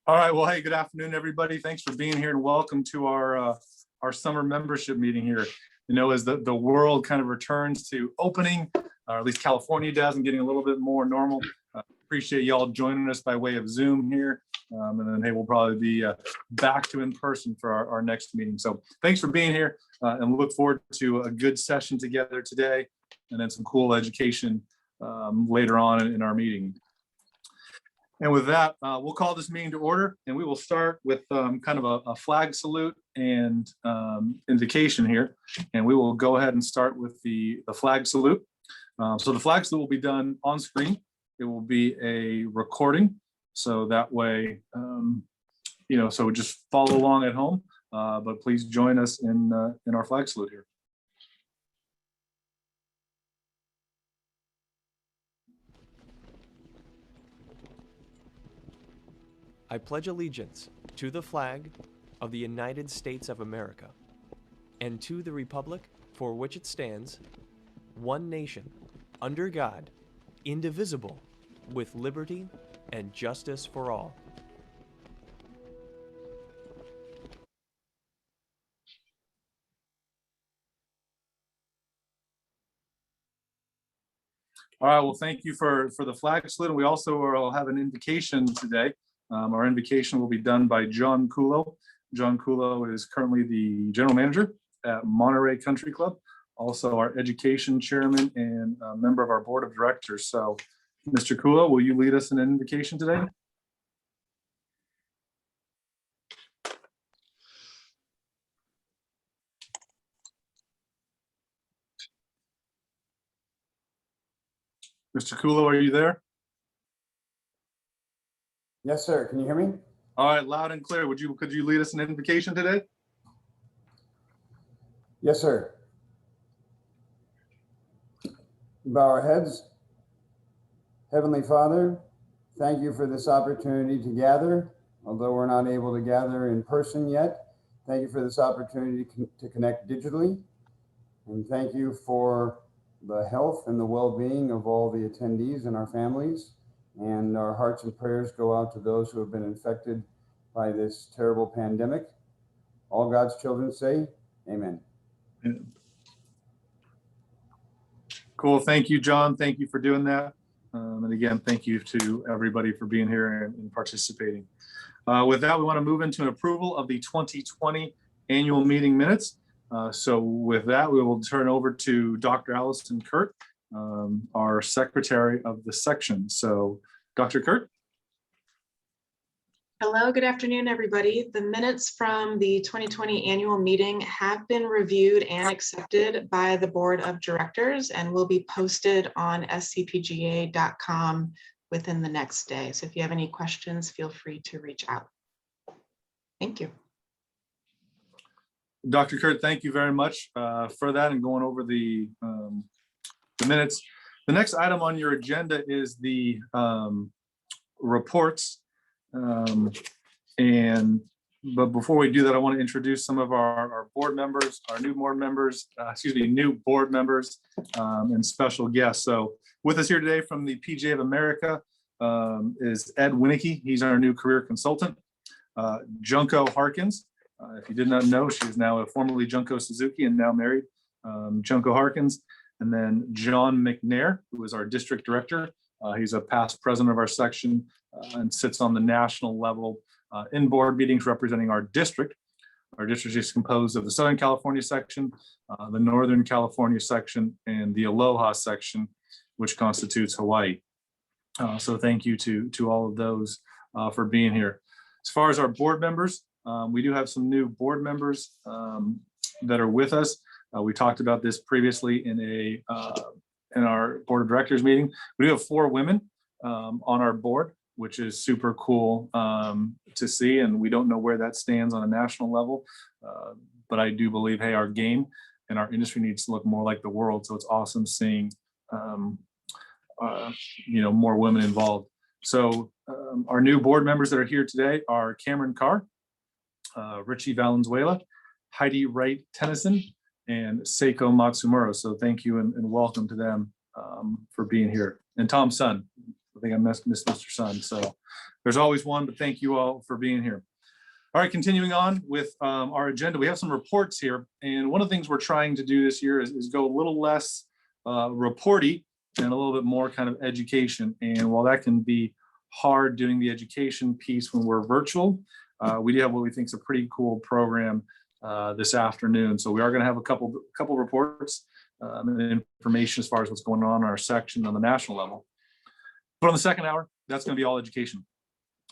All right, well, hey, good afternoon, everybody. Thanks for being here and welcome to our summer membership meeting here. You know, as the world kind of returns to opening, or at least California does, and getting a little bit more normal. Appreciate y'all joining us by way of Zoom here. And then, hey, we'll probably be back to in person for our next meeting. So thanks for being here and look forward to a good session together today and then some cool education later on in our meeting. And with that, we'll call this meeting to order, and we will start with kind of a flag salute and invocation here. And we will go ahead and start with the flag salute. So the flag salute will be done on screen. It will be a recording, so that way, you know, so just follow along at home. But please join us in our flag salute here. I pledge allegiance to the flag of the United States of America and to the republic for which it stands, one nation, under God, indivisible, with liberty and justice for all. All right, well, thank you for the flag salute. And we also will have an invocation today. Our invocation will be done by John Kulo. John Kulo is currently the general manager at Monterey Country Club, also our education chairman and a member of our board of directors. So, Mr. Kulo, will you lead us in an invocation today? Mr. Kulo, are you there? Yes, sir. Can you hear me? All right, loud and clear. Could you lead us in an invocation today? Yes, sir. Bow our heads. Heavenly Father, thank you for this opportunity to gather. Although we're not able to gather in person yet, thank you for this opportunity to connect digitally. And thank you for the health and the well-being of all the attendees and our families. And our hearts and prayers go out to those who have been infected by this terrible pandemic. All God's children say, amen. Cool. Thank you, John. Thank you for doing that. And again, thank you to everybody for being here and participating. With that, we want to move into an approval of the 2020 annual meeting minutes. So with that, we will turn over to Dr. Allison Kurt, our secretary of the section. So Dr. Kurt. Hello, good afternoon, everybody. The minutes from the 2020 annual meeting have been reviewed and accepted by the board of directors and will be posted on scpga.com within the next day. So if you have any questions, feel free to reach out. Thank you. Dr. Kurt, thank you very much for that and going over the minutes. The next item on your agenda is the reports. But before we do that, I want to introduce some of our board members, our new board members, new board members and special guests. So with us here today from the PGA of America is Ed Winnicky. He's our new career consultant. Junko Harkins. If you did not know, she's now a formerly Junko Suzuki and now married. Junko Harkins. And then John McNair, who is our district director. He's a past president of our section and sits on the national level in board meetings representing our district. Our district is composed of the Southern California section, the Northern California section, and the Aloha section, which constitutes Hawaii. So thank you to all of those for being here. As far as our board members, we do have some new board members that are with us. We talked about this previously in our board of directors meeting. We do have 4 women on our board, which is super cool to see. And we don't know where that stands on a national level. But I do believe, hey, our game and our industry needs to look more like the world. So it's awesome seeing, more women involved. So our new board members that are here today are Cameron Carr, Richie Valenzuela, Heidi Wright Tennyson, and Seiko Matsumura. So thank you and welcome to them for being here. And Tom Sun, think I missed Mr. Sun. So there's always one, but thank you all for being here. All right, continuing on with our agenda, we have some reports here. And one of the things we're trying to do this year is go a little less reporty and a little bit more kind of education. And while that can be hard doing the education piece when we're virtual, we do have what we think is a pretty cool program this afternoon. So we are going to have a couple reports and information as far as what's going on in our section on the national level. But on the second hour, that's going to be all education.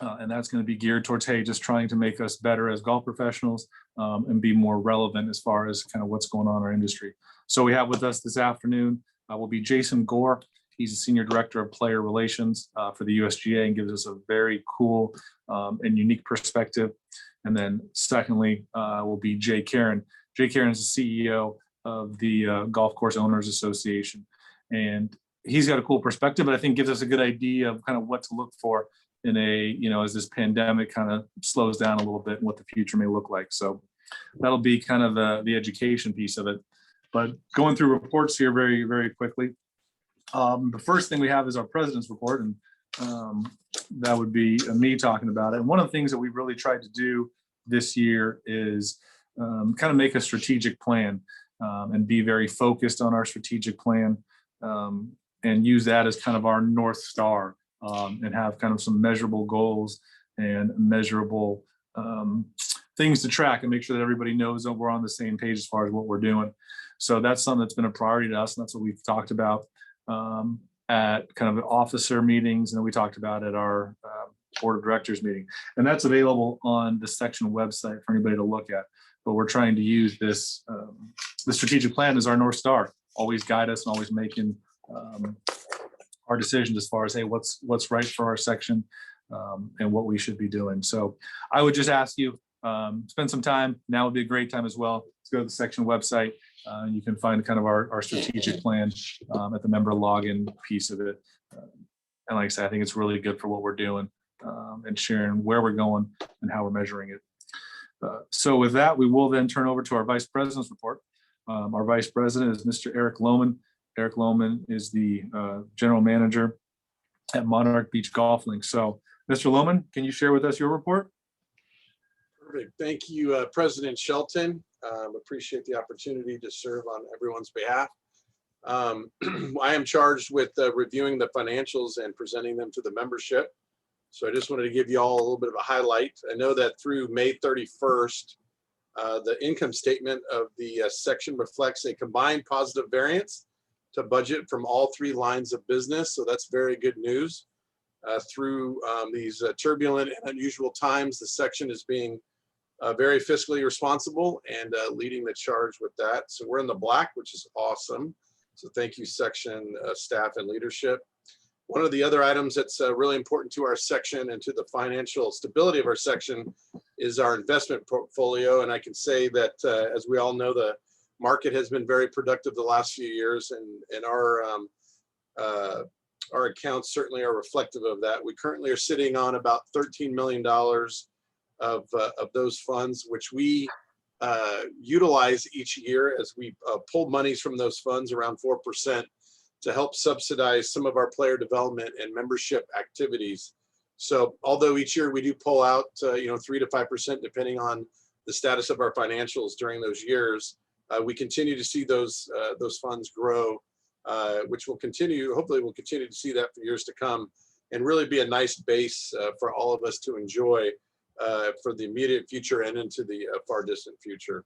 And that's going to be geared towards, hey, just trying to make us better as golf professionals and be more relevant as far as kind of what's going on in our industry. So we have with us this afternoon will be Jason Gore. He's a Senior Director of Player Relations for the USGA and gives us a very cool and unique perspective. And then secondly will be Jay Karen. Jay Karen is the CEO of the Golf Course Owners Association. And he's got a cool perspective, but I think gives us a good idea of kind of what to look for in a, as this pandemic kind of slows down a little bit and what the future may look like. So that'll be kind of the education piece of it. But going through reports here very, very quickly. The first thing we have is our president's report, and that would be me talking about it. And one of the things that we've really tried to do this year is kind of make a strategic plan and be very focused on our strategic plan and use that as kind of our North Star and have kind of some measurable goals and measurable things to track and make sure that everybody knows that we're on the same page as far as what we're doing. So that's something that's been a priority to us, and that's what we've talked about at kind of officer meetings, and we talked about at our board of directors meeting. And that's available on the section website for anybody to look at. But we're trying to use this, the strategic plan as our North Star, always guide us and always making our decisions as far as, hey, what's right for our section and what we should be doing. So I would just ask you, spend some time. Now would be a great time as well. Let's go to the section website. You can find kind of our strategic plan at the member login piece of it. And like I said, I think it's really good for what we're doing and sharing where we're going and how we're measuring it. So with that, we will then turn over to our vice president's report. Our vice president is Mr. Eric Lohman. Eric Lohman is the general manager at Monarch Beach Golf Links. So Mr. Lohman, can you share with us your report? Perfect. Thank you, President Shelton. Appreciate the opportunity to serve on everyone's behalf. I am charged with reviewing the financials and presenting them to the membership. So I just wanted to give you all a little bit of a highlight. I know that through May 31st, the income statement of the section reflects a combined positive variance to budget from all three lines of business. So that's very good news. Through these turbulent and unusual times, the section is being very fiscally responsible and leading the charge with that. So we're in the black, which is awesome. So thank you, section staff and leadership. One of the other items that's really important to our section and to the financial stability of our section is our investment portfolio. And I can say that, as we all know, the market has been very productive the last few years, and our accounts certainly are reflective of that. We currently are sitting on about $13 million of those funds, which we utilize each year as we pull monies from those funds, around 4%, to help subsidize some of our player development and membership activities. So although each year we do pull out 3 to 5% depending on the status of our financials during those years, we continue to see those funds grow, which will continue. Hopefully we'll continue to see that for years to come and really be a nice base for all of us to enjoy for the immediate future and into the far distant future.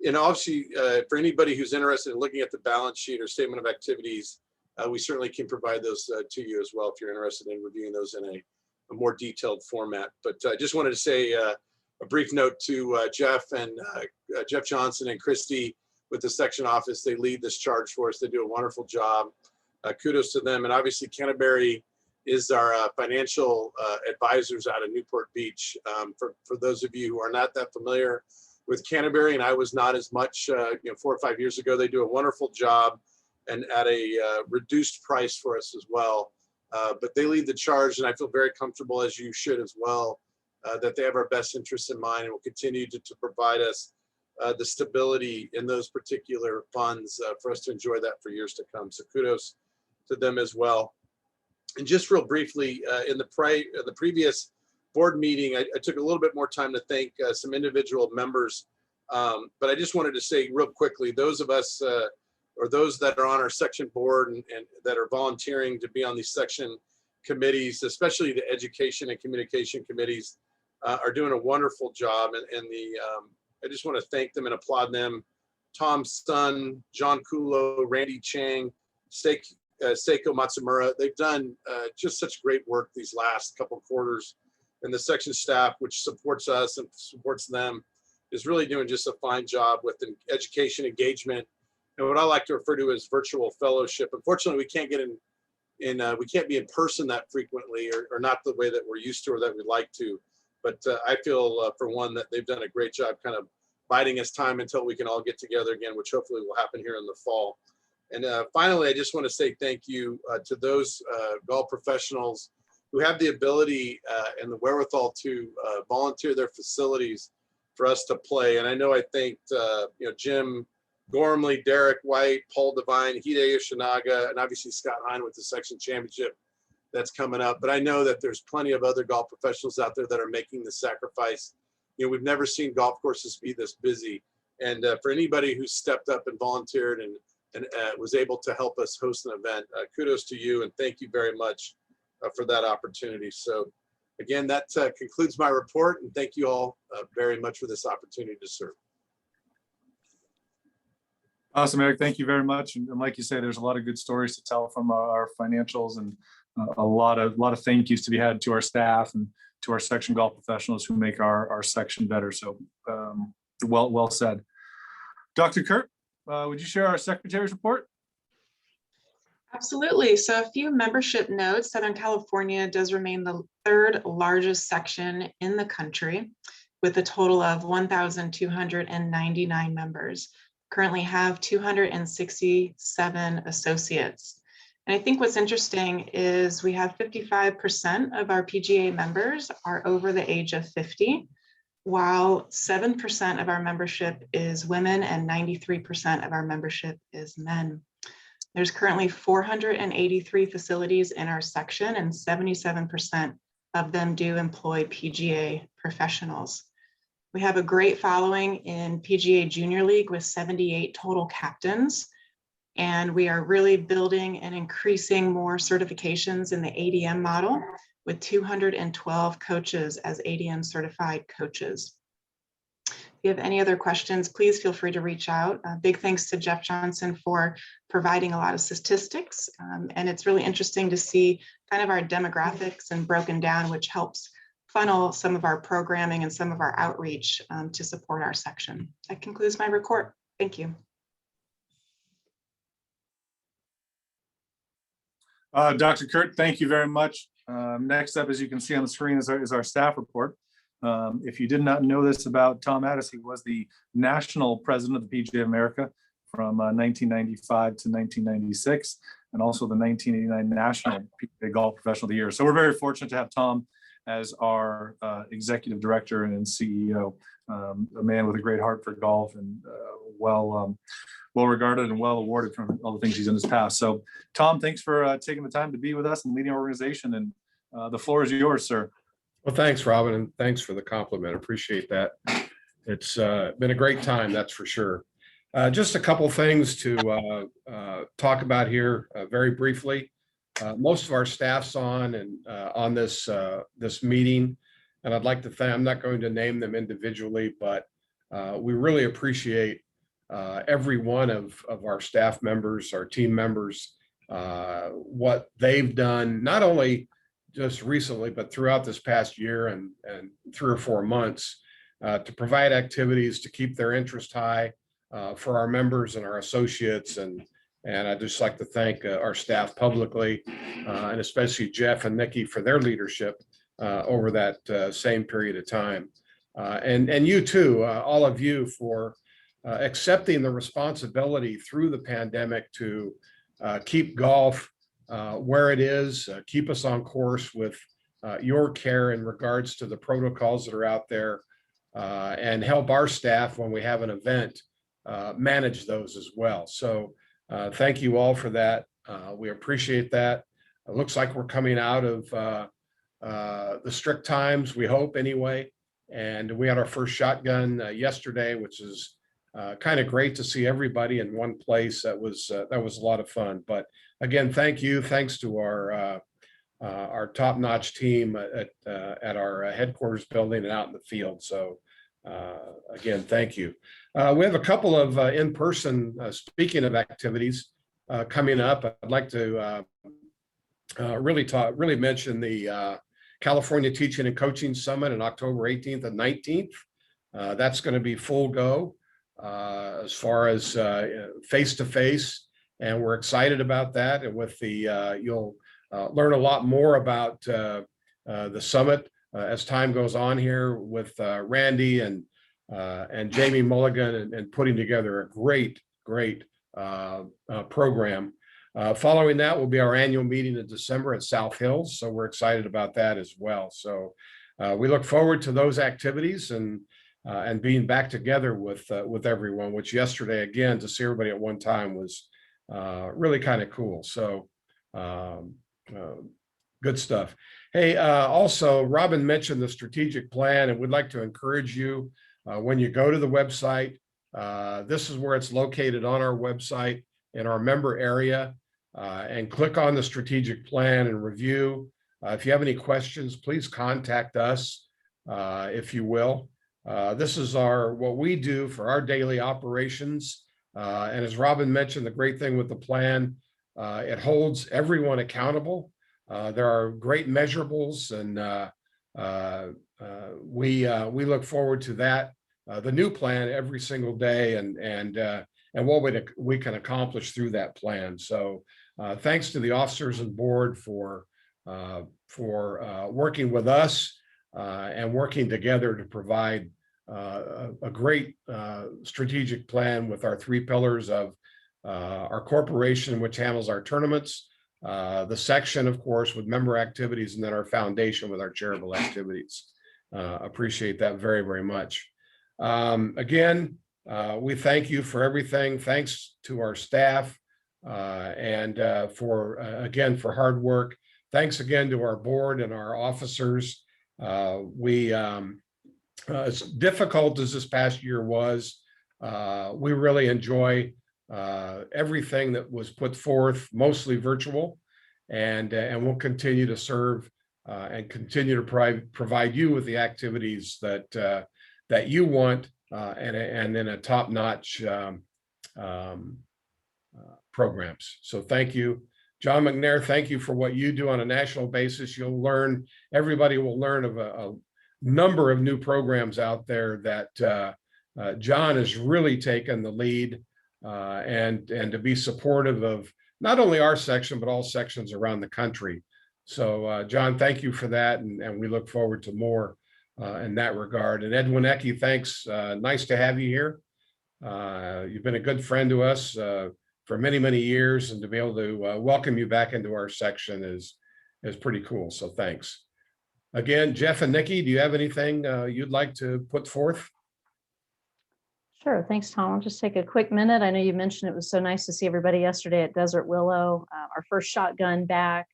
And obviously, for anybody who's interested in looking at the balance sheet or statement of activities, we certainly can provide those to you as well if you're interested in reviewing those in a more detailed format. But I just wanted to say a brief note to Jeff and Jeff Johnson and Christy with the section office. They lead this charge for us. They do a wonderful job. Kudos to them. And obviously, Canterbury is our financial advisors out of Newport Beach. For those of you who are not that familiar with Canterbury, and I was not as much 4 or 5 years ago, they do a wonderful job and at a reduced price for us as well. But they lead the charge, and I feel very comfortable, as you should as well, that they have our best interests in mind and will continue to provide us the stability in those particular funds for us to enjoy that for years to come. So kudos to them as well. And just real briefly, in the previous board meeting, I took a little bit more time to thank some individual members. But I just wanted to say real quickly, those of us or those that are on our section board and that are volunteering to be on these section committees, especially the education and communication committees, are doing a wonderful job. And I just want to thank them and applaud them. Tom Sun, John Kulo, Randy Chang, Seiko Matsumura, they've done just such great work these last couple of quarters. And the section staff, which supports us and supports them, is really doing just a fine job with education engagement and what I like to refer to as virtual fellowship. Unfortunately, we can't get we can't be in person that frequently, or not the way that we're used to or that we'd like to. But I feel for one that they've done a great job kind of biding us time until we can all get together again, which hopefully will happen here in the fall. And finally, I just want to say thank you to those golf professionals who have the ability and the wherewithal to volunteer their facilities for us to play. And I know I thanked Jim Gormley, Derek White, Paul Devine, Hide Yoshinaga, and obviously Scott Hine with the section championship that's coming up. But I know that there's plenty of other golf professionals out there that are making the sacrifice. We've never seen golf courses be this busy. And for anybody who stepped up and volunteered and was able to help us host an event, kudos to you and thank you very much for that opportunity. So again, that concludes my report, and thank you all very much for this opportunity to serve. Awesome, Eric. Thank you very much. And like you say, there's a lot of good stories to tell from our financials, and a lot of thank yous to be had to our staff and to our section golf professionals who make our section better. So well said. Dr. Kurt, would you share our secretary's report? Absolutely. So a few membership notes. Southern California does remain the third largest section in the country with a total of 1,299 members. Currently have 267 associates. And I think what's interesting is we have 55% of our PGA members are over the age of 50, while 7% of our membership is women and 93% of our membership is men. There's currently 483 facilities in our section, and 77% of them do employ PGA professionals. We have a great following in PGA Junior League with 78 total captains, and we are really building and increasing more certifications in the ADM model with 212 coaches as ADM certified coaches. If you have any other questions, please feel free to reach out. Big thanks to Jeff Johnson for providing a lot of statistics. And it's really interesting to see kind of our demographics and broken down, which helps funnel some of our programming and some of our outreach to support our section. That concludes my report. Thank you. Dr. Kurt, thank you very much. Next up, as you can see on the screen, is our staff report. If you did not know this about Tom Addis, he was the national president of the PGA of America from 1995 to 1996, and also the 1989 National PGA Golf Professional of the Year. So we're very fortunate to have Tom as our executive director and CEO, a man with a great heart for golf and well regarded and well awarded from all the things he's done in his past. So Tom, thanks for taking the time to be with us and leading our organization, and the floor is yours, sir. Well, thanks, Robin, and thanks for the compliment. Appreciate that. It's been a great time, that's for sure. Just a couple things to talk about here very briefly. Most of our staff's on this meeting, and I'd like to thank, I'm not going to name them individually, but we really appreciate every one of our staff members, our team members, what they've done, not only just recently, but throughout this past year and 3 or 4 months to provide activities to keep their interest high for our members and our associates. And I'd just like to thank our staff publicly, and especially Jeff and Nikki for their leadership over that same period of time. And you too, all of you, for accepting the responsibility through the pandemic to keep golf where it is, keep us on course with your care in regards to the protocols that are out there, and help our staff when we have an event manage those as well. So thank you all for that. We appreciate that. it looks like we're coming out of the strict times, we hope anyway. And we had our first shotgun yesterday, which is kind of great to see everybody in one place. That was a lot of fun. But again, thank you. Thanks to our top-notch team at our headquarters building and out in the field. So again, thank you. We have a couple of in-person speaking of activities coming up. I'd like to really mention the California Teaching and Coaching Summit on October 18th and 19th. That's going to be full go as far as face-to-face, and we're excited about that. And with the you'll learn a lot more about the summit as time goes on here with Randy and Jamie Mulligan and putting together a great program. Following that will be our annual meeting in December at South Hills. So we're excited about that as well. So we look forward to those activities and being back together with everyone, which yesterday, again, to see everybody at one time was really kind of cool. So good stuff. Hey, also, Robin mentioned the strategic plan, and we'd like to encourage you when you go to the website, this is where it's located on our website in our member area, and click on the strategic plan and review. If you have any questions, please contact us, if you will. This is what we do for our daily operations. And as Robin mentioned, the great thing with the plan, it holds everyone accountable. There are great measurables, and we look forward to that, the new plan every single day, and what we can accomplish through that plan. So thanks to the officers and board for working with us and working together to provide a great strategic plan with our 3 pillars of our corporation, which handles our tournaments, the section, of course, with member activities, and then our foundation with our charitable activities. Appreciate that very, very much. Again, we thank you for everything. Thanks to our staff and for hard work. Thanks again to our board and our officers. As difficult as this past year was, we really enjoy everything that was put forth, mostly virtual, and we'll continue to serve and continue to provide you with the activities that you want, and then a top-notch programs. So thank you. John McNair, thank you for what you do on a national basis. Everybody will learn of a number of new programs out there that John has really taken the lead, and to be supportive of not only our section, but all sections around the country. So John, thank you for that. And we look forward to more in that regard. And Ed Winecki, thanks. Nice to have you here. You've been a good friend to us for many, many years, and to be able to welcome you back into our section is pretty cool. So thanks. Again, Jeff and Nikki, do you have anything you'd like to put forth? Sure. Thanks, Tom. I'll just take a quick minute. I know you mentioned it was so nice to see everybody yesterday at Desert Willow, our first shotgun back,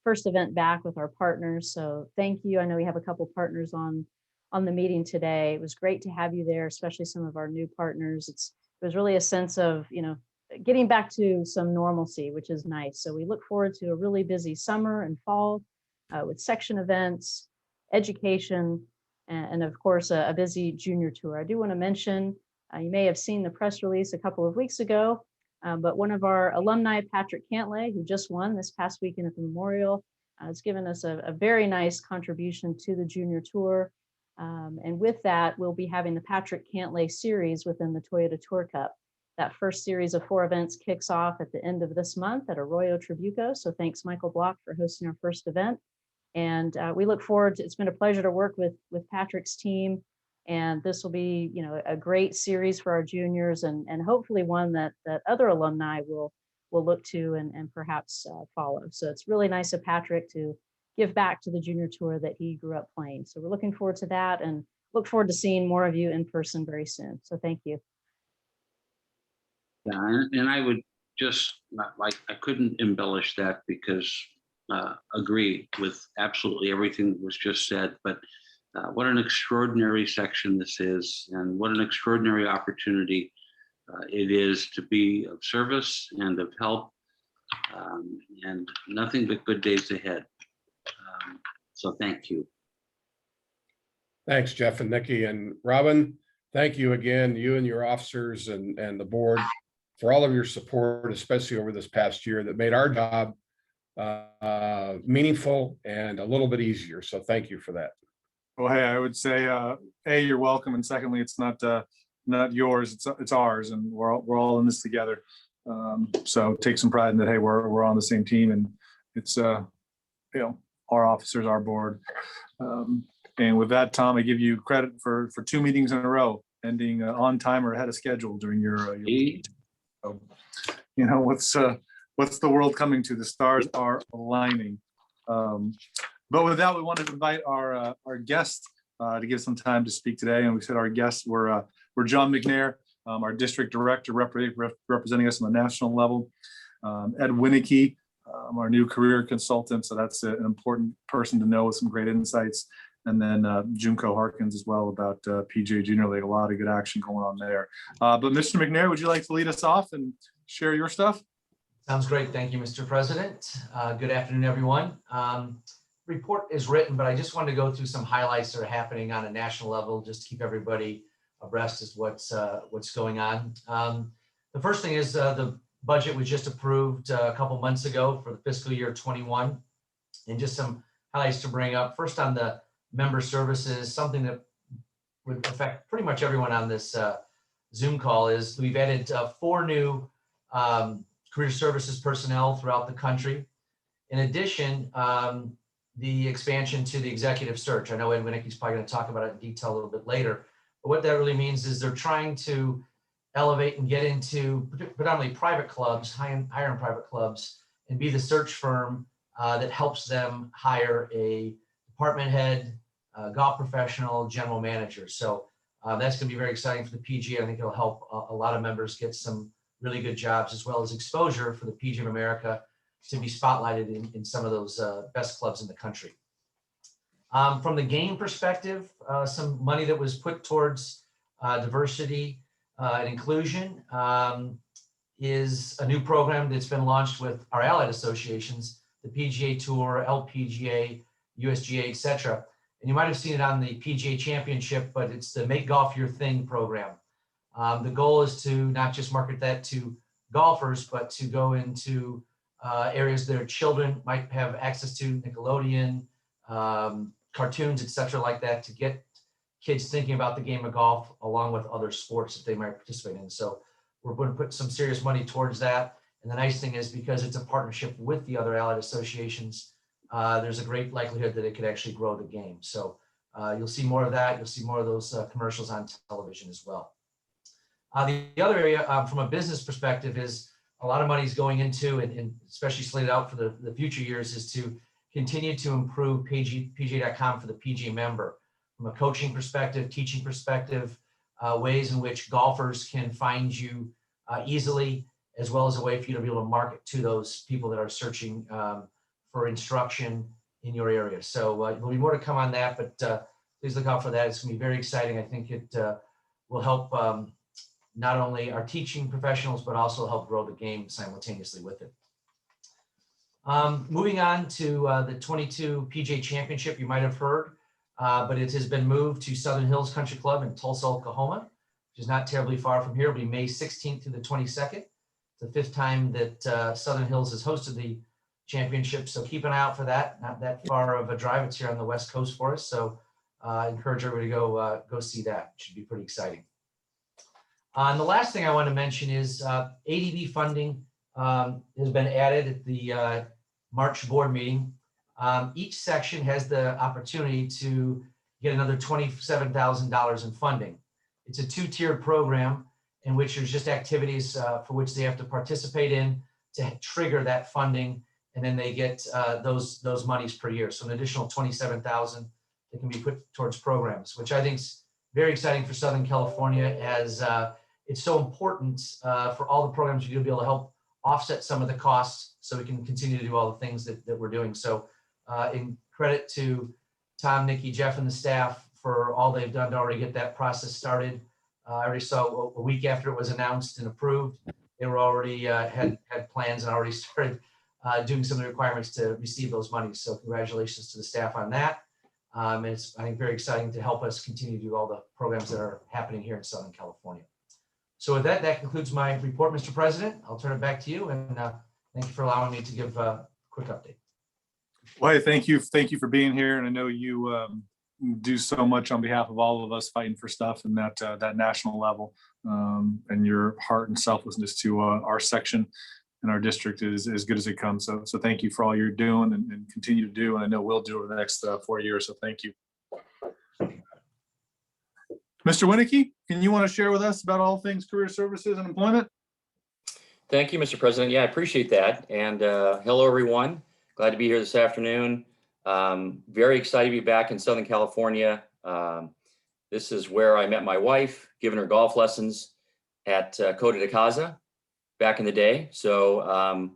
first event back with our partners. So thank you. I know we have a couple partners on the meeting today. It was great to have you there, especially some of our new partners. It was really a sense of, getting back to some normalcy, which is nice. So we look forward to a really busy summer and fall with section events, education, and of course, a busy junior tour. I do want to mention, you may have seen the press release a couple of weeks ago, but one of our alumni, Patrick Cantlay, who just won this past weekend at the Memorial, has given us a very nice contribution to the junior tour. And with that, we'll be having the Patrick Cantlay series within the Toyota Tour Cup. That first series of 4 events kicks off at the end of this month at Arroyo Trabuco. So thanks, Michael Block, for hosting our first event. And we look forward to, it's been a pleasure to work with Patrick's team. And this will be, a great series for our juniors, and hopefully one that other alumni will look to and perhaps follow. So it's really nice of Patrick to give back to the junior tour that he grew up playing. So we're looking forward to that, and look forward to seeing more of you in person very soon. So thank you. Yeah, and I would just I couldn't embellish that, because agree with absolutely everything that was just said, but what an extraordinary section this is, and what an extraordinary opportunity it is to be of service and of help, and nothing but good days ahead. So thank you. Thanks, Jeff and Nikki. And Robin, thank you again, you and your officers and the board, for all of your support, especially over this past year, that made our job meaningful and a little bit easier. So thank you for that. Well, hey, I would say, A, you're welcome, and secondly, it's not yours, it's ours, and we're all in this together. So take some pride in that. Hey, we're on the same team, and it's our officers, our board. And with that, Tom, I give you credit for 2 meetings in a row, ending on time or ahead of schedule during your meeting. So, what's the world coming to? The stars are aligning. But with that, we wanted to invite our guest to give some time to speak today. And we said our guests were John McNair, our district director representing us on the national level, Ed Winnicky, our new career consultant. So that's an important person to know with some great insights. And then Junko Harkins as well about PGA Junior League. A lot of good action going on there. But Mr. McNair, would you like to lead us off and share your stuff? Sounds great. Thank you, Mr. President. Good afternoon, everyone. Report is written, but I just wanted to go through some highlights that are happening on a national level, just to keep everybody abreast as what's going on. The first thing is the budget was just approved a couple months ago for the fiscal year 21, and just some highlights to bring up. First, on the member services, something that would affect pretty much everyone on this Zoom call is we've added 4 new career services personnel throughout the country. In addition, the expansion to the executive search. I know Ed Winnicky's probably going to talk about it in detail a little bit later, but what that really means is they're trying to elevate and get into predominantly private clubs, higher end private clubs, and be the search firm that helps them hire a department head, golf professional, general manager. So that's going to be very exciting for the PGA. I think it'll help a lot of members get some really good jobs, as well as exposure for the PGA of America to be spotlighted in some of those best clubs in the country. From the game perspective, some money that was put towards diversity and inclusion is a new program that's been launched with our allied associations, the PGA Tour, LPGA, USGA, etc. And you might have seen it on the Pga Championship, but it's the Make Golf Your Thing program. The goal is to not just market that to golfers, but to go into areas their children might have access to, Nickelodeon, cartoons, etc., like that, to get kids thinking about the game of golf along with other sports that they might participate in. So we're going to put some serious money towards that. And the nice thing is, because it's a partnership with the other allied associations, there's a great likelihood that it could actually grow the game. So you'll see more of that. You'll see more of those commercials on television as well. The other area from a business perspective is a lot of money is going into, and especially slated out for the future years, is to continue to improve PGA.com for the PGA member. From a coaching perspective, teaching perspective, ways in which golfers can find you easily, as well as a way for you to be able to market to those people that are searching for instruction in your area. So there'll be more to come on that, but please look out for that. It's going to be very exciting. I think it will help not only our teaching professionals, but also help grow the game simultaneously with it. Moving on to the 22 PGA Championship, you might have heard, but it has been moved to Southern Hills Country Club in Tulsa, Oklahoma, which is not terribly far from here. It'll be May 16th through the 22nd. It's the 5th time that Southern Hills has hosted the championship, so keep an eye out for that. Not that far of a drive. It's here on the West Coast for us, so I encourage everybody to go see that. It should be pretty exciting. And the last thing I want to mention is Adb Funding has been added at the March board meeting. Each section has the opportunity to get another $27,000 in funding. It's a 2-tiered program in which there's just activities for which they have to participate in to trigger that funding, and then they get those monies per year. So an additional $27,000 that can be put towards programs, which I think is very exciting for Southern California, as it's so important for all the programs you're going to be able to help offset some of the costs so we can continue to do all the things that we're doing. So in credit to Tom, Nikki, Jeff, and the staff for all they've done to already get that process started. I already saw a week after it was announced and approved, they were already had plans and already started doing some of the requirements to receive those monies. So congratulations to the staff on that. And it's, I think, very exciting to help us continue to do all the programs that are happening here in Southern California. So with that, that concludes my report, Mr. President. I'll turn it back to you, and thank you for allowing me to give a quick update. Well, hey, thank you for being here, and I know you do so much on behalf of all of us fighting for stuff and that national level, and your heart and selflessness to our section and our district is as good as it comes. So thank you for all you're doing and continue to do, and I know we'll do over the next 4 years. So thank you. Mr. Winnicky, can you want to share with us about all things career services and employment? Thank you, Mr. President. Yeah, I appreciate that. And hello, everyone. Glad to be here this afternoon. Very excited to be back in Southern California. This is where I met my wife, giving her golf lessons at Cova de Casa back in the day. So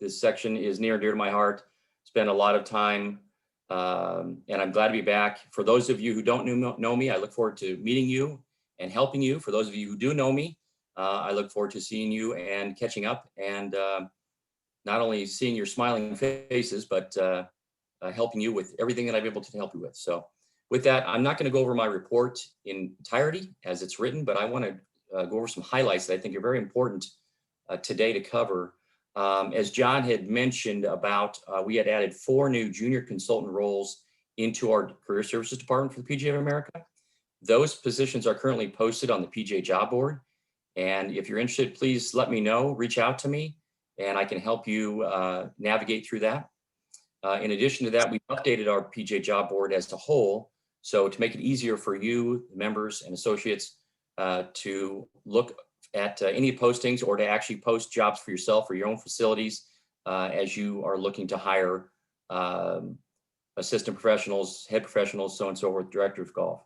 this section is near and dear to my heart. Spent a lot of time, and I'm glad to be back. For those of you who don't know me, I look forward to meeting you and helping you. For those of you who do know me, I look forward to seeing you and catching up, and not only seeing your smiling faces, but helping you with everything that I've been able to help you with. So with that, I'm not going to go over my report in entirety as it's written, but I want to go over some highlights that I think are very important today to cover. As John had mentioned about, we had added 4 new junior consultant roles into our career services department for the PGA of America. Those positions are currently posted on the PGA job board. And if you're interested, please let me know, reach out to me, and I can help you navigate through that. In addition to that, we've updated our PGA job board as a whole. So to make it easier for you, members and associates, to look at any postings or to actually post jobs for yourself or your own facilities as you are looking to hire assistant professionals, head professionals, so on and so forth, director of golf.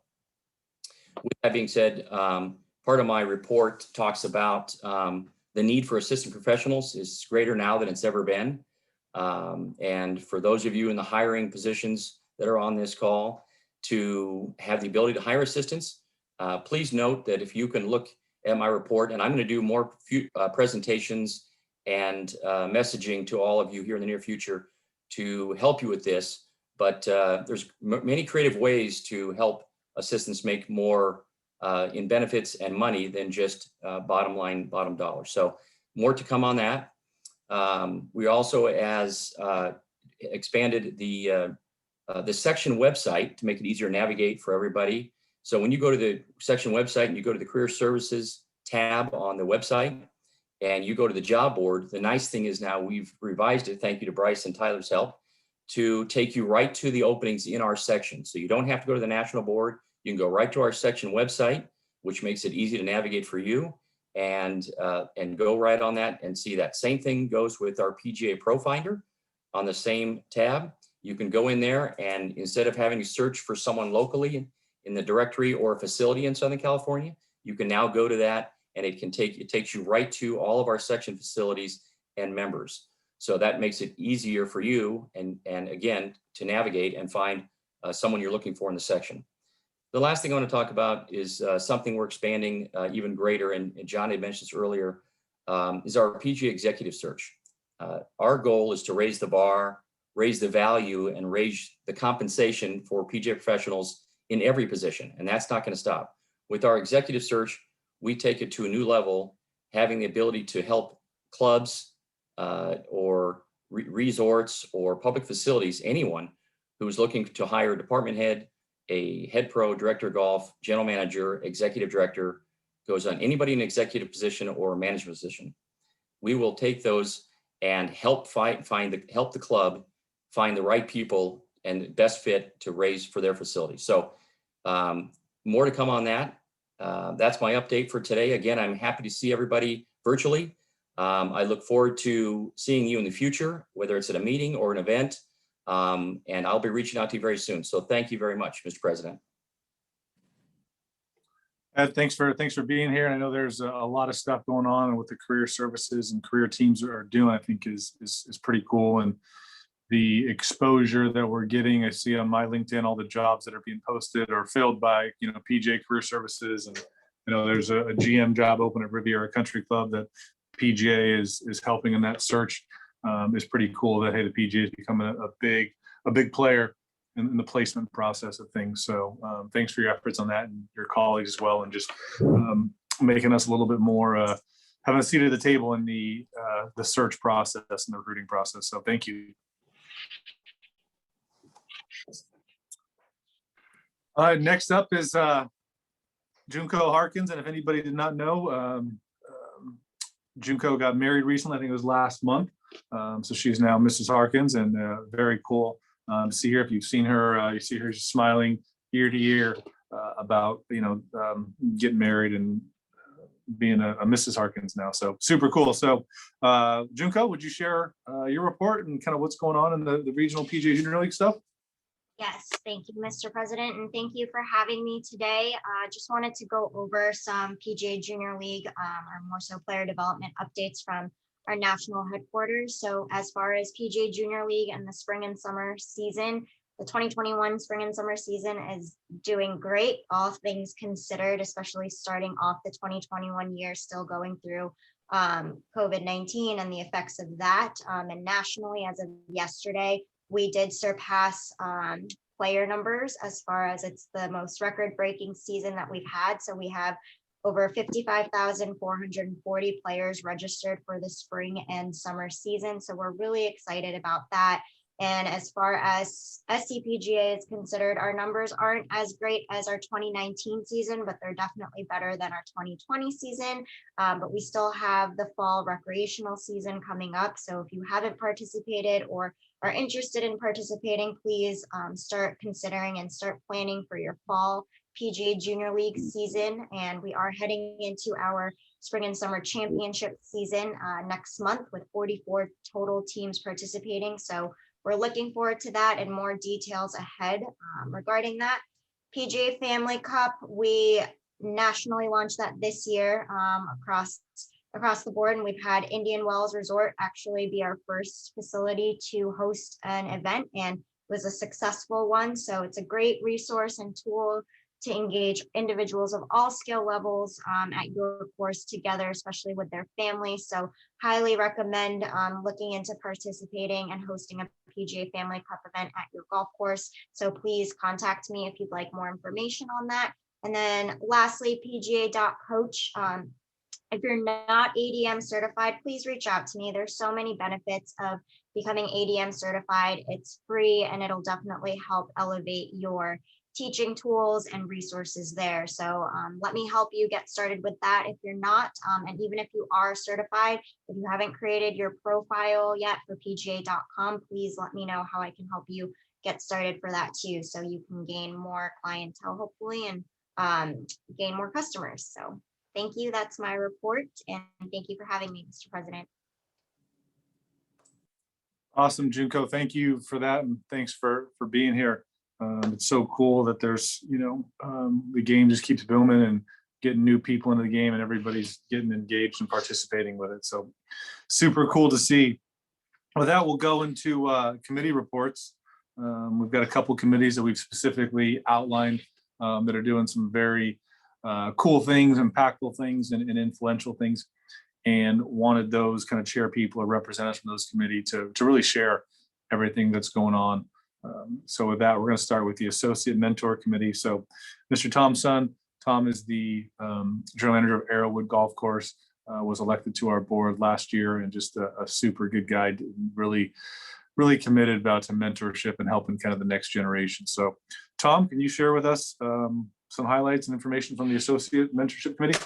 With that being said, part of my report talks about the need for assistant professionals is greater now than it's ever been. And for those of you in the hiring positions that are on this call to have the ability to hire assistants, please note that if you can look at my report, and I'm going to do more presentations and messaging to all of you here in the near future to help you with this, but there's many creative ways to help assistants make more in benefits and money than just bottom dollar. So more to come on that. We also expanded the section website to make it easier to navigate for everybody. So when you go to the section website and you go to the career services tab on the website and you go to the job board, the nice thing is now we've revised it, thank you to Bryce and Tyler's help, to take you right to the openings in our section. So you don't have to go to the national board. You can go right to our section website, which makes it easy to navigate for you, and go right on that and see that. Same thing goes with our PGA Pro Finder on the same tab. You can go in there, and instead of having to search for someone locally in the directory or a facility in Southern California, you can now go to that, and it takes you right to all of our section facilities and members. So that makes it easier for you and again to navigate and find someone you're looking for in the section. The last thing I want to talk about is something we're expanding even greater, and John had mentioned this earlier, is our PGA executive search. Our goal is to raise the bar, raise the value, and raise the compensation for PGA professionals in every position, and that's not going to stop. With our executive search, we take it to a new level, having the ability to help clubs or resorts or public facilities, anyone who's looking to hire a department head, a head pro, director of golf, general manager, executive director, goes on anybody in an executive position or a management position. We will take those and help help the club find the right people and best fit to raise for their facility. So more to come on that. That's my update for today. Again, I'm happy to see everybody virtually. I look forward to seeing you in the future, whether it's at a meeting or an event. And I'll be reaching out to you very soon. So thank you very much, Mr. President. Ed, thanks for being here. And I know there's a lot of stuff going on and what the career services and career teams are doing, I think is pretty cool. And the exposure that we're getting, I see on my LinkedIn, all the jobs that are being posted or filled by, PGA Career Services. And, there's a GM job open at Riviera Country Club that PGA is helping in that search. It's pretty cool that, hey, the PGA is becoming a big player in the placement process of things. So thanks for your efforts on that and your colleagues as well, and just making us a little bit more, having a seat at the table in the search process and the recruiting process. So thank you. Next up is Junko Harkins. And if anybody did not know, Junko got married recently. I think it was last month. So she's now Mrs. Harkins, and very cool to see her. If you've seen her, you see her smiling ear to ear about getting married and being a Mrs. Harkins now. So super cool. So Junko, would you share your report and kind of what's going on in the regional PGA Junior League stuff? Yes, thank you, Mr. President, and thank you for having me today. Just wanted to go over some PGA Junior League or more so player development updates from our national headquarters. So as far as PGA Junior League and the spring and summer season, the 2021 spring and summer season is doing great, all things considered, especially starting off the 2021 year, still going through COVID-19 and the effects of that. And nationally, as of yesterday, we did surpass player numbers as far as it's the most record-breaking season that we've had. So we have over 55,440 players registered for the spring and summer season. So we're really excited about that. And as far as SCPGA is considered, our numbers aren't as great as our 2019 season, but they're definitely better than our 2020 season. But we still have the fall recreational season coming up. So if you haven't participated or are interested in participating, please start considering and start planning for your fall PGA Junior League season. And we are heading into our spring and summer championship season next month with 44 total teams participating. So we're looking forward to that and more details ahead regarding that. PGA Family Cup, we nationally launched that this year across the board, and we've had Indian Wells Resort actually be our first facility to host an event, and it was a successful one. So it's a great resource and tool to engage individuals of all skill levels at your course together, especially with their families. So highly recommend looking into participating and hosting a PGA Family Cup event at your golf course. So please contact me if you'd like more information on that. And then lastly, PGA.coach. If you're not ADM certified, please reach out to me. There's so many benefits of becoming ADM certified. It's free, and it'll definitely help elevate your teaching tools and resources there. So let me help you get started with that if you're not. And even if you are certified, if you haven't created your profile yet for PGA.com, please let me know how I can help you get started for that too, so you can gain more clientele hopefully and gain more customers. So thank you. That's my report. And thank you for having me, Mr. President. Awesome, Junko. Thank you for that. And thanks for being here. It's so cool that there's, the game just keeps booming and getting new people into the game, and everybody's getting engaged and participating with it. So super cool to see. With that, we'll go into committee reports. We've got a couple committees that we've specifically outlined that are doing some very cool things, impactful things, and influential things, and wanted those kind of chair people or representatives from those committee to really share everything that's going on. So with that, we're going to start with the Associate Mentor Committee. So Mr. Tom Sun, Tom is the General Manager of Arrowwood Golf Course, was elected to our board last year, and just a super good guy, really committed to mentorship and helping kind of the next generation. So Tom, can you share with us some highlights and information from the Associate Mentorship Committee?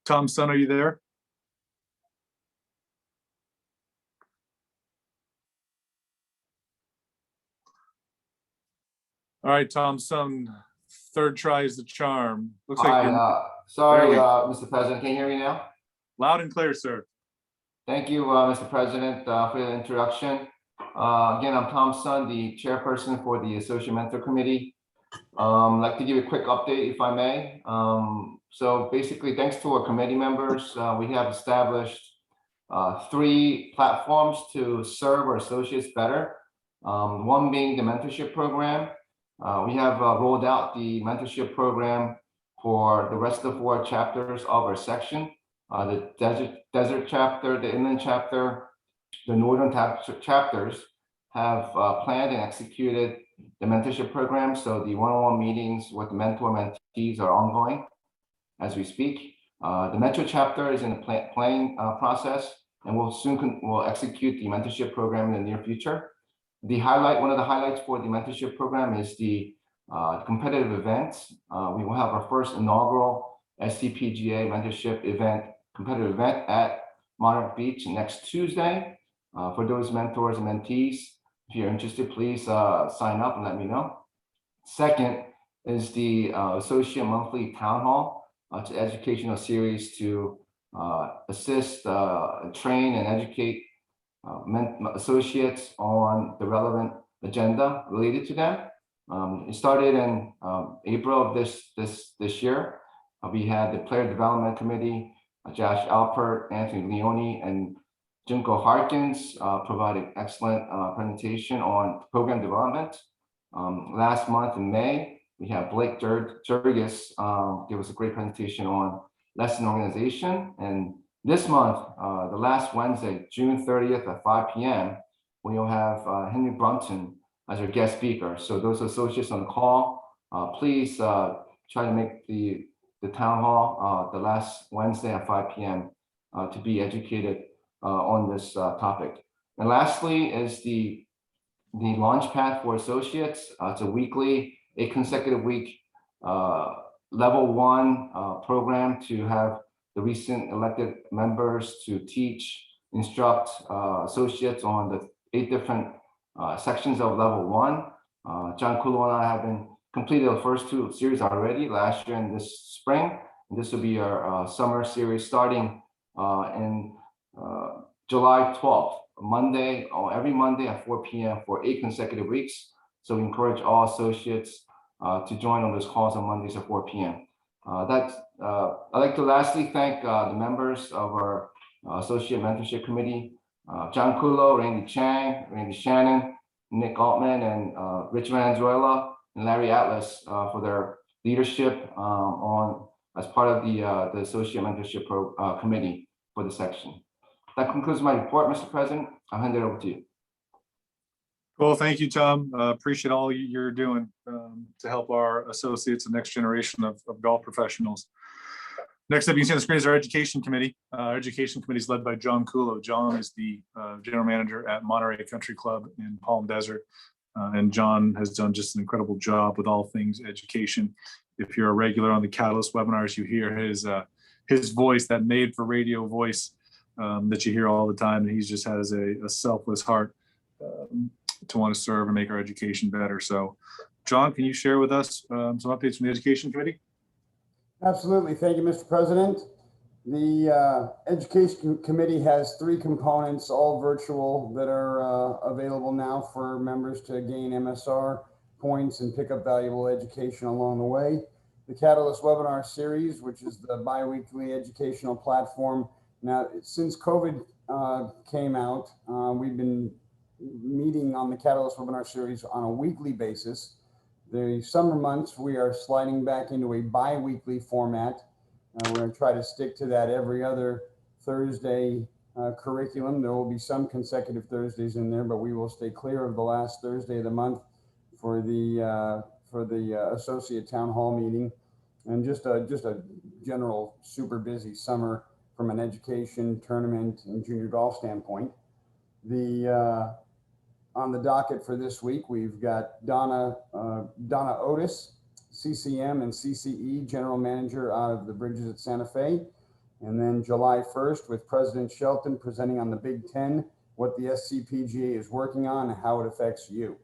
Tom Sun, are you there? All right, Tom Sun, third try is the charm. Looks like sorry, Mr. President, can you hear me now? Loud and clear, sir. Thank you, Mr. President, for the introduction. Again, I'm Tom Sun, the chairperson for the Associate Mentor Committee. I'd like to give you a quick update, if I may. So basically, thanks to our committee members, we have established 3 platforms to serve our associates better. One being the mentorship program. We have rolled out the mentorship program for the rest of the 4 chapters of our section. The desert chapter, the inland chapter, the northern chapters have planned and executed the mentorship program. So the one-on-one meetings with the mentor-mentees are ongoing as we speak. The metro chapter is in the planning process, and we'll execute the mentorship program in the near future. One of the highlights for the mentorship program is the competitive events. We will have our first inaugural SCPGA mentorship competitive event at Monarch Beach next Tuesday. For those mentors and mentees, if you're interested, please sign up and let me know. Second is the Associate Monthly Town Hall. It's an educational series to assist, train, and educate associates on the relevant agenda related to them. It started in April of this year. We had the Player Development Committee, Josh Alpert, Anthony Leone, and Junko Harkins provided excellent presentation on program development. Last month in May, we had Blake Jurgis give us a great presentation on lesson organization. And this month, the last Wednesday, June 30th at 5 p.m., we will have Henry Brunton as our guest speaker. So those associates on the call, please try to make the town hall the last Wednesday at 5 p.m. To be educated on this topic. And lastly is the launch pad for associates. It's a weekly, 8 consecutive week level 1 program to have the recent elected members to teach, instruct associates on the 8 different sections of level 1. John Kulo and I have been completed the first 2 series already last year and this spring. And this will be our summer series starting in July 12th, Monday, or every Monday at 4 p.m. for 8 consecutive weeks. So we encourage all associates to join on those calls on Mondays at 4 p.m. I'd like to lastly thank the members of our Associate Mentorship Committee, John Kulo, Randy Chang, Randy Shannon, Nick Altman, and Rich Valenzuela, and Larry Atlas for their leadership as part of the Associate Mentorship Committee for the section. That concludes my report, Mr. President. I'll hand it over to you. Well, thank you, Tom. Appreciate all you're doing to help our associates and next generation of golf professionals. Next up, you can see on the screen is our Education Committee. Our Education Committee is led by John Kulo. John is the General Manager at Monterey Country Club in Palm Desert. And John has done just an incredible job with all things education. If you're a regular on the Catalyst webinars, you hear his voice, that made for radio voice that you hear all the time. And he just has a selfless heart to want to serve and make our education better. So, John, can you share with us some updates from the Education Committee? Absolutely. Thank you, Mr. President. The Education Committee has 3 components, all virtual, that are available now for members to gain MSR points and pick up valuable education along the way. The Catalyst webinar series, which is the bi-weekly educational platform. Now, since COVID came out, we've been meeting on the Catalyst webinar series on a weekly basis. The summer months, we are sliding back into a bi-weekly format. We're going to try to stick to that every other Thursday curriculum. There will be some consecutive Thursdays in there, but we will stay clear of the last Thursday of the month for the associate town hall meeting. And just a general super busy summer from an education, tournament, and junior golf standpoint. On the docket for this week, we've got Donna Otis, CCM and CCE General Manager out of the Bridges at Santa Fe. And then July 1st with President Shelton presenting on the Big Ten, what the SCPGA is working on and how it affects you.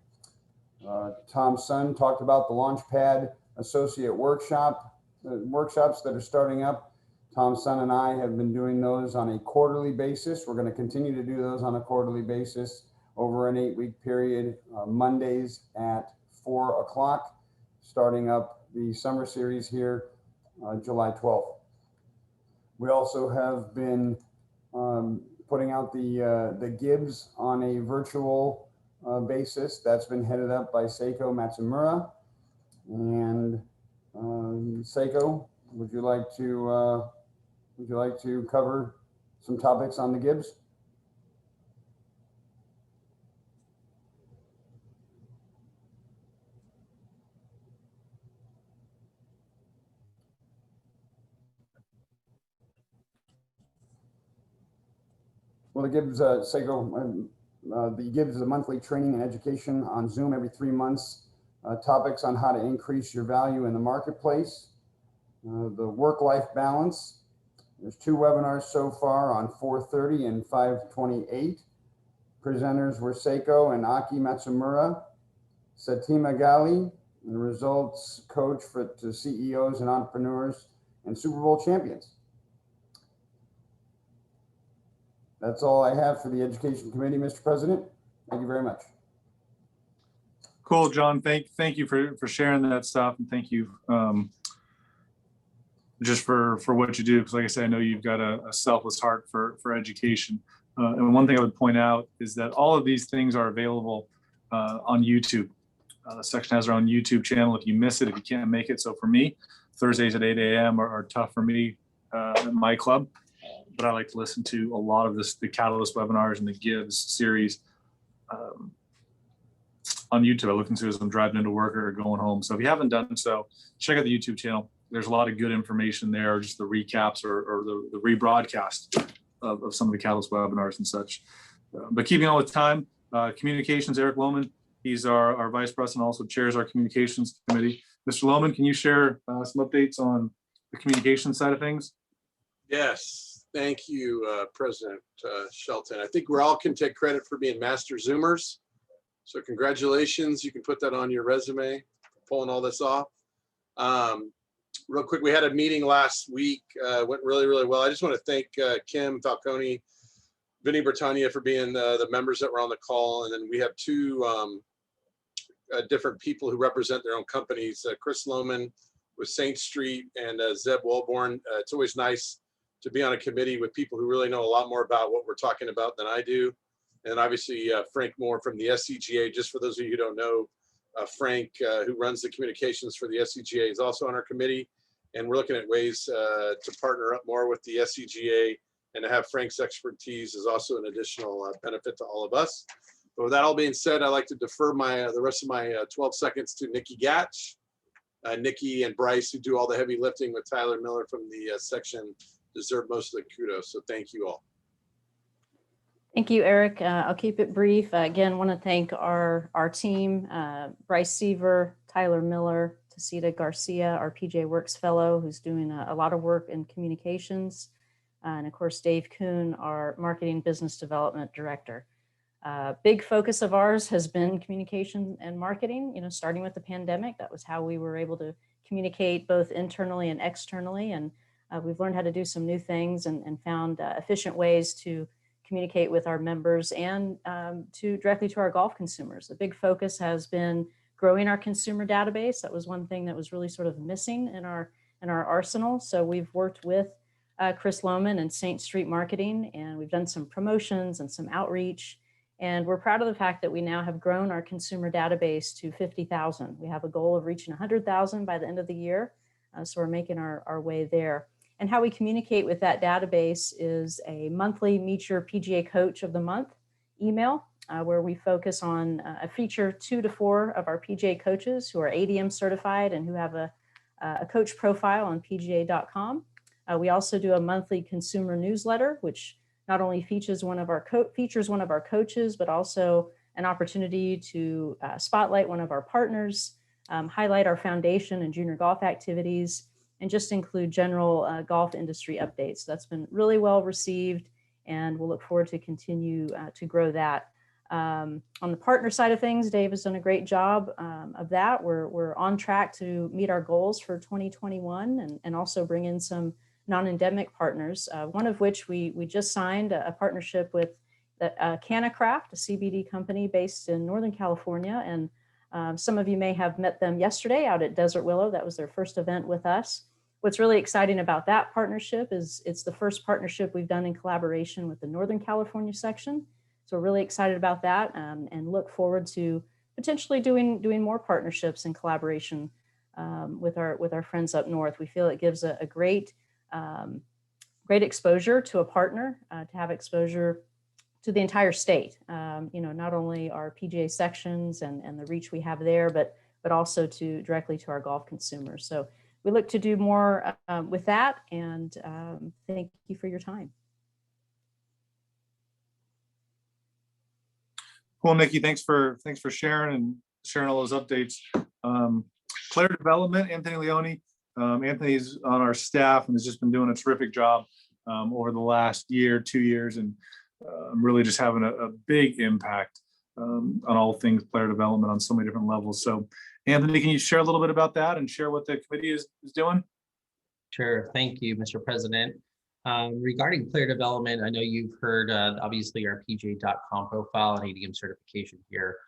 Tom Sun talked about the Launchpad Associate workshops that are starting up. Tom Sun and I have been doing those on a quarterly basis. We're going to continue to do those on a quarterly basis over an 8-week period, Mondays at 4 o'clock, starting up the summer series here July 12th. We also have been putting out the Gibbs on a virtual basis. That's been headed up by Seiko Matsumura. And Seiko, would you like to cover some topics on the Gibbs? Well, the Gibbs, Seiko, the Gibbs is a monthly training and education on Zoom every 3 months. Topics on how to increase your value in the marketplace. The work-life balance. There's 2 webinars so far on 4:30 and 5:28. Presenters were Seiko and Aki Matsumura, Satima Gali, and the results coach to CEOs and entrepreneurs and Super Bowl champions. That's all I have for the Education Committee, Mr. President. Thank you very much. Cool, John. Thank you for sharing that stuff, and thank you just for what you do. Because like I said, I know you've got a selfless heart for education. And one thing I would point out is that all of these things are available on YouTube. The section has their own YouTube channel. If you miss it, if you can't make it. So for me, Thursdays at 8 a.m. are tough for me at my club. But I like to listen to a lot of the Catalyst webinars and the Gibbs series on YouTube. I listen to as I'm driving into work or going home. So if you haven't done so, check out the YouTube channel. There's a lot of good information there, or just the recaps or the rebroadcast of some of the Catalyst webinars and such. But keeping on with time, communications, Eric Lohman, he's our vice president, also chairs our communications committee. Mr. Lohman, can you share some updates on the communication side of things? Yes, thank you, President Shelton. I think we all can take credit for being master Zoomers. So congratulations, you can put that on your resume, pulling all this off. Real quick, we had a meeting last week, went really, really well. I just want to thank Kim Falcone, Vinny Britannia for being the members that were on the call. And then we have 2 different people who represent their own companies, Chris Lohman with Saint Street and Zeb Walborn. It's always nice to be on a committee with people who really know a lot more about what we're talking about than I do. And obviously Frank Moore from the SCPGA. Just for those of you who don't know, Frank, who runs the communications for the SCPGA, is also on our committee. And we're looking at ways to partner up more with the SCPGA, and to have Frank's expertise is also an additional benefit to all of us. But with that all being said, I'd like to defer the rest of my 12 seconds to Nikki Gatch. Nikki and Bryce, who do all the heavy lifting with Tyler Miller from the section, deserve most of the kudos. So thank you all. Thank you, Eric. I'll keep it brief. Again, want to thank our team, Bryce Seaver, Tyler Miller, Tacita Garcia, our PGA Works fellow, who's doing a lot of work in communications. And of course, Dave Kuhn, our marketing business development director. Big focus of ours has been communication and marketing, starting with the pandemic. That was how we were able to communicate both internally and externally. And we've learned how to do some new things and found efficient ways to communicate with our members and directly to our golf consumers. The big focus has been growing our consumer database. That was one thing that was really sort of missing in our arsenal. So we've worked with Chris Lohman and Saint Street Marketing, and we've done some promotions and some outreach. And we're proud of the fact that we now have grown our consumer database to 50,000. We have a goal of reaching 100,000 by the end of the year. So we're making our way there. And how we communicate with that database is a monthly Meet Your PGA Coach of the Month email, where we focus on a feature 2 to 4 of our PGA coaches who are ADM certified and who have a coach profile on PGA.com. We also do a monthly consumer newsletter, which not only features one of our coaches, but also an opportunity to spotlight one of our partners, highlight our foundation and junior golf activities, and just include general golf industry updates. So that's been really well received, and we'll look forward to continue to grow that. On the partner side of things, Dave has done a great job of that. We're on track to meet our goals for 2021 and also bring in some non-endemic partners, one of which we just signed a partnership with Canacraft, a CBD company based in Northern California. And some of you may have met them yesterday out at Desert Willow. That was their first event with us. What's really exciting about that partnership is it's the first partnership we've done in collaboration with the Northern California section. So we're really excited about that, and look forward to potentially doing more partnerships in collaboration with our friends up north. We feel it gives a great exposure to a partner, to have exposure to the entire state. Not only our PGA sections and the reach we have there, but also directly to our golf consumers. So we look to do more with that, and thank you for your time. Cool, Nikki. Thanks for sharing all those updates. Player development, Anthony Leone. Anthony's on our staff and has just been doing a terrific job over the last year, 2 years, and really just having a big impact on all things player development on so many different levels. So, Anthony, can you share a little bit about that and share what the committee is doing? Sure. Thank you, Mr. President. Regarding player development, I know you've heard obviously our PGA.com profile and ADM certification here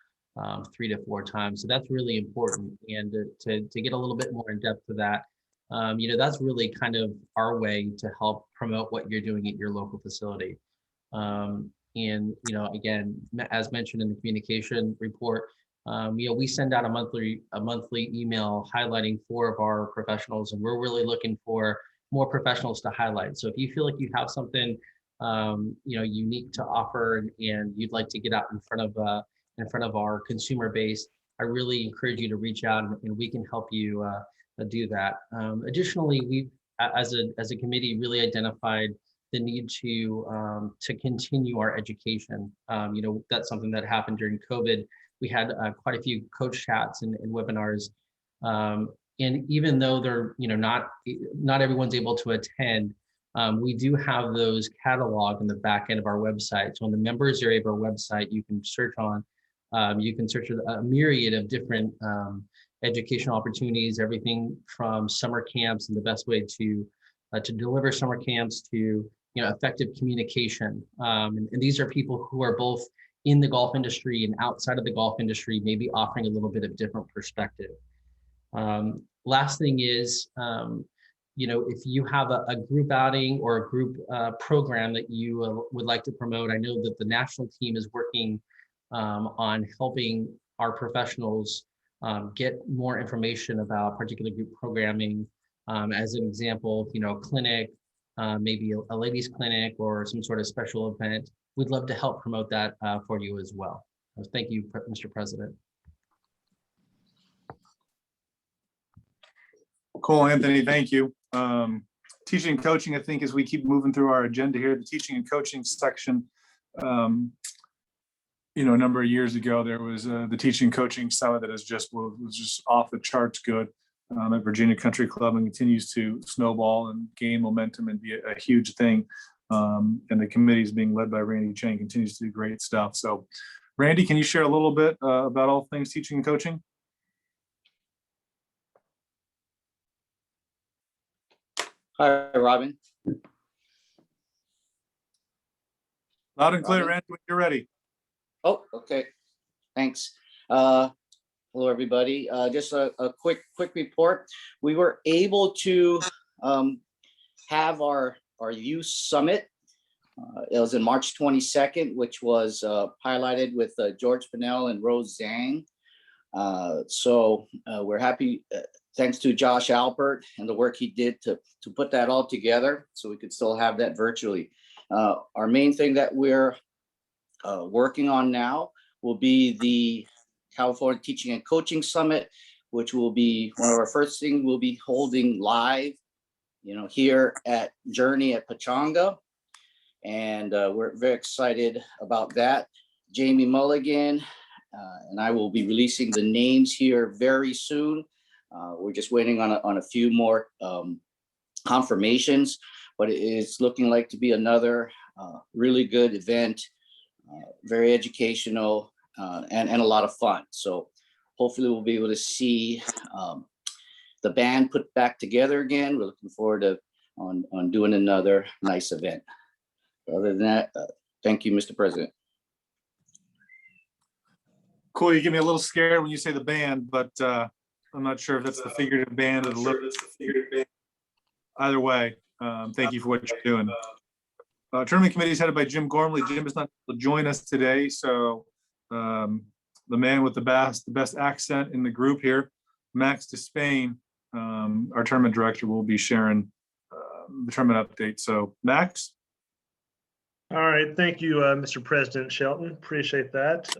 3 to 4 times. So that's really important. And to get a little bit more in depth to that, that's really kind of our way to help promote what you're doing at your local facility. Again, as mentioned in the communication report, we send out a monthly email highlighting 4 of our professionals, and we're really looking for more professionals to highlight. So if you feel like you have something unique to offer and you'd like to get out in front of our consumer base, I really encourage you to reach out and we can help you do that. Additionally, we as a committee really identified the need to continue our education. That's something that happened during COVID. We had quite a few coach chats and webinars. And even though they're, not everyone's able to attend, we do have those cataloged in the back end of our website. So on the members area of our website, you can search a myriad of different educational opportunities, everything from summer camps and the best way to deliver summer camps to effective communication. And these are people who are both in the golf industry and outside of the golf industry, maybe offering a little bit of different perspective. Last thing is, if you have a group outing or a group program that you would like to promote, I know that the national team is working on helping our professionals get more information about particular group programming. As an example, clinic, maybe a ladies clinic or some sort of special event. We'd love to help promote that for you as well. Thank you, Mr. President. Cool, Anthony, thank you. Teaching and coaching, I think as we keep moving through our agenda here, the teaching and coaching section, a number of years ago, there was the teaching and coaching summit that was just off the charts good at Virginia Country Club and continues to snowball and gain momentum and be a huge thing. And the committee is being led by Randy Chang, continues to do great stuff. So Randy, can you share a little bit about all things teaching and coaching? Hi, Robin. Loud and clear, Randy, when you're ready. Oh, okay. Thanks. Hello, everybody. Just a quick report. We were able to have our youth summit. It was in March 22nd, which was highlighted with George Pinnell and Rose Zhang. So we're happy, thanks to Josh Alpert and the work he did to put that all together so we could still have that virtually. Our main thing that we're working on now will be the California Teaching and Coaching Summit, which will be one of our first things we'll be holding live, here at Journey at Pechanga. And we're very excited about that. Jamie Mulligan and I will be releasing the names here very soon. We're just waiting on a few more confirmations, but it is looking like to be another really good event, very educational and a lot of fun. So hopefully we'll be able to see the band put back together again. We're looking forward to on doing another nice event. Other than that, thank you, Mr. President. Cool, you get me a little scared when you say the band, but I'm not sure if that's the figurative band or the literal. Either way, thank you for what you're doing. Tournament committee is headed by Jim Gormley. Jim is not able to join us today, so the man with the best accent in the group here, Max Despain, our tournament director, will be sharing the tournament update. So Max. All right, thank you, Mr. President Shelton. Appreciate that.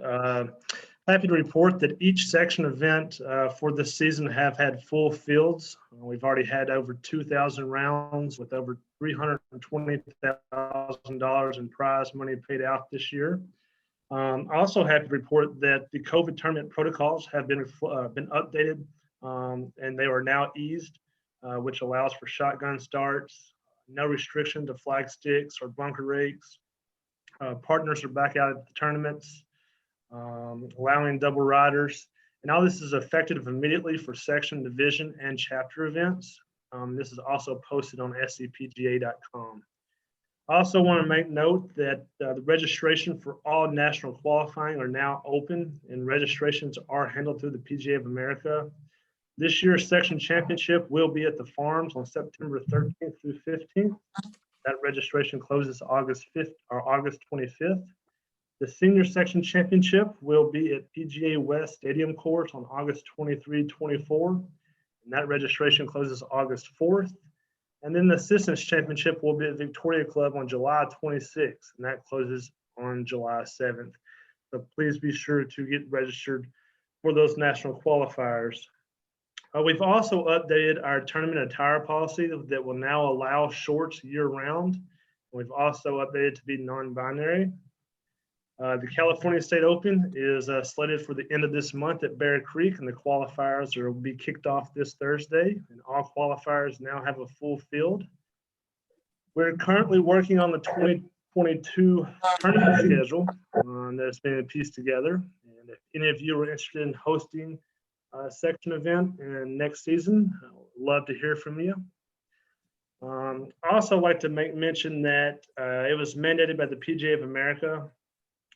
Happy to report that each section event for this season have had full fields. We've already had over 2,000 rounds with over $320,000 in prize money paid out this year. Also happy to report that the COVID tournament protocols have been updated and they are now eased, which allows for shotgun starts, no restriction to flag sticks or bunker rakes. Partners are back out at the tournaments, allowing double riders. And all this is effective immediately for section, division, and chapter events. This is also posted on SCPGA.com. I also want to make note that the registration for all national qualifying are now open, and registrations are handled through the PGA of America. This year's section championship will be at the Farms on September 13th through 15th. That registration closes August 5th or August 25th. The senior section championship will be at PGA West Stadium Course on August 23-24, and that registration closes August 4th. And then the assistants championship will be at Victoria Club on July 26th, and that closes on July 7th. So please be sure to get registered for those national qualifiers. We've also updated our tournament attire policy that will now allow shorts year-round. We've also updated to be non-binary. The California State Open is slated for the end of this month at Bear Creek, and the qualifiers will be kicked off this Thursday, and all qualifiers now have a full field. We're currently working on the 2022 tournament schedule that's been pieced together. And if any of you are interested in hosting a section event and next season, I would love to hear from you. I also like to make mention that it was mandated by the PGA of America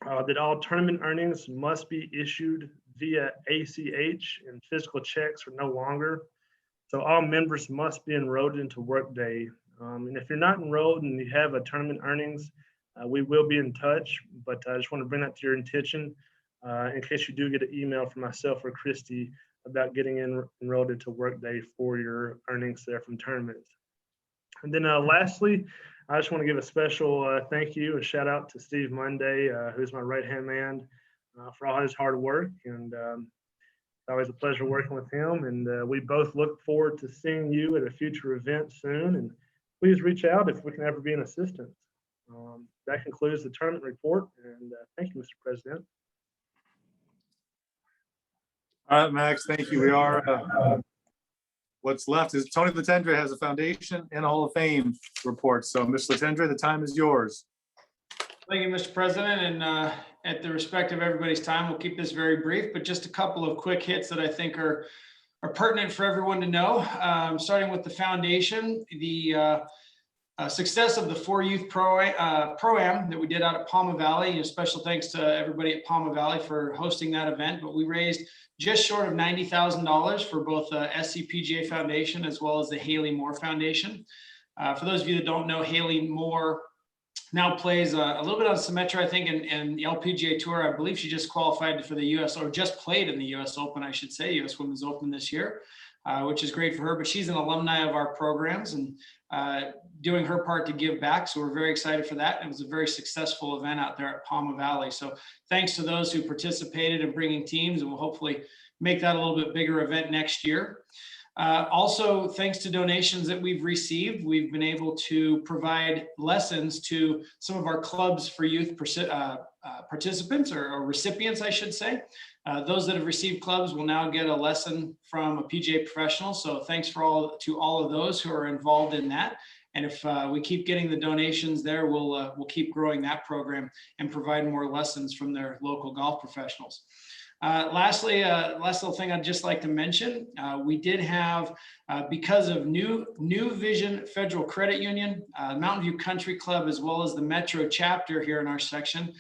that all tournament earnings must be issued via ACH, and physical checks are no longer. So all members must be enrolled into Workday. And if you're not enrolled and you have a tournament earnings, we will be in touch, but I just want to bring that to your attention in case you do get an email from myself or Christy about getting enrolled into Workday for your earnings there from tournaments. And then lastly, I just want to give a special thank you, a shout out to Steve Monday, who's my right-hand man, for all his hard work. And it's always a pleasure working with him. And we both look forward to seeing you at a future event soon. And please reach out if we can ever be an assistant. That concludes the tournament report. And thank you, Mr. President. All right, Max, thank you. We are, what's left is Tony Latendre has a foundation and a Hall of Fame report. So Mr. Latendre, the time is yours. Thank you, Mr. President. And at the respect of everybody's time, we'll keep this very brief, but just a couple of quick hits that I think are pertinent for everyone to know. Starting with the foundation, the success of the 4 Youth Pro-Am that we did out at Palma Valley. Special thanks to everybody at Palma Valley for hosting that event, but we raised just short of $90,000 for both the SCPGA Foundation as well as the Haley Moore Foundation. For those of you that don't know, Haley Moore now plays a little bit on Symetra, I think, and the LPGA Tour. I believe she just qualified for the US, or just played in the US Open, I should say, US Women's Open this year, which is great for her. But she's an alumni of our programs and doing her part to give back. So we're very excited for that. It was a very successful event out there at Palma Valley. So thanks to those who participated in bringing teams, and we'll hopefully make that a little bit bigger event next year. Also, thanks to donations that we've received, we've been able to provide lessons to some of our clubs for youth participants or recipients, I should say. Those that have received clubs will now get a lesson from a PGA professional. So thanks to all of those who are involved in that. And if we keep getting the donations there, we'll keep growing that program and provide more lessons from their local golf professionals. Lastly, last little thing I'd just like to mention, we did have, because of New Vision Federal Credit Union, Mountain View Country Club, as well as the Metro chapter here in our section,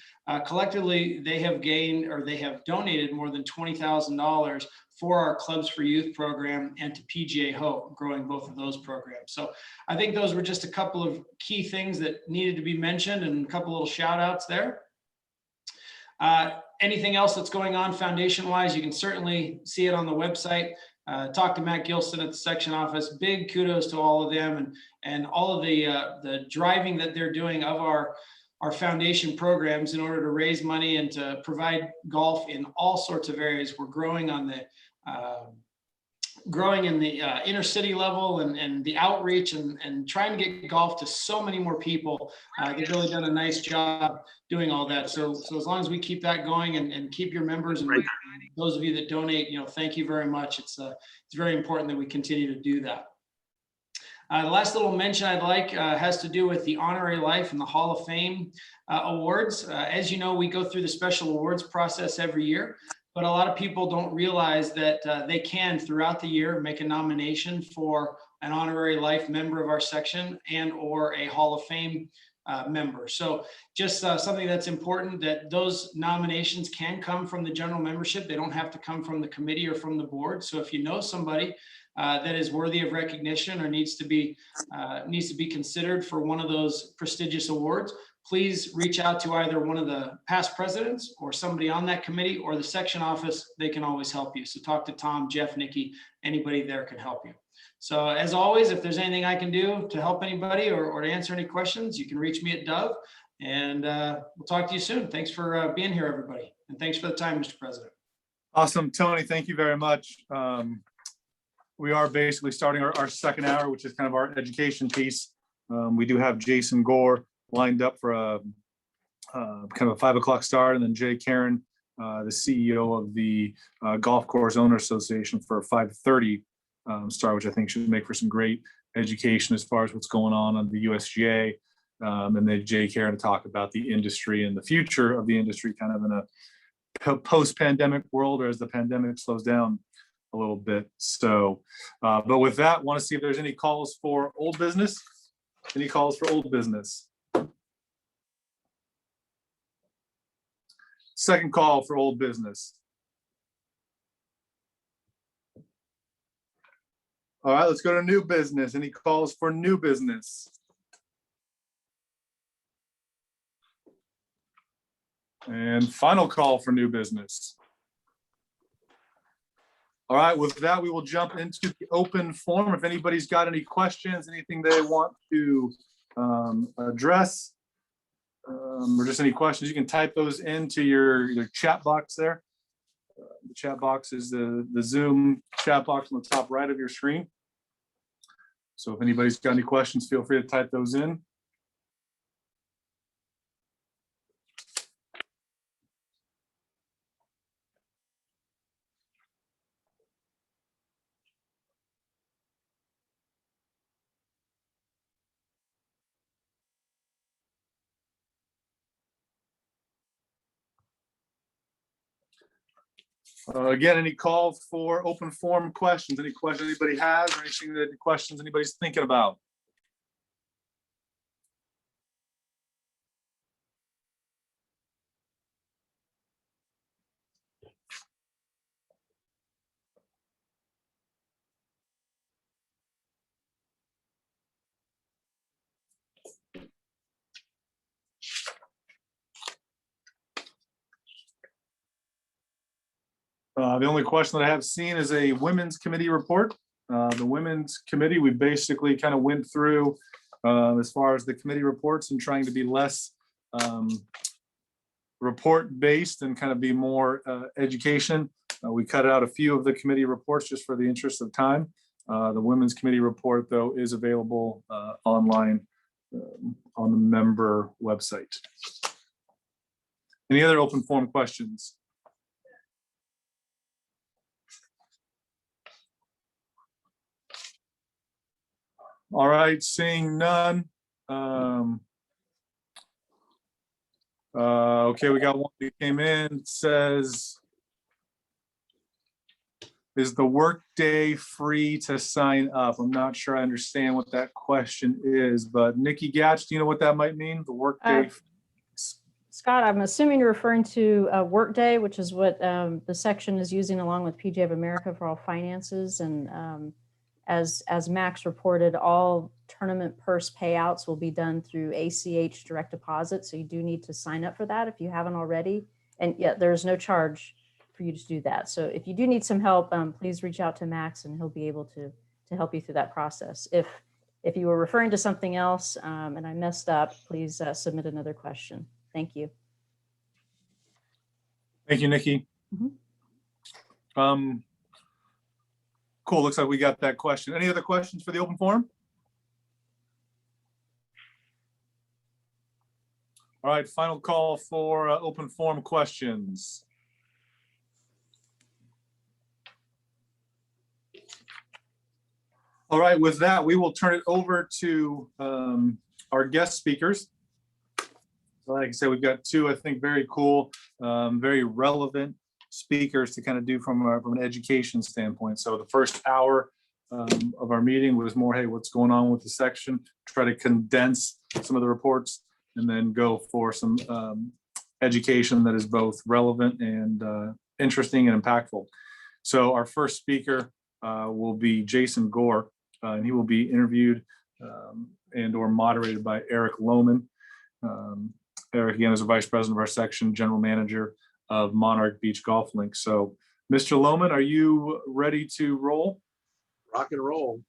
collectively, they have gained, or they have donated more than $20,000 for our Clubs for Youth program and to PGA Hope, growing both of those programs. So I think those were just a couple of key things that needed to be mentioned, and a couple little shout outs there. Anything else that's going on foundation wise, you can certainly see it on the website. Talk to Matt Gilson at the section office. Big kudos to all of them and all of the driving that they're doing of our foundation programs in order to raise money and to provide golf in all sorts of areas. We're growing on the growing in the inner city level and the outreach and trying to get golf to so many more people. They've really done a nice job doing all that. So as long as we keep that going and keep your members and those of you that donate, thank you very much. It's very important that we continue to do that. The last little mention I'd like has to do with the Honorary Life and the Hall of Fame awards. As you know, we go through the special awards process every year, but a lot of people don't realize that they can, throughout the year, make a nomination for an Honorary Life member of our section and or a Hall of Fame member. So just something that's important, that those nominations can come from the general membership. They don't have to come from the committee or from the board. So if you know somebody that is worthy of recognition or needs to be considered for one of those prestigious awards, please reach out to either one of the past presidents or somebody on that committee or the section office. They can always help you. So talk to Tom, Jeff, Nikki, anybody there can help you. So as always, if there's anything I can do to help anybody or to answer any questions, you can reach me at Dove, and we'll talk to you soon. Thanks for being here, everybody. And thanks for the time, Mr. President. Awesome, Tony, thank you very much. We are basically starting our second hour, which is kind of our education piece. We do have Jason Gore lined up for a kind of a 5 o'clock start, and then Jay Karen, the CEO of the Golf Course Owner Association, for a 5:30 start, which I think should make for some great education as far as what's going on the USGA, and then Jay Karen to talk about the industry and the future of the industry, kind of in a post-pandemic world, or as the pandemic slows down a little bit. So, but with that, want to see if there's any calls for old business. Any calls for old business? Second call for old business. All right, let's go to new business. Any calls for new business? And final call for new business. All right, with that, we will jump into the open forum. If anybody's got any questions, anything they want to address, or just any questions, you can type those into your chat box there. The chat box is the Zoom chat box on the top right of your screen. So if anybody's got any questions, feel free to type those in. Again, any calls for open forum questions? Any questions anybody has, or anything that questions anybody's thinking about? The only question that I have seen is a women's committee report. The women's committee, we basically kind of went through as far as the committee reports and trying to be less report based and kind of be more education. We cut out a few of the committee reports just for the interest of time. The women's committee report, though, is available online on the member website. Any other open forum questions? All right, seeing none. Okay, we got one that came in. It says, Is the workday free to sign up? I'm not sure I understand what that question is, but Nikki Gatch, do you know what that might mean? The workday? Scott, I'm assuming you're referring to Workday, which is what the section is using along with PGA of America for all finances. And as Max reported, all tournament purse payouts will be done through ACH direct deposit. So you do need to sign up for that if you haven't already. And yet there's no charge for you to do that. So if you do need some help, please reach out to Max and he'll be able to help you through that process. If you were referring to something else and I messed up, please submit another question. Thank you. Thank you, Nikki. Cool, looks like we got that question. Any other questions for the open forum? All right, final call for open forum questions. All right, with that, we will turn it over to our guest speakers. Like I said, we've got two, I think, very cool, very relevant speakers to kind of do from an education standpoint. So the first hour of our meeting was more, hey, what's going on with the section? Try to condense some of the reports and then go for some education that is both relevant and interesting and impactful. So our first speaker will be Jason Gore, and he will be interviewed and or moderated by Eric Lohman. Eric, again, is the Vice President of our section, General Manager of Monarch Beach Golf Link. So, Mr. Lohman, are you ready to roll? Rock and roll.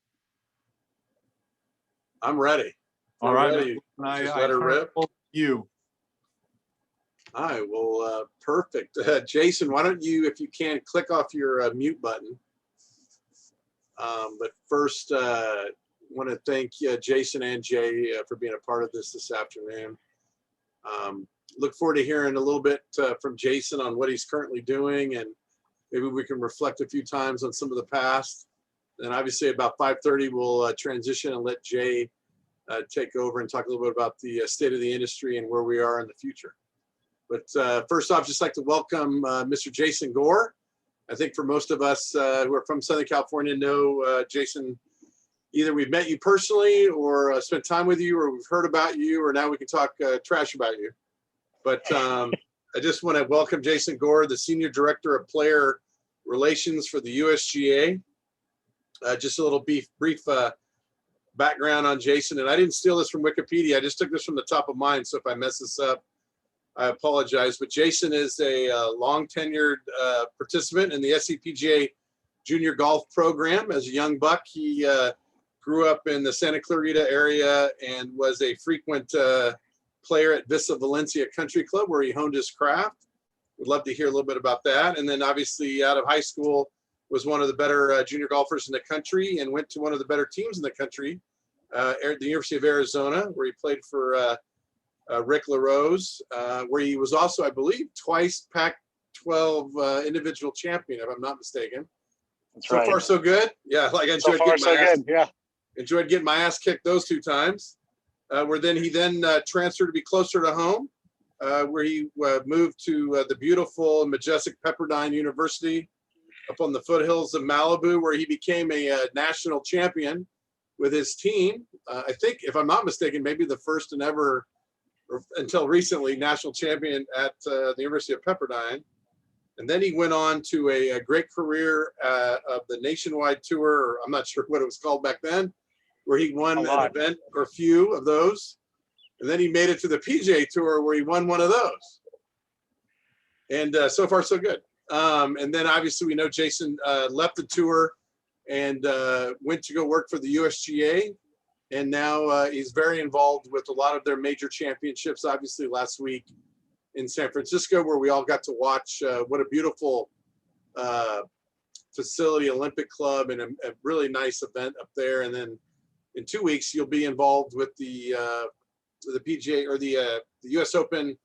I'm ready. All right. Ready. Just let her rip. You. All right. Well, perfect. Jason, why don't you, if you can, click off your mute button. But first, want to thank Jason and Jay for being a part of this afternoon. Look forward to hearing a little bit from Jason on what he's currently doing, and maybe we can reflect a few times on some of the past. And obviously about 5:30, we'll transition and let Jay take over and talk a little bit about the state of the industry and where we are in the future. But first off, just like to welcome Mr. Jason Gore. I think for most of us who are from Southern California know Jason, either we've met you personally or spent time with you, or we've heard about you, or now we can talk trash about you. But I just want to welcome Jason Gore, the Senior Director of Player Relations for the USGA. Just a little brief background on Jason. And I didn't steal this from Wikipedia. I just took this from the top of mind. So if I mess this up, I apologize. But Jason is a long tenured participant in the SCPGA Junior Golf Program. As a young buck, he grew up in the Santa Clarita area and was a frequent player at Vista Valencia Country Club, where he honed his craft. Would love to hear a little bit about that. And then obviously out of high school, was one of the better junior golfers in the country and went to one of the better teams in the country, at the University of Arizona, where he played for Rick LaRose, where he was also, I believe, twice Pac-12 individual champion, if I'm not mistaken. That's so right. Far, so good. Yeah, like I enjoyed enjoyed getting my ass kicked those two times. Where then he transferred to be closer to home, where he moved to the beautiful and majestic Pepperdine University up on the foothills of Malibu, where he became a national champion with his team. I think, if I'm not mistaken, maybe the first and ever, or until recently, national champion at the University of Pepperdine. And then he went on to a great career of the Nationwide Tour, or I'm not sure what it was called back then, where he won an event or a few of those. And then he made it to the PGA Tour, where he won one of those. And so far, so good. And then obviously we know Jason left the tour and went to go work for the USGA. And now he's very involved with a lot of their major championships, obviously last week in San Francisco, where we all got to watch what a beautiful facility, Olympic Club, and a really nice event up there. And then in 2 weeks, you'll be involved with the PGA or the US Open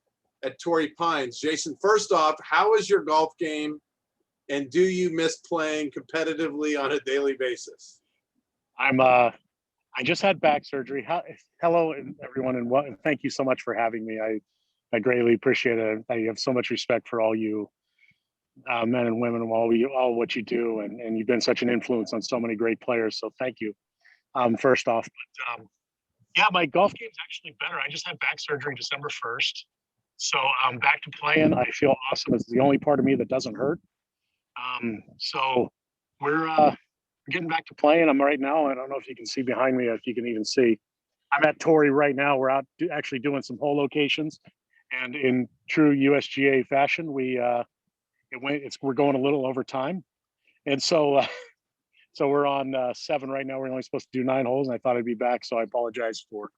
at Torrey Pines. Jason, first off, how is your golf game, and do you miss playing competitively on a daily basis? I just had back surgery. Hello, everyone, and thank you so much for having me. I greatly appreciate it. I have so much respect for all you men and women, all what you do, and you've been such an influence on so many great players. So thank you. First off, but yeah, my golf game's actually better. I just had back surgery December 1st, so I'm back to playing. I feel awesome. It's the only part of me that doesn't hurt. So we're getting back to playing. I'm right now. I don't know if you can see behind me, if you can even see. I'm at Torrey right now. We're out actually doing some hole locations, and in true USGA fashion, we're going a little over time, and so we're on 7 right now. We're only supposed to do 9 holes, and I thought I'd be back, so I apologize for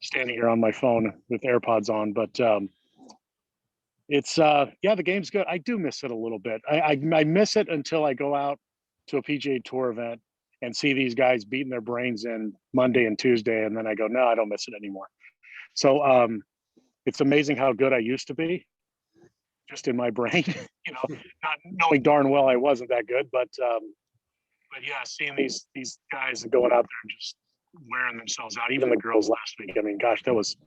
standing here on my phone with AirPods on, but it's yeah, the game's good. I do miss it a little bit. I miss it until I go out to a PGA Tour event and see these guys beating their brains in Monday and Tuesday, and then I go, no, I don't miss it anymore. So it's amazing how good I used to be, just in my brain, not knowing darn well I wasn't that good, but yeah, seeing these guys going out there and just wearing themselves out, even the girls last week. I mean, gosh, that was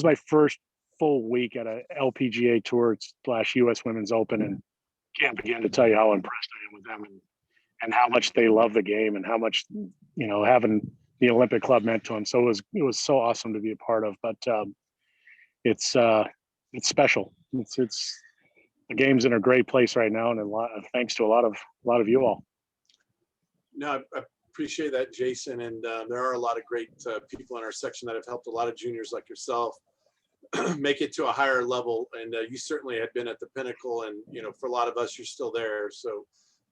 my first full week at a LPGA Tour / US Women's Open, and can't begin to tell you how impressed I am with them and how much they love the game and how much having the Olympic Club meant to them. So it was so awesome to be a part of. But it's special. It's the game's in a great place right now, and thanks to a lot of you all. No, I appreciate that, Jason. And there are a lot of great people in our section that have helped a lot of juniors like yourself make it to a higher level. And you certainly had been at the pinnacle, and for a lot of us, you're still there. So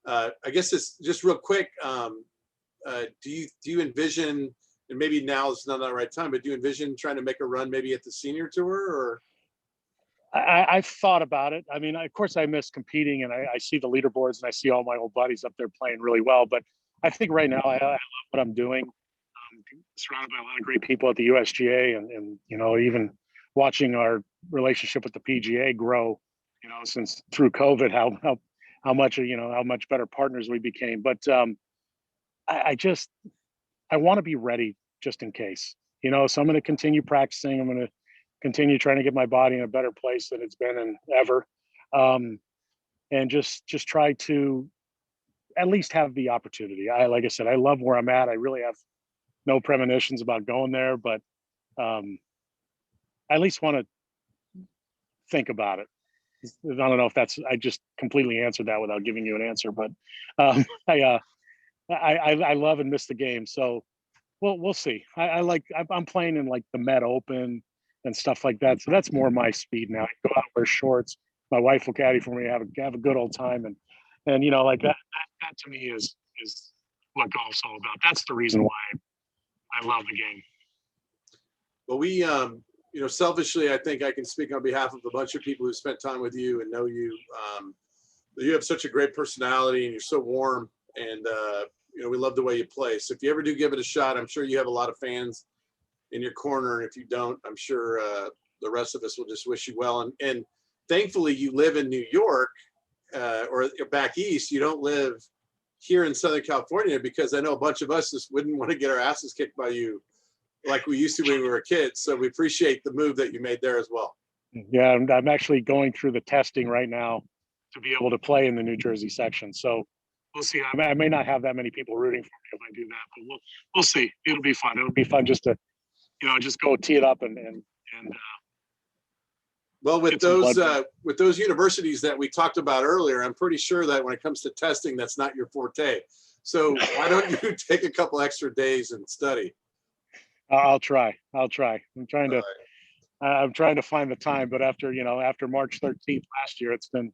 I guess it's just real quick. Do you envision, and maybe now is not the right time, but do you envision trying to make a run maybe at the senior tour? Or I've thought about it. I mean, of course, I miss competing, and I see the leaderboards, and I see all my old buddies up there playing really well. But I think right now I love what I'm doing. I'm surrounded by a lot of great people at the USGA, and even watching our relationship with the PGA grow, since through COVID, how much better partners we became. But I want to be ready just in case, so I'm going to continue practicing. I'm going to continue trying to get my body in a better place than it's been in ever. And just try to at least have the opportunity. Like I said, I love where I'm at. I really have no premonitions about going there, but I at least want to think about it. I don't know if I just completely answered that without giving you an answer, but I love and miss the game. So we'll see. I'm playing in like the Met Open and stuff like that. So that's more my speed now. I go out, wear shorts. My wife will caddy for me, have a good old time. And like that to me is what golf's all about. That's the reason why I love the game. Well, we, selfishly, I think I can speak on behalf of a bunch of people who spent time with you and know you. You have such a great personality, and you're so warm, and we love the way you play. So if you ever do give it a shot, I'm sure you have a lot of fans in your corner. And if you don't, I'm sure the rest of us will just wish you well. And thankfully, you live in New York or back east. You don't live here in Southern California, because I know a bunch of us just wouldn't want to get our asses kicked by you like we used to when we were kids. So we appreciate the move that you made there as well. Yeah, I'm actually going through the testing right now to be able to play in the New Jersey section. So we'll see. I may not have that many people rooting for me if I do that, but we'll see. It'll be fun. It'll be fun just to, just go tee it up and well, with those universities that we talked about earlier, I'm pretty sure that when it comes to testing, that's not your forte. So why don't you take a couple extra days and study? I'll try. I'm trying to find the time, but after March 13th last year, it's been,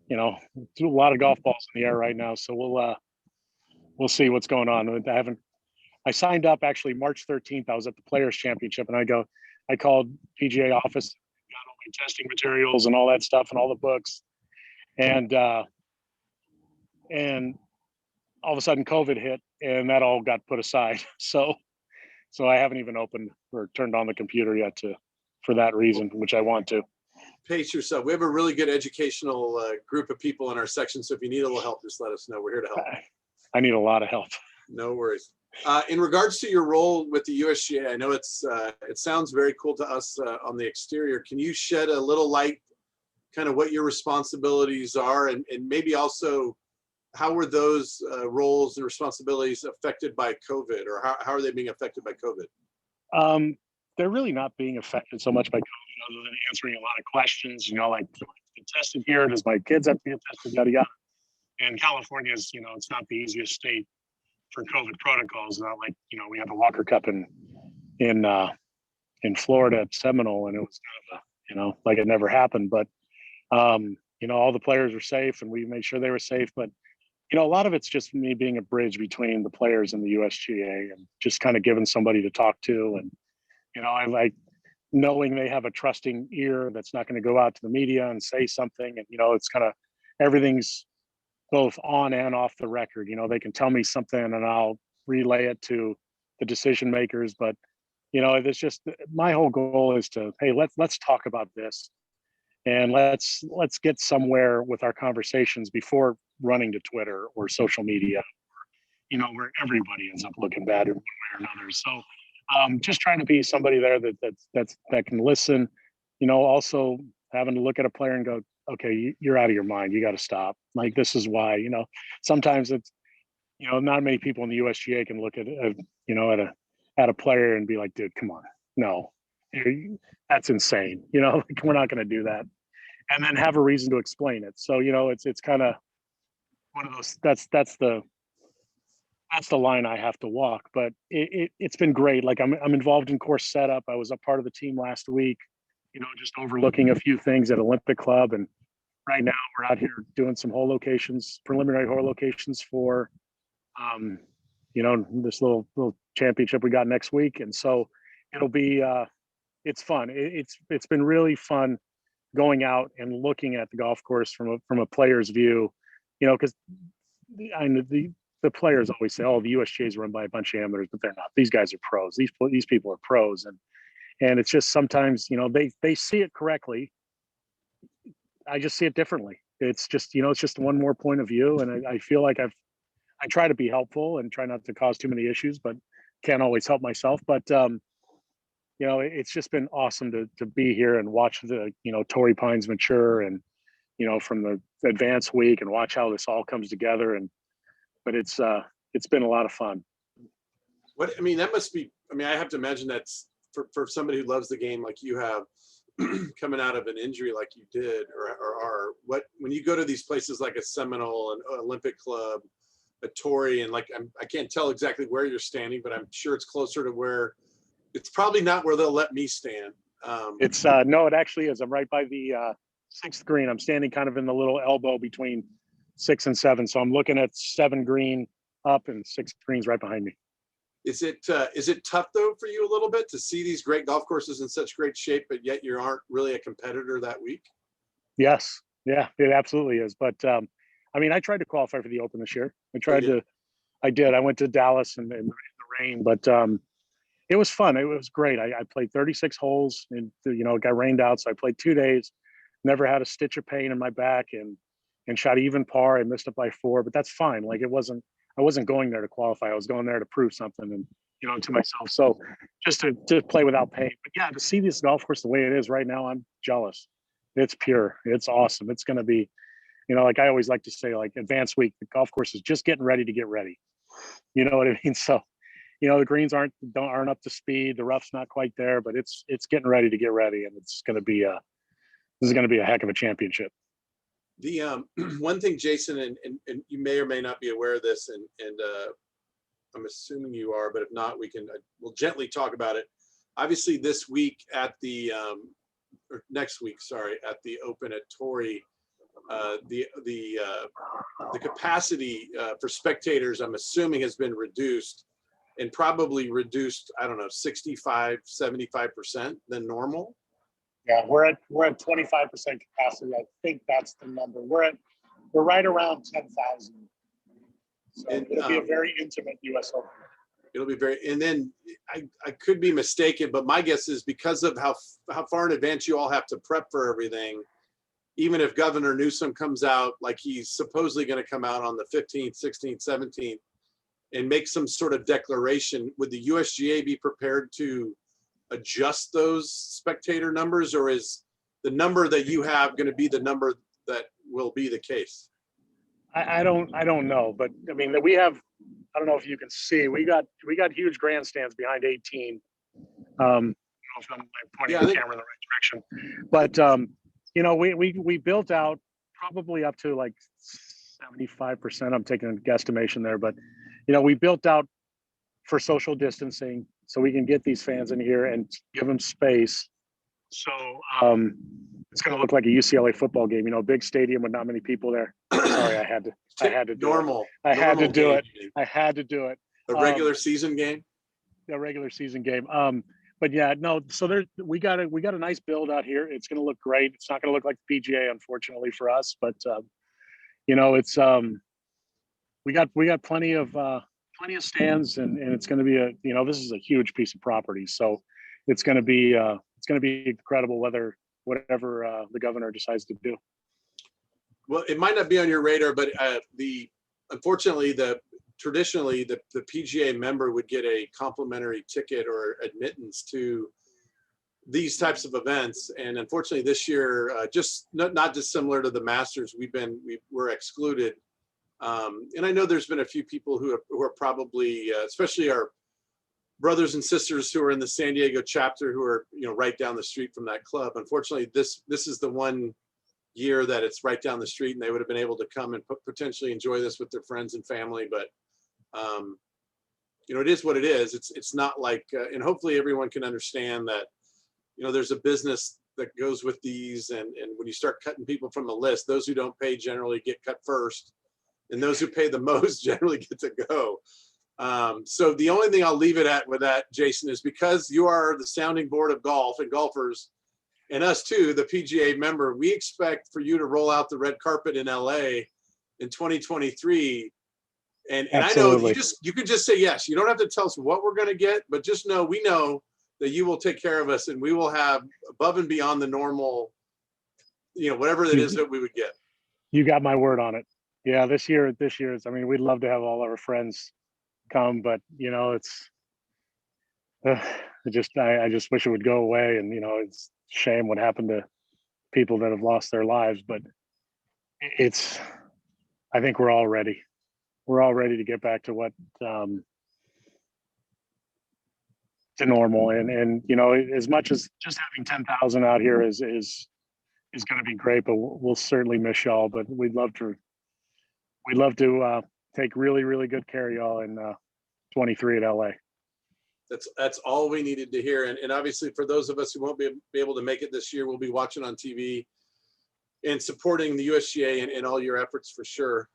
a lot of golf balls in the air right now. So we'll see what's going on. I signed up actually March 13th. I was at the Players Championship, and I called PGA office, got all my testing materials and all that stuff and all the books. And all of a sudden COVID hit, and that all got put aside. So I haven't even opened or turned on the computer yet for that reason, which I want to. Pace yourself. We have a really good educational group of people in our section. So if you need a little help, just let us know. We're here to help. I need a lot of help. No worries. In regards to your role with the USGA, I know it sounds very cool to us on the exterior. Can you shed a little light kind of what your responsibilities are, and maybe also how were those roles and responsibilities affected by COVID, or how are they being affected by COVID? They're really not being affected so much by COVID, other than answering a lot of questions, you know, like, do I get tested here? Does my kids have to get tested? Yada, yada. And California is, you know, it's not the easiest state for COVID protocols. Not like, you know, we had the Walker Cup in Florida at Seminole, and it was kind of a, you know, like it never happened. But, you know, all the players were safe and we made sure they were safe. But, you know, a lot of it's just me being a bridge between the players and the USGA, and just kind of giving somebody to talk to. And, you know, I like knowing they have a trusting ear that's not going to go out to the media and say something. And, you know, it's kind of, everything's both on and off the record. You know, they can tell me something and I'll relay it to the decision makers. But, you know, it's just, my whole goal is to, hey, let's talk about this, and let's get somewhere with our conversations before running to Twitter or social media, you know, where everybody ends up looking bad in one way or another. So just trying to be somebody there that can listen, you know, also having to look at a player and go, okay, you're out of your mind. You got to stop. Like, this is why, you know, sometimes it's, you know, not many people in the USGA can look at, you know, at a player and be like, dude, come on, no, that's insane. You know, like, we're not going to do that. And then have a reason to explain it. So, you know, it's kind of one of those, that's the line I have to walk. But it's been great. Like, I'm involved in course setup. I was a part of the team last week, you know, just overlooking a few things at Olympic Club. And right now we're out here doing some hole locations, preliminary hole locations for, you know, this little championship we got next week. And so it'll be, it's fun. It's been really fun going out and looking at the golf course from a player's view, you know, because the players always say, oh, the USGA is run by a bunch of amateurs, but they're not. These guys are pros. These people are pros. And it's just, sometimes, you know, they see it correctly. I just see it differently. It's just, you know, it's just one more point of view. And I feel like I try to be helpful and try not to cause too many issues, but can't always help myself. But, you know, it's just been awesome to be here and watch the, you know, Torrey Pines mature, and, you know, from the advanced week, and watch how this all comes together. But it's been a lot of fun. What, I mean, that must be, I mean, I have to imagine that's for somebody who loves the game like you have, coming out of an injury like you did, or are, what, when you go to these places like a Seminole, an Olympic Club, a Torrey, and like, I can't tell exactly where you're standing, but I'm sure it's closer to where, it's probably not where they'll let me stand. It's no, it actually is. I'm right by the 6th green. I'm standing kind of in the little elbow between 6 and 7. So I'm looking at 7 green up, and 6 green's right behind me. Is it tough though for you a little bit to see these great golf courses in such great shape, but yet you aren't really a competitor that week? Yes. Yeah, it absolutely is. But I mean, I tried to qualify for the Open this year. I did. I went to Dallas in the rain, but it was fun. It was great. I played 36 holes, and, you know, it got rained out. So I played 2 days, never had a stitch of pain in my back, and shot even par. I missed it by 4, but that's fine. Like, I wasn't going there to qualify. I was going there to prove something, and, you know, to myself. So just to play without pain. But yeah, to see this golf course the way it is right now, I'm jealous. It's pure. It's awesome. It's going to be, you know, like I always like to say, like, advanced week, the golf course is just getting ready to get ready. You know what I mean? So, you know, the greens aren't up to speed. The rough's not quite there, but it's getting ready to get ready, and this is going to be a heck of a championship. The one thing, Jason, and you may or may not be aware of this, and I'm assuming you are, but if not, we'll gently talk about it. Obviously, this week at the or next week, sorry, at the Open at Torrey, the capacity for spectators, I'm assuming, has been reduced, and probably reduced, I don't know, 65-75% than normal. Yeah, we're at 25% capacity. I think that's the number. We're right around 10,000. So it'll be a very intimate U.S. Open. It'll be very, and then I could be mistaken, but my guess is because of how far in advance you all have to prep for everything, even if Governor Newsom comes out like he's supposedly going to come out on the 15th, 16th, 17th, and make some sort of declaration, would the USGA be prepared to adjust those spectator numbers, or is the number that you have going to be the number that will be the case? I don't know, but I mean, that we have, I don't know if you can see, we got huge grandstands behind 18. I don't know if I'm pointing the camera in the right direction, but you know, we built out probably up to like 75%. I'm taking a guesstimation there, but you know, we built out for social distancing so we can get these fans in here and give them space. So it's going to look like a UCLA football game, you know, big stadium with not many people there. Sorry, I had to do normal. it. I had to do game. it. I had to do it. A regular season game. A regular season game. But yeah, no. So we got a nice build out here. It's going to look great. It's not going to look like the PGA, unfortunately for us, but you know, it's we got plenty of stands, and it's going to be you know, this is a huge piece of property, so it's going to be incredible whatever the governor decides to do. Well, it might not be on your radar, but unfortunately, traditionally the PGA member would get a complimentary ticket or admittance to these types of events, and unfortunately this year, just not dissimilar to the Masters, we're excluded. And I know there's been a few people who are probably, especially our brothers and sisters who are in the San Diego chapter, who are, you know, right down the street from that club. Unfortunately, this is the one year that it's right down the street, and they would have been able to come and potentially enjoy this with their friends and family. But you know, it is what it is. It's not like, and hopefully everyone can understand that, you know, there's a business that goes with these, and when you start cutting people from the list, those who don't pay generally get cut first, and those who pay the most generally get to go. So the only thing I'll leave it at with that, Jason, is because you are the sounding board of golf and golfers, and us too, the PGA member, we expect for you to roll out the red carpet in LA in 2023. And I know you can just say yes. You don't have to tell us what we're going to get, but just know, we know that you will take care of us, and we will have above and beyond the normal, you know, whatever it is that we would get. You got my word on it. Yeah, this year is, I mean, we'd love to have all our friends come, but you know, it's I just wish it would go away, and you know, it's a shame what happened to people that have lost their lives, but I think we're all ready to get back to what to normal, and you know, as much as just having 10,000 out here is going to be great, but we'll certainly miss y'all, but we'd love to take really, really good care of y'all in 23 at LA. That's all we needed to hear. And obviously for those of us who won't be able to make it this year, we'll be watching on TV and supporting the USGA and all your efforts for sure.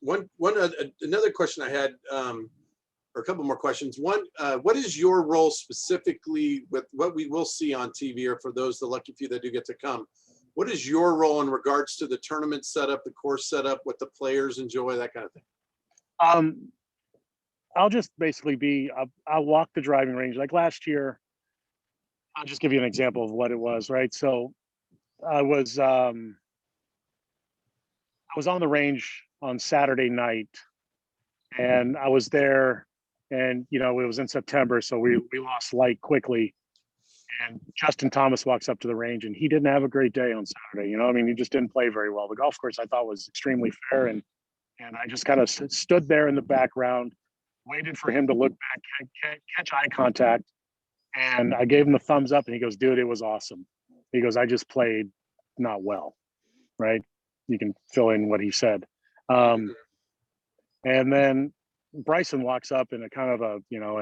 Another question I had, or a couple more questions. One, what is your role specifically with what we will see on TV, or for those, the lucky few that do get to come? What is your role in regards to the tournament setup, the course setup, what the players enjoy, that kind of thing? I'll just basically I'll walk the driving range. Like last year, I'll just give you an example of what it was, right? So I was on the range on Saturday night, and I was there, and you know, it was in September, so we lost light quickly. And Justin Thomas walks up to the range, and he didn't have a great day on Saturday. You know, I mean, he just didn't play very well. The golf course I thought was extremely fair, and I just kind of stood there in the background, waited for him to look back, catch eye contact, and I gave him the thumbs up, and he goes, "Dude, it was awesome." He goes, "I just played not well," right? You can fill in what he said. And then Bryson walks up in a kind of a, you know,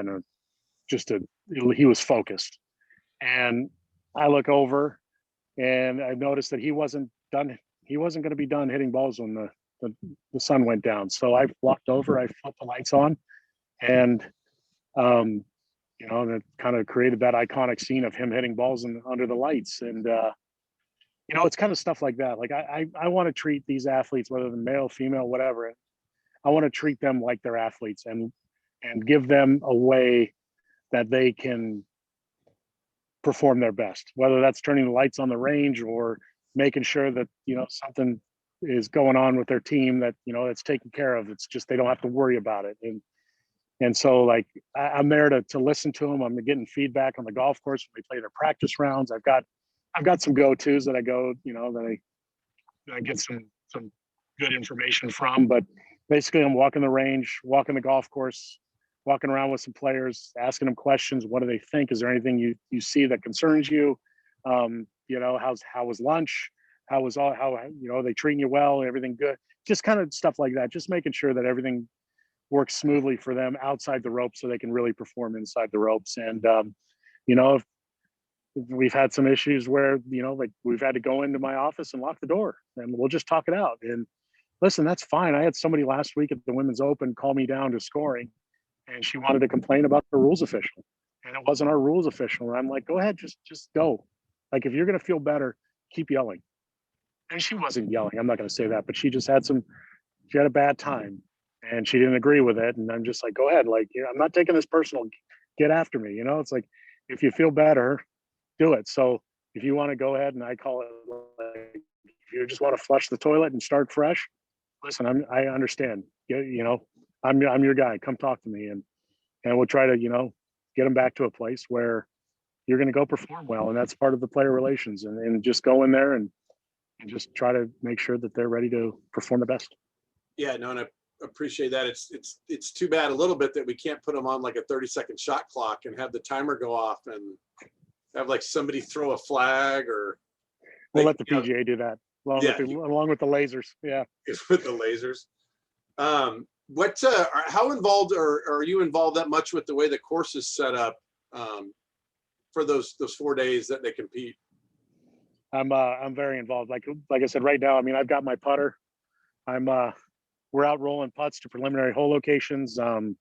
he was focused. And I look over, and I noticed that he wasn't done. He wasn't going to be done hitting balls when the sun went down. So I walked over, I flipped the lights on, and you know, that kind of created that iconic scene of him hitting balls under the lights. And you know, it's kind of stuff like that. Like I want to treat these athletes, whether they're male, female, whatever, I want to treat them like they're athletes, and give them a way that they can perform their best, whether that's turning the lights on the range or making sure that, you know, something is going on with their team that, you know, it's taken care of. It's just, they don't have to worry about it. And so like, I'm there to listen to them. I'm getting feedback on the golf course when we play their practice rounds. I've got I've got some go-tos that I go, that I get some good information from. But basically, I'm walking the range, walking the golf course, walking around with some players, asking them questions. What do they think? Is there anything you see that concerns you? How was lunch? How are they treating you well? Everything good? Just kind of stuff like that. Just making sure that everything works smoothly for them outside the ropes so they can really perform inside the ropes. And, if we've had some issues where, like we've had to go into my office and lock the door and we'll just talk it out. And listen, that's fine. I had somebody last week at the Women's Open call me down to scoring and she wanted to complain about the rules official. And it wasn't our rules official. And I'm like, go ahead, just go. Like, if you're going to feel better, keep yelling. And she wasn't yelling. I'm not going to say that, but she just had she had a bad time and she didn't agree with it. And I'm just like, go ahead. Like, I'm not taking this personal. Get after me. It's like, if you feel better, do it. So if you want to go ahead and I call it, like, if you just want to flush the toilet and start fresh, listen, I understand. I'm your guy. Come talk to me, and we'll try to get them back to a place where you're going to go perform well, and that's part of the player relations. And just go in there and just try to make sure that they're ready to perform the best. Yeah, no, and I appreciate that. It's too bad a little bit that we can't put them on like a 30-second shot clock and have the timer go off and have like somebody throw a flag or. We'll let the PGA do that along with the lasers. Yeah, with the lasers. How involved are you involved that much with the way the course is set up for those 4 days that they compete? I'm very involved. Like I said, right now, I mean, I've got my putter. We're out rolling putts to preliminary hole locations. Dotting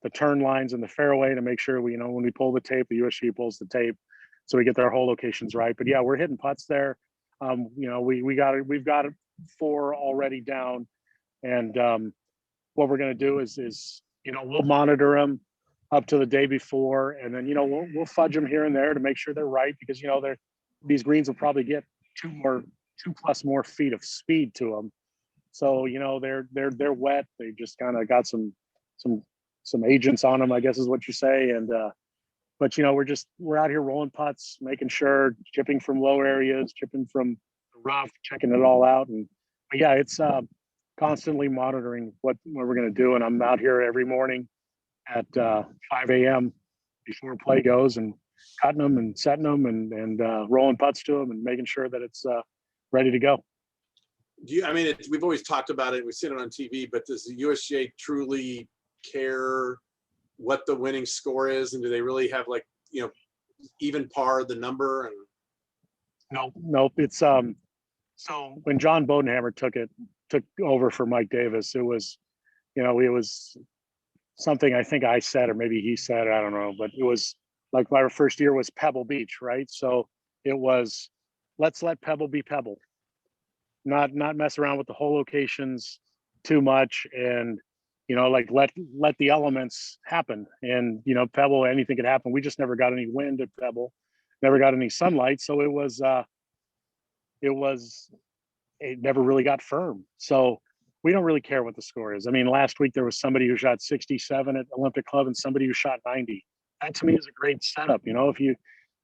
the turn lines in the fairway to make sure when we pull the tape, the USG pulls the tape, so we get their hole locations right. But yeah, we're hitting putts there. We've got 4 already down, and what we're going to do is we'll monitor them up to the day before, and then we'll fudge them here and there to make sure they're right, because these greens will probably get 2+ more feet of speed to them. So they're wet. They just kind of got some agents on them, I guess is what you say. And but we're out here rolling putts, making sure, chipping from low areas, chipping from the rough, checking it all out. And but yeah, it's constantly monitoring what we're going to do. And I'm out here every morning at 5 a.m. before play goes, and cutting them and setting them and rolling putts to them and making sure that it's ready to go. We've always talked about it, we've seen it on TV, but does the USGA truly care what the winning score is, and do they really have even par the number? And nope. It's so when John Bodenhammer took over for Mike Davis, it was it was something I think I said, or maybe he said, I don't know, but it was like my first year was Pebble Beach, right? So it was, let's let Pebble be Pebble, not mess around with the hole locations too much, and let the elements happen. And Pebble, anything could happen. We just never got any wind at Pebble, never got any sunlight, so it never really got firm. So we don't really care what the score is. I mean, last week there was somebody who shot 67 at Olympic Club and somebody who shot 90. That to me is a great setup.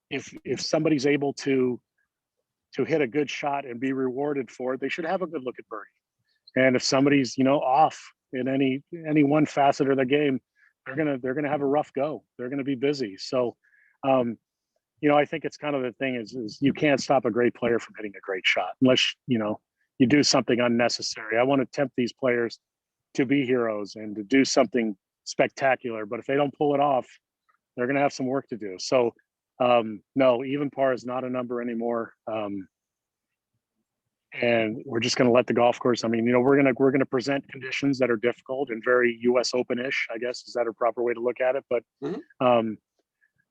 If somebody's able to hit a good shot and be rewarded for it, they should have a good look at birdie. And if somebody's off in any one facet of the game, they're gonna have a rough go. They're gonna be busy. So I think it's kind of the thing is you can't stop a great player from hitting a great shot unless you do something unnecessary. I want to tempt these players to be heroes and to do something spectacular, but if they don't pull it off, they're going to have some work to do. So no, even par is not a number anymore. And we're just going to let the golf course. I mean, we're going to present conditions that are difficult and very US Open-ish, I guess. Is that a proper way to look at it? But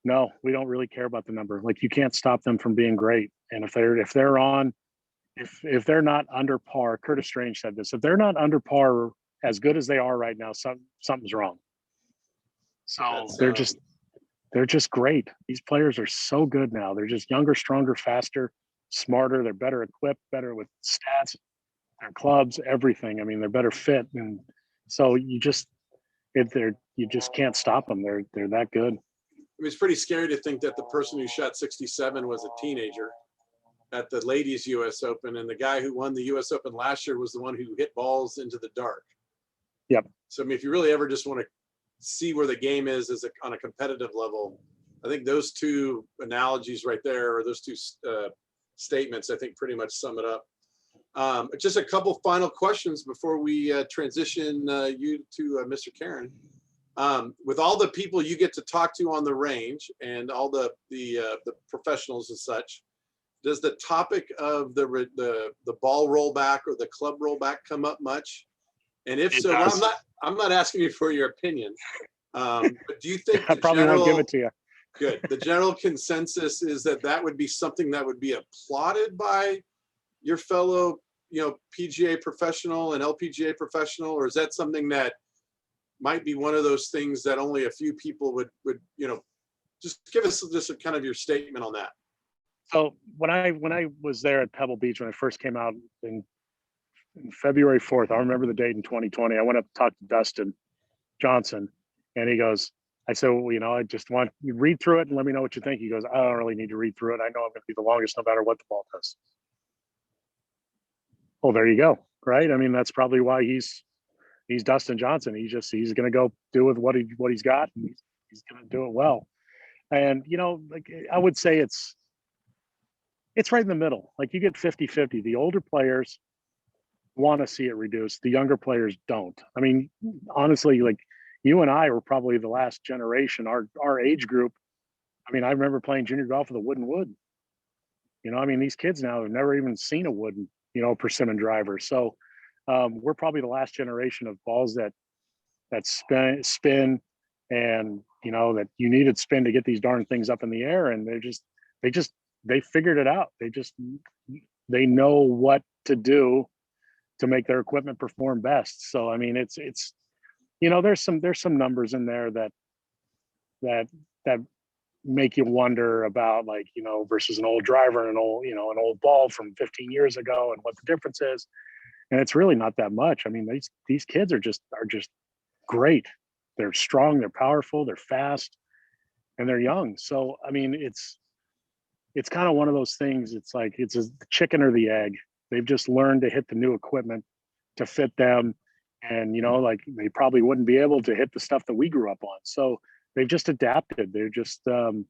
no, we don't really care about the number. Like, you can't stop them from being great. And if they're not under par, Curtis Strange said this, if they're not under par as good as they are right now, something's wrong. So they're just great. These players are so good now. They're just younger, stronger, faster, smarter. They're better equipped, better with stats, their clubs, everything. I mean, they're better fit. And so you just can't stop them. They're that good. it's pretty scary to think that the person who shot 67 was a teenager at the ladies US Open, and the guy who won the US Open last year was the one who hit balls into the dark. Yep. So I mean, if you really ever just want to see where the game is on a competitive level, I think those two analogies right there, or those two statements, I think pretty much sum it up. Just a couple final questions before we transition you to Mr. Karen. With all the people you get to talk to on the range and all the professionals and such, does the topic of the ball rollback or the club rollback come up much? And if so, I'm not asking you for your opinion, but do you think I probably won't give it to you. Good. The general consensus is that would be something that would be applauded by your fellow, PGA professional and LPGA professional, or is that something that might be one of those things that only a few people would just give us just a kind of your statement on that? So when I was there at Pebble Beach, when I first came out in February 4th, I remember the date in 2020, I went up to talk to Dustin Johnson, and he goes, I said, well, I just want you to read through it and let me know what you think. He goes, I don't really need to read through it. I know I'm going to be the longest no matter what the ball does. Well, there you go. Right. I mean, that's probably why he's Dustin Johnson. He's going to go do with what he's got, and he's going to do it well. And, like I would say it's right in the middle. Like you get 50-50. The older players want to see it reduced. The younger players don't. I mean, honestly, like you and I were probably the last generation, our age group. I mean, I remember playing junior golf with a wooden wood. I mean, these kids now have never even seen a wooden, persimmon driver. So we're probably the last generation of balls that spin and, that you needed spin to get these darn things up in the air. And they figured it out. They know what to do to make their equipment perform best. So, I mean, it's there's some numbers in there that make you wonder about, like, versus an old driver and an old ball from 15 years ago and what the difference is. And it's really not that much. I mean, these kids are just great. They're strong, they're powerful, they're fast, and they're young. So, I mean, it's kind of one of those things. It's like, it's the chicken or the egg. They've just learned to hit the new equipment to fit them. And, like they probably wouldn't be able to hit the stuff that we grew up on. So they've just adapted. They're just, and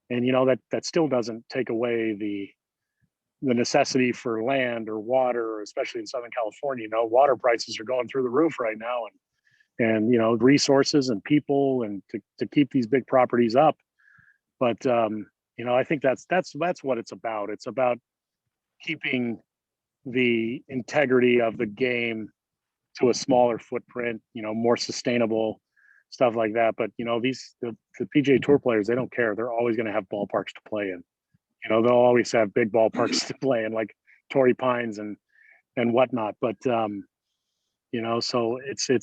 that still doesn't take away the necessity for land or water, especially in Southern California. Water prices are going through the roof right now, and resources and people, and to keep these big properties up. But I think that's what it's about. It's about keeping the integrity of the game to a smaller footprint, more sustainable stuff like that. But the PGA Tour players, they don't care. They're always going to have ballparks to play in. They'll always have big ballparks to play in, like Torrey Pines and whatnot. But so it's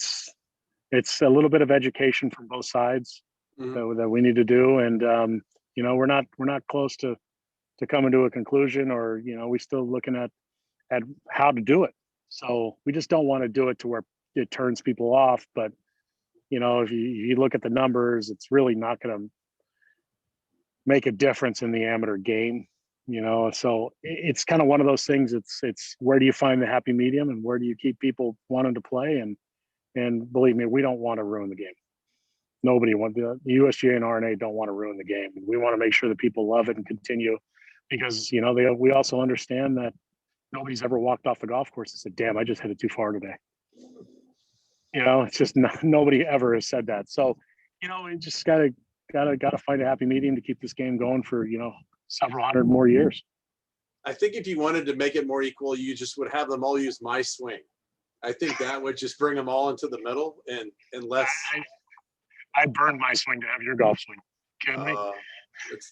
a little bit of education from both sides that we need to do. And we're not close to coming to a conclusion, or we're still looking at how to do it. So we just don't want to do it to where it turns people off. But if you look at the numbers, it's really not going to make a difference in the amateur game. So it's kind of one of those things. It's where do you find the happy medium, and where do you keep people wanting to play? And believe me, we don't want to ruin the game. Nobody wants, the USGA and RNA don't want to ruin the game. We want to make sure that people love it and continue, because we also understand that nobody's ever walked off the golf course and said, damn, I just hit it too far today. It's just nobody ever has said that. So, we just gotta find a happy medium to keep this game going for, several hundred more years. I think if you wanted to make it more equal, you just would have them all use my swing. I think that would just bring them all into the middle, and less. I burned my swing to have your golf swing. Kidding me?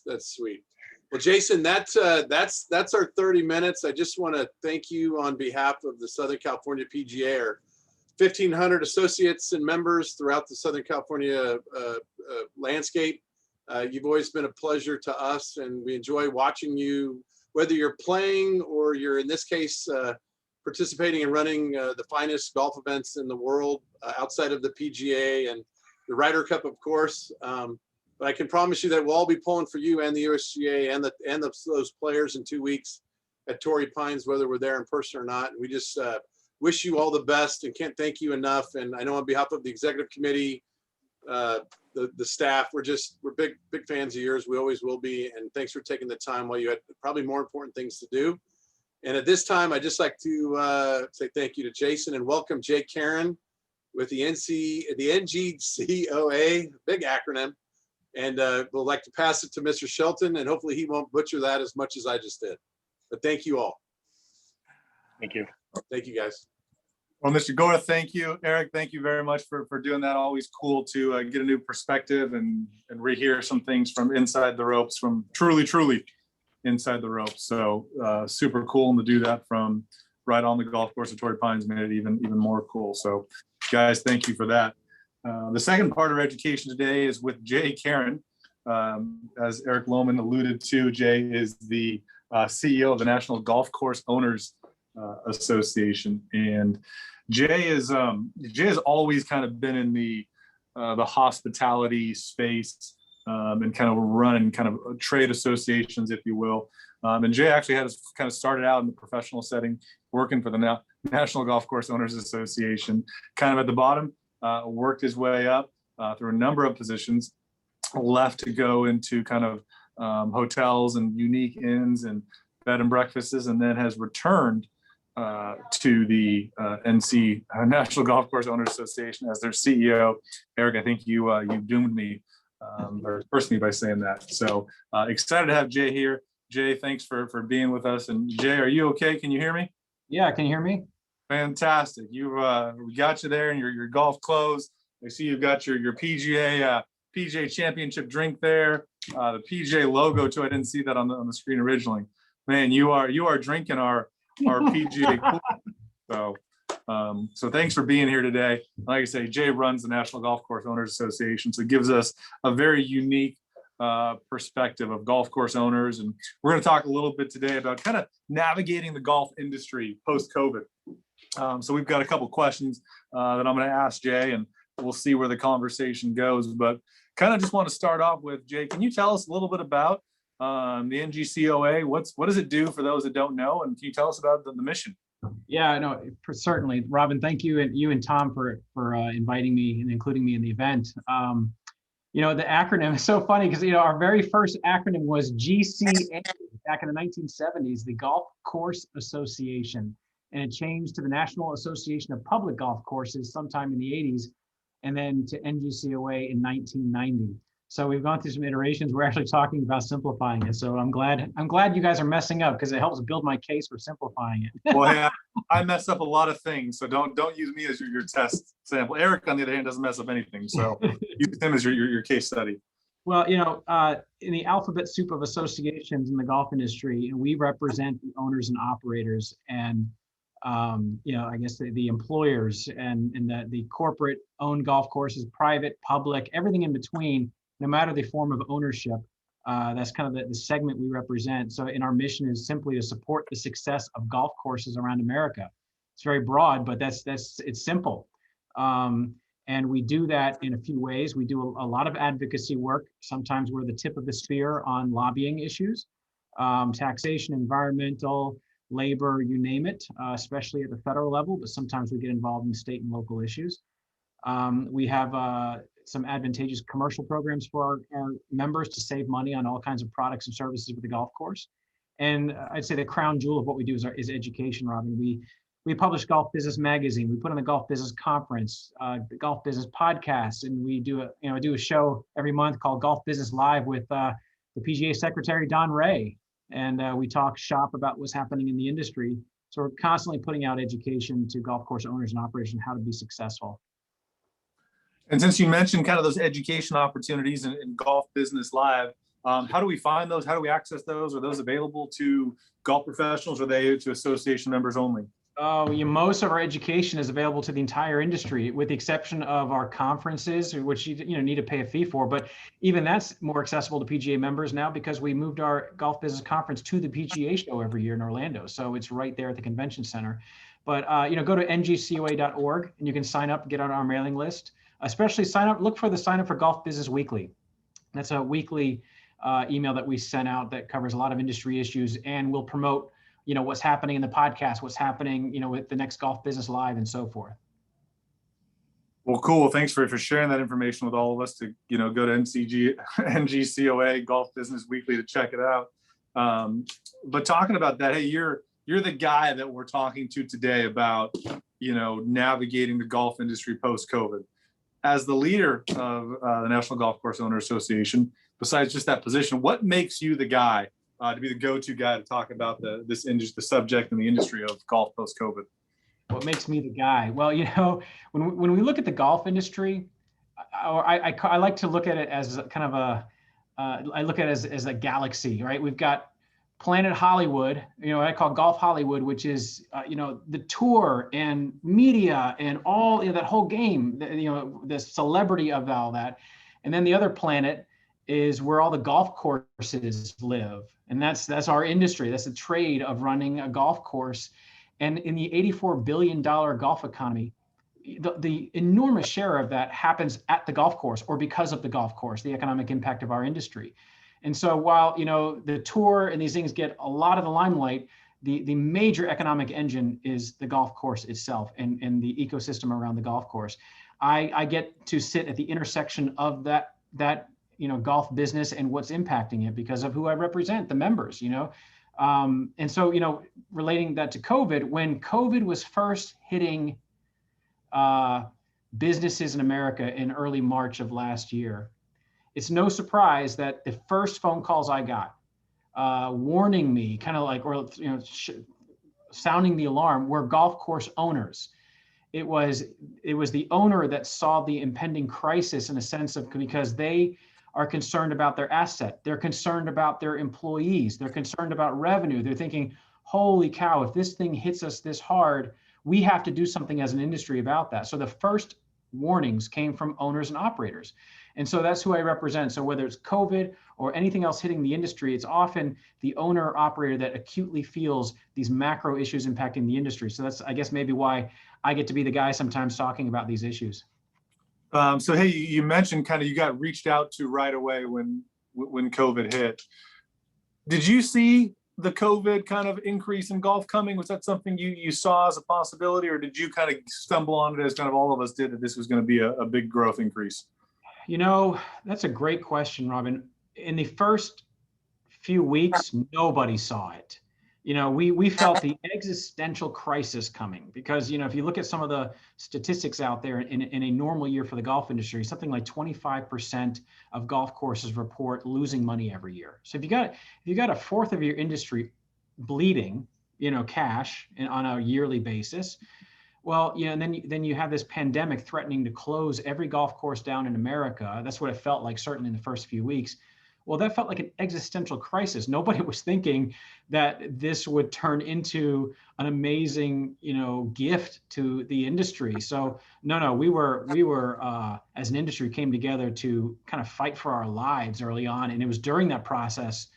That's sweet. Well, Jason, that's our 30 minutes. I just want to thank you on behalf of the Southern California PGA, or 1,500 associates and members throughout the Southern California landscape. You've always been a pleasure to us, and we enjoy watching you, whether you're playing or you're, in this case, participating and running the finest golf events in the world outside of the PGA and the Ryder Cup, of course. But I can promise you that we'll all be pulling for you and the USGA and those players in 2 weeks at Torrey Pines, whether we're there in person or not. And we just wish you all the best and can't thank you enough. And I know on behalf of the executive committee, the staff, we're big fans of yours. We always will be. And thanks for taking the time while you had probably more important things to do. And at this time, I'd just like to say thank you to Jason and welcome Jay Karen with the NGCOA, big acronym. And we'll like to pass it to Mr. Shelton, and hopefully he won't butcher that as much as I just did. But thank you all. Thank you. Thank you, guys. Well, Mr. Gore, thank you. Eric, thank you very much for doing that. Always cool to get a new perspective and rehear some things from inside the ropes, from truly inside the ropes. So super cool, and to do that from right on the golf course at Torrey Pines made it even more cool. So guys, thank you for that. The second part of our education today is with Jay Karen. As Eric Lohman alluded to, Jay is the CEO of the National Golf Course Owners Association, and Jay has always kind of been in the hospitality space and kind of running kind of trade associations, if you will. And Jay actually had kind of started out in the professional setting, working for the National Golf Course Owners Association, kind of at the bottom. Worked his way up through a number of positions, left to go into kind of hotels and unique inns and bed and breakfasts, and then has returned to the NC National Golf Course Owners Association as their CEO. Eric, I think you doomed me or cursed me by saying that. So excited to have Jay here. Jay, thanks for being with us. And Jay, are you okay? Can you hear me? Yeah, can you hear me? Fantastic. We got you there in your golf clothes. I see you've got your Pga Championship drink there. The PGA logo too. I didn't see that on the screen originally. Man, you are drinking our PGA. So thanks for being here today. Like I say, Jay runs the National Golf Course Owners Association, so it gives us a very unique perspective of golf course owners. And we're going to talk a little bit today about kind of navigating the golf industry post-COVID. So we've got a couple questions that I'm going to ask Jay, and we'll see where the conversation goes. But kind of just want to start off with, Jay, can you tell us a little bit about the NGCOA? What does it do for those that don't know? And can you tell us about the mission? Yeah, no, certainly. Robin, thank you, and you and Tom for inviting me and including me in the event. The acronym is so funny because, our very first acronym was GCA back in the 1970s, the Golf Course Association. And it changed to the National Association of Public Golf Courses sometime in the 80s, and then to NGCOA in 1990. So we've gone through some iterations. We're actually talking about simplifying it. So I'm glad you guys are messing up, because it helps build my case for simplifying it. Well, yeah, I mess up a lot of things, so don't use me as your test sample. Eric, on the other hand, doesn't mess up anything, so use him as your case study. Well, in the alphabet soup of associations in the golf industry, we represent the owners and operators, and I guess the employers and the corporate owned golf courses, private, public, everything in between, no matter the form of ownership. That's kind of the segment we represent. So in our mission is simply to support the success of golf courses around America. It's very broad, but it's simple. And we do that in a few ways. We do a lot of advocacy work. Sometimes we're the tip of the spear on lobbying issues, taxation, environmental, labor, you name it, especially at the federal level, but sometimes we get involved in state and local issues. We have some advantageous commercial programs for our members to save money on all kinds of products and services with the golf course. And I'd say the crown jewel of what we do is education, Robin. We publish Golf Business Magazine. We put on the Golf Business Conference, the Golf Business Podcast, and we do a show every month called Golf Business Live with the PGA Secretary Don Ray. And we talk shop about what's happening in the industry. So we're constantly putting out education to golf course owners and operators on how to be successful. And since you mentioned kind of those education opportunities in Golf Business Live, how do we find those? How do we access those? Are those available to golf professionals, or are they to association members only? Most of our education is available to the entire industry, with the exception of our conferences, which you need to pay a fee for. But even that's more accessible to PGA members now, because we moved our Golf Business Conference to the PGA show every year in Orlando. So it's right there at the convention center. But go to ngcoa.org and you can sign up, get on our mailing list. Especially look for the sign up for Golf Business Weekly. That's a weekly email that we sent out that covers a lot of industry issues, and will promote, what's happening in the podcast, what's happening, with the next Golf Business Live and so forth. Well, cool. Thanks for sharing that information with all of us to, go to NGCOA Golf Business Weekly to check it out. But talking about that, hey, you're the guy that we're talking to today about, navigating the golf industry post-COVID. As the leader of the National Golf Course Owner Association, besides just that position, what makes you the guy to be the go-to guy to talk about the subject and the industry of golf post-COVID? What makes me the guy? Well, when we look at the golf industry, I like to look at it as kind of I look at it as a galaxy, right? We've got Planet Hollywood, I call Golf Hollywood, which is, the tour and media and all that whole game, the celebrity of all that. And then the other planet is where all the golf courses live. And that's our industry. That's the trade of running a golf course. And in the $84 billion golf economy, the enormous share of that happens at the golf course or because of the golf course, the economic impact of our industry. And so while, the tour and these things get a lot of the limelight, the major economic engine is the golf course itself and the ecosystem around the golf course. I get to sit at the intersection of that golf business and what's impacting it because of who I represent, the members, And so, relating that to COVID, when COVID was first hitting businesses in America in early March of last year, it's no surprise that the first phone calls I got warning me, kind of like, or sounding the alarm, were golf course owners. It was the owner that saw the impending crisis in a sense of, because they are concerned about their asset. They're concerned about their employees. They're concerned about revenue. They're thinking, holy cow, if this thing hits us this hard, we have to do something as an industry about that. So the first warnings came from owners and operators. And so that's who I represent. So whether it's COVID or anything else hitting the industry, it's often the owner or operator that acutely feels these macro issues impacting the industry. So that's, I guess, maybe why I get to be the guy sometimes talking about these issues. So, hey, you mentioned kind of you got reached out to right away when COVID hit. Did you see the COVID kind of increase in golf coming? Was that something you saw as a possibility, or did you kind of stumble on it as kind of all of us did, that this was going to be a big growth increase? That's a great question, Robin. In the first few weeks, nobody saw it. We felt the existential crisis coming because, if you look at some of the statistics out there in a normal year for the golf industry, something like 25% of golf courses report losing money every year. So if you got a fourth of your industry bleeding, cash on a yearly basis, well, and then you have this pandemic threatening to close every golf course down in America. That's what it felt like, certainly in the first few weeks. Well, that felt like an existential crisis. Nobody was thinking that this would turn into an amazing, gift to the industry. So no, we were as an industry came together to kind of fight for our lives early on. And it was during that process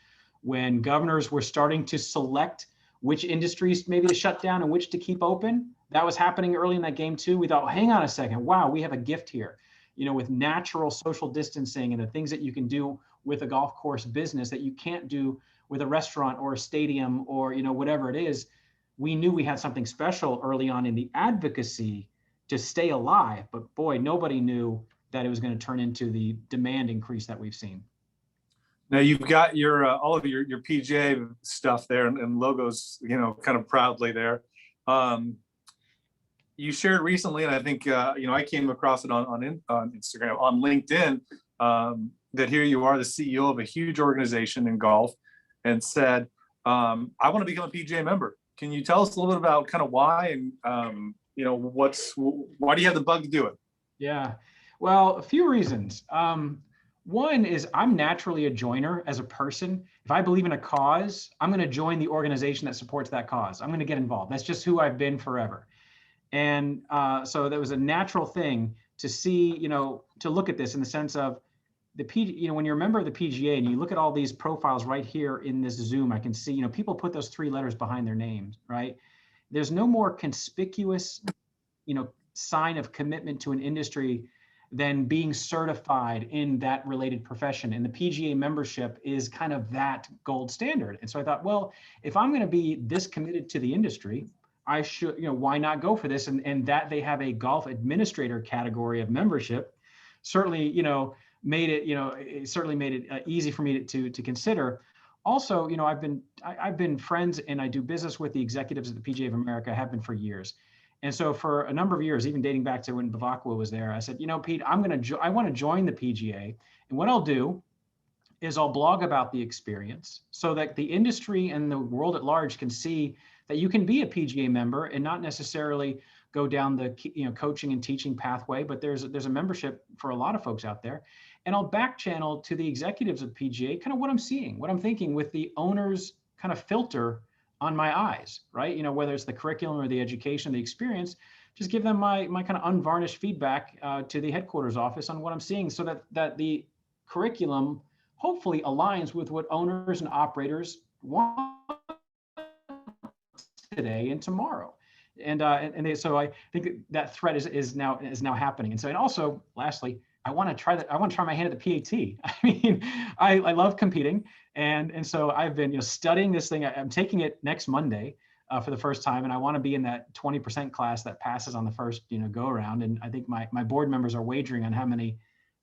when governors were starting to select which industries maybe to shut down and which to keep open. That was happening early in that game too. We thought, hang on a second, wow, we have a gift here, with natural social distancing and the things that you can do with a golf course business that you can't do with a restaurant or a stadium or, whatever it is. We knew we had something special early on in the advocacy to stay alive, but boy, nobody knew that it was going to turn into the demand increase that we've seen. Now you've got your all of your PGA stuff there and logos, kind of proudly there. You shared recently, and I think I came across it on Instagram, on LinkedIn, that here you are, the CEO of a huge organization in golf, and said, I want to become a PGA member. Can you tell us a little bit about kind of why and why do you have the bug to do it? Yeah, well, a few reasons. One is I'm naturally a joiner as a person. If I believe in a cause, I'm going to join the organization that supports that cause. I'm going to get involved. That's just who I've been forever. And so that was a natural thing to see, to look at this in the sense of when you're a member of the PGA and you look at all these profiles right here in this Zoom, I can see, people put those 3 letters behind their names, right? There's no more conspicuous, sign of commitment to an industry than being certified in that related profession. And the PGA membership is kind of that gold standard. And so I thought, well, if I'm going to be this committed to the industry, I should, why not go for this? And that they have a golf administrator category of membership certainly, made it, it certainly made it easy for me to consider. Also, I've been friends and I do business with the executives at the PGA of America, have been for years. And so for a number of years, even dating back to when Bavacqua was there, I said, Pete, I want to join the PGA. And what I'll do is I'll blog about the experience so that the industry and the world at large can see that you can be a PGA member and not necessarily go down the coaching and teaching pathway, but there's a membership for a lot of folks out there. And I'll back channel to the executives of PGA kind of what I'm seeing, what I'm thinking with the owner's kind of filter on my eyes, right? Whether it's the curriculum or the education, the experience, just give them my kind of unvarnished feedback to the headquarters office on what I'm seeing, so that the curriculum hopefully aligns with what owners and operators want today and tomorrow. So I think that thread is now happening. And also, lastly, I want to try my hand at the PAT. I mean, I love competing. And so I've been studying this thing. I'm taking it next Monday for the first time. And I want to be in that 20% class that passes on the first go around. And I think my board members are wagering on how many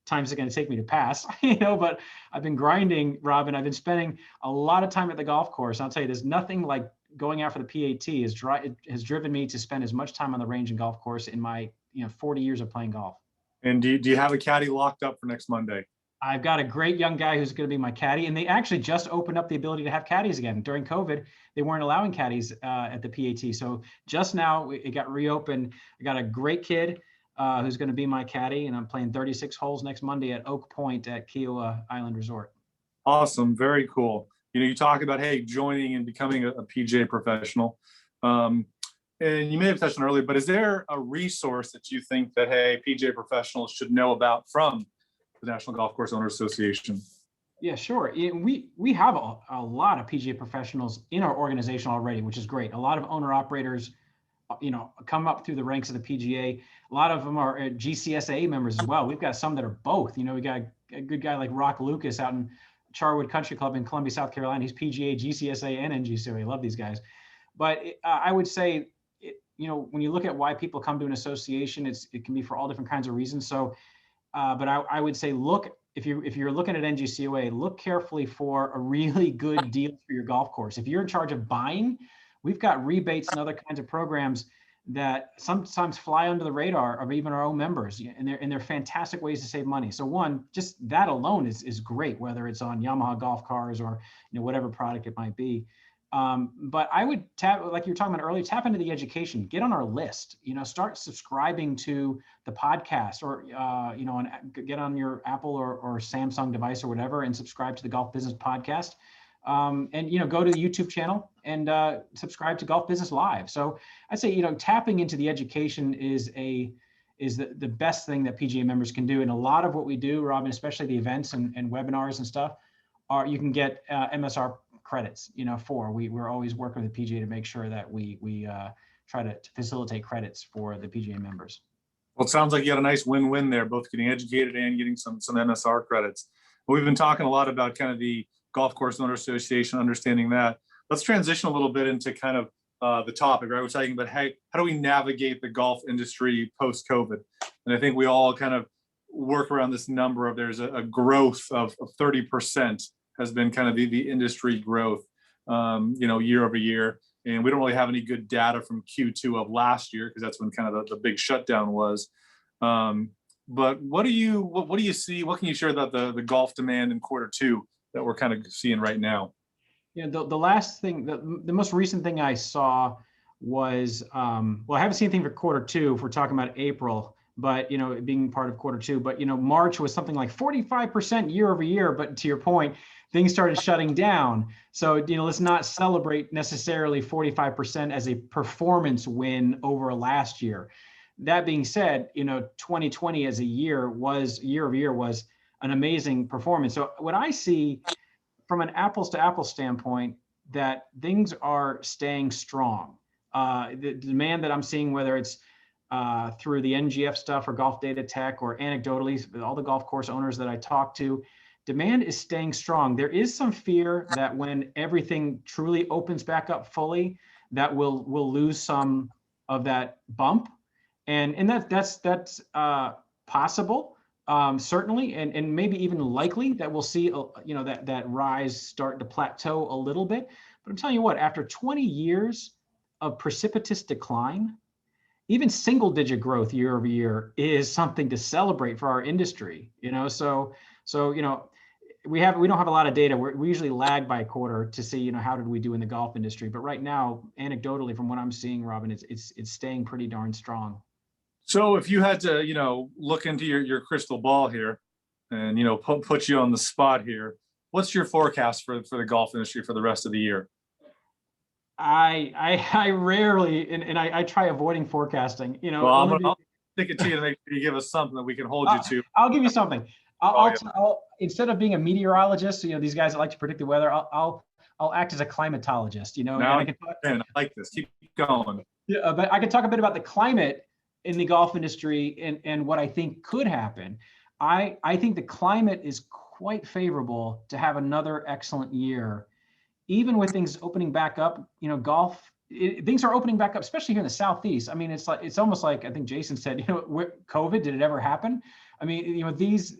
times it's going to take me to pass, but I've been grinding, Robin. I've been spending a lot of time at the golf course. I'll tell you, there's nothing like going out for the PAT. It has driven me to spend as much time on the range and golf course in my 40 years of playing golf. And do you have a caddy locked up for next Monday? I've got a great young guy who's going to be my caddy, and they actually just opened up the ability to have caddies again. During COVID, they weren't allowing caddies at the PAT. So just now it got reopened. I got a great kid who's going to be my caddy, and I'm playing 36 holes next Monday at Oak Point at Kiowa Island Resort. Awesome. Very cool. You talk about, hey, joining and becoming a PGA professional. And you may have touched on earlier, but is there a resource that you think that, hey, PGA professionals should know about from the National Golf Course Owners Association? Yeah, sure. We have a lot of PGA professionals in our organization already, which is great. A lot of owner operators, come up through the ranks of the PGA. A lot of them are GCSA members as well. We've got some that are both. We got a good guy like Rock Lucas out in Charwood Country Club in Columbia, South Carolina. He's PGA, GCSA, and NGCA. I love these guys. But I would say, when you look at why people come to an association, it can be for all different kinds of reasons. So, but I would say, look, if you're looking at NGCOA, look carefully for a really good deal for your golf course. If you're in charge of buying, we've got rebates and other kinds of programs that sometimes fly under the radar of even our own members, and they're fantastic ways to save money. So one, just that alone is great, whether it's on Yamaha golf cars or whatever product it might be. But I would like you were talking about earlier, tap into the education, get on our list, start subscribing to the podcast, or, get on your Apple or Samsung device or whatever, and subscribe to the Golf Business Podcast. And, go to the YouTube channel and subscribe to Golf Business Live. So I'd say, tapping into the education is the best thing that PGA members can do. And a lot of what we do, Robin, especially the events and webinars and stuff, you can get MSR credits, we're always working with the PGA to make sure that we try to facilitate credits for the PGA members. Well, it sounds like you got a nice win-win there, both getting educated and getting some MSR credits. We've been talking a lot about kind of the Golf Course Owner Association, understanding that. Let's transition a little bit into kind of the topic, right? We're talking about, hey, how do we navigate the golf industry post-COVID? And I think we all kind of work around this number of there's a growth of 30% has been kind of the industry growth, year over year. And we don't really have any good data from Q2 of last year, because that's when kind of the big shutdown was. But what do you see? What can you share about the golf demand in Q2 that we're kind of seeing right now? Yeah, the last thing, the most recent thing I saw was, I haven't seen anything for Q2 if we're talking about April, but, being part of Q2, but, March was something like 45% year over year. But to your point, things started shutting down. So, let's not celebrate necessarily 45% as a performance win over last year. That being said, 2020 as a year over year was an amazing performance. So what I see from an apples to apples standpoint, that things are staying strong. The demand that I'm seeing, whether it's through the NGF stuff or Golf Data Tech or anecdotally, all the golf course owners that I talk to, demand is staying strong. There is some fear that when everything truly opens back up fully, that we'll lose some of that bump. And that's possible, certainly, and maybe even likely that we'll see, that rise start to plateau a little bit. But I'm telling you what, after 20 years of precipitous decline, even single digit growth year over year is something to celebrate for our industry. So we don't have a lot of data. We usually lag by a quarter to see, how did we do in the golf industry. But right now, anecdotally, from what I'm seeing, Robin, it's staying pretty darn strong. So if you had to, look into your crystal ball here and, put you on the spot here, what's your forecast for the golf industry for the rest of the year? I rarely, and I try avoiding forecasting, Well, I'll stick it to you to make sure you give us something that we can hold you to. I'll give you something. I'll instead of being a meteorologist, these guys that like to predict the weather, I'll act as a climatologist, Now, I like this. Keep going. Yeah, but I can talk a bit about the climate in the golf industry and what I think could happen. I think the climate is quite favorable to have another excellent year. Even with things opening back up, golf, things are opening back up, especially here in the Southeast. I mean, it's almost like, I think Jason said, COVID, did it ever happen? I mean,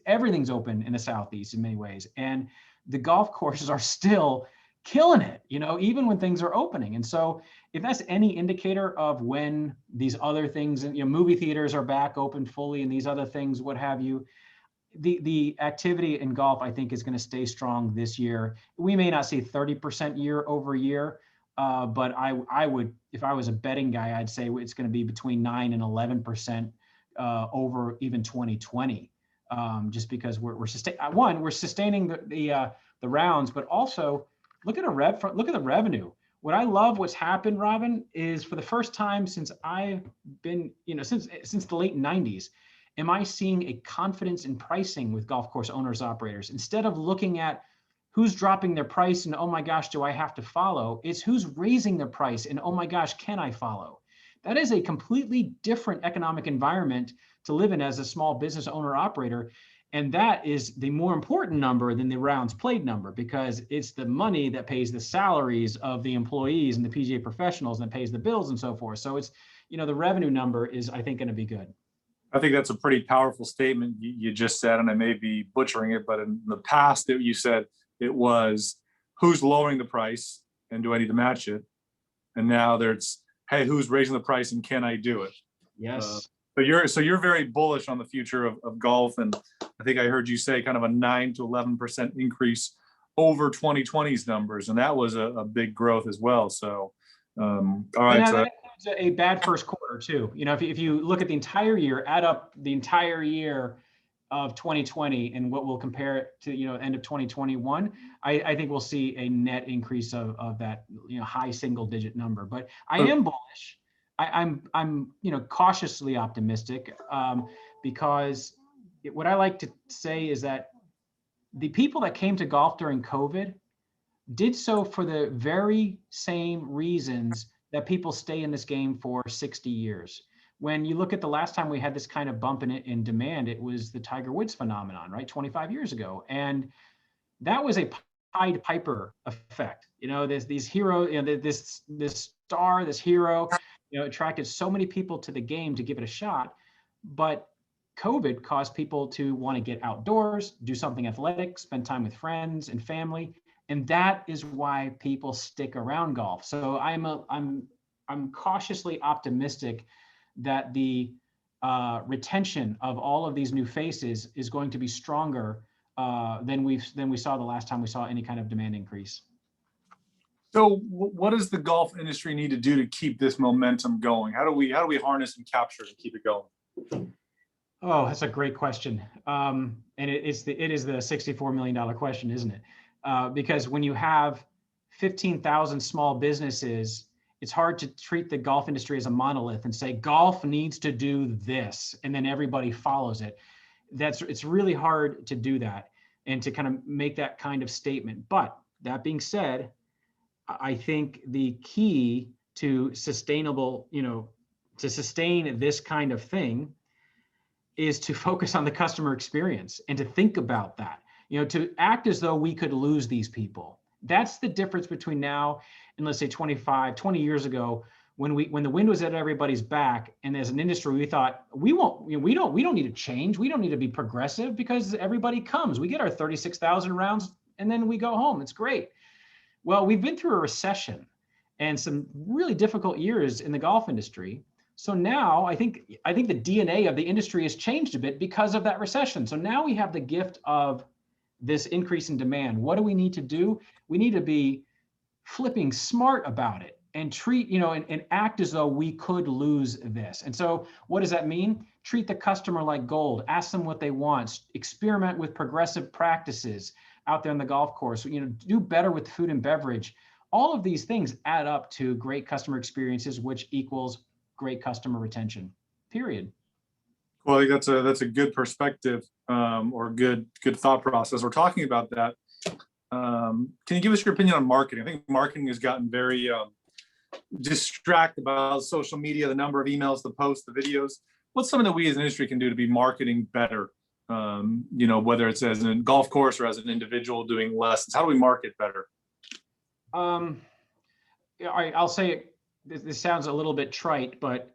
everything's open in the Southeast in many ways. And the golf courses are still killing it, even when things are opening. And so if that's any indicator of when these other things, movie theaters are back open fully and these other things, what have you, the activity in golf, I think, is going to stay strong this year. We may not see 30% year over year, but I would, if I was a betting guy, I'd say it's going to be between 9 and 11% over even 2020, just because we're sustaining the rounds, but also look at the revenue. What I love what's happened, Robin, is for the first time since I've been, since the late 90s, am I seeing a confidence in pricing with golf course owners, operators? Instead of looking at who's dropping their price and, oh my gosh, do I have to follow? It's who's raising their price and, oh my gosh, can I follow? That is a completely different economic environment to live in as a small business owner operator. And that is the more important number than the rounds played number, because it's the money that pays the salaries of the employees and the PGA professionals and that pays the bills and so forth. So it's, the revenue number is, I think, going to be good. I think that's a pretty powerful statement you just said, and I may be butchering it, but in the past you said it was who's lowering the price and do I need to match it? And now there's, hey, who's raising the price and can I do it? Yes. So you're very bullish on the future of golf, and I think I heard you say kind of a 9 to 11% increase over 2020's numbers, and that was a big growth as well. So, all right. So a bad first quarter too. If you look at the entire year, add up the entire year of 2020 and what we'll compare it to, end of 2021, I think we'll see a net increase of that, high single digit number. But I am bullish. I'm cautiously optimistic because what I like to say is that the people that came to golf during COVID did so for the very same reasons that people stay in this game for 60 years. When you look at the last time we had this kind of bump in demand, it was the Tiger Woods phenomenon, right? 25 years ago. And that was a Pied Piper effect. These heroes, this star, this hero, attracted so many people to the game to give it a shot. But COVID caused people to want to get outdoors, do something athletic, spend time with friends and family. And that is why people stick around golf. So I'm cautiously optimistic that the retention of all of these new faces is going to be stronger than we saw the last time we saw any kind of demand increase. So what does the golf industry need to do to keep this momentum going? How do we harness and capture and keep it going? Oh, that's a great question. And it is the $64 million question, isn't it? Because when you have 15,000 small businesses, it's hard to treat the golf industry as a monolith and say golf needs to do this and then everybody follows it. It's really hard to do that and to kind of make that kind of statement. But that being said, I think the key to sustainable, to sustain this kind of thing is to focus on the customer experience and to think about that, to act as though we could lose these people. That's the difference between now and let's say 20 years ago, when the wind was at everybody's back, and as an industry we thought we don't need to change, we don't need to be progressive because everybody comes, we get our 36,000 rounds and then we go home, it's great. Well, we've been through a recession and some really difficult years in the golf industry. So now I think the DNA of the industry has changed a bit because of that recession. So now we have the gift of this increase in demand. What do we need to do? We need to be flipping smart about it and treat, and act as though we could lose this. And so what does that mean? Treat the customer like gold, ask them what they want, experiment with progressive practices out there on the golf course, do better with food and beverage. All of these things add up to great customer experiences, which equals great customer retention, period. Well, I think that's a good perspective, or good thought process. We're talking about that. Can you give us your opinion on marketing? I think marketing has gotten very distracted about social media, the number of emails, the posts, the videos. What's something that we as an industry can do to be marketing better? Whether it's as a golf course or as an individual doing lessons, how do we market better? I'll say this sounds a little bit trite, but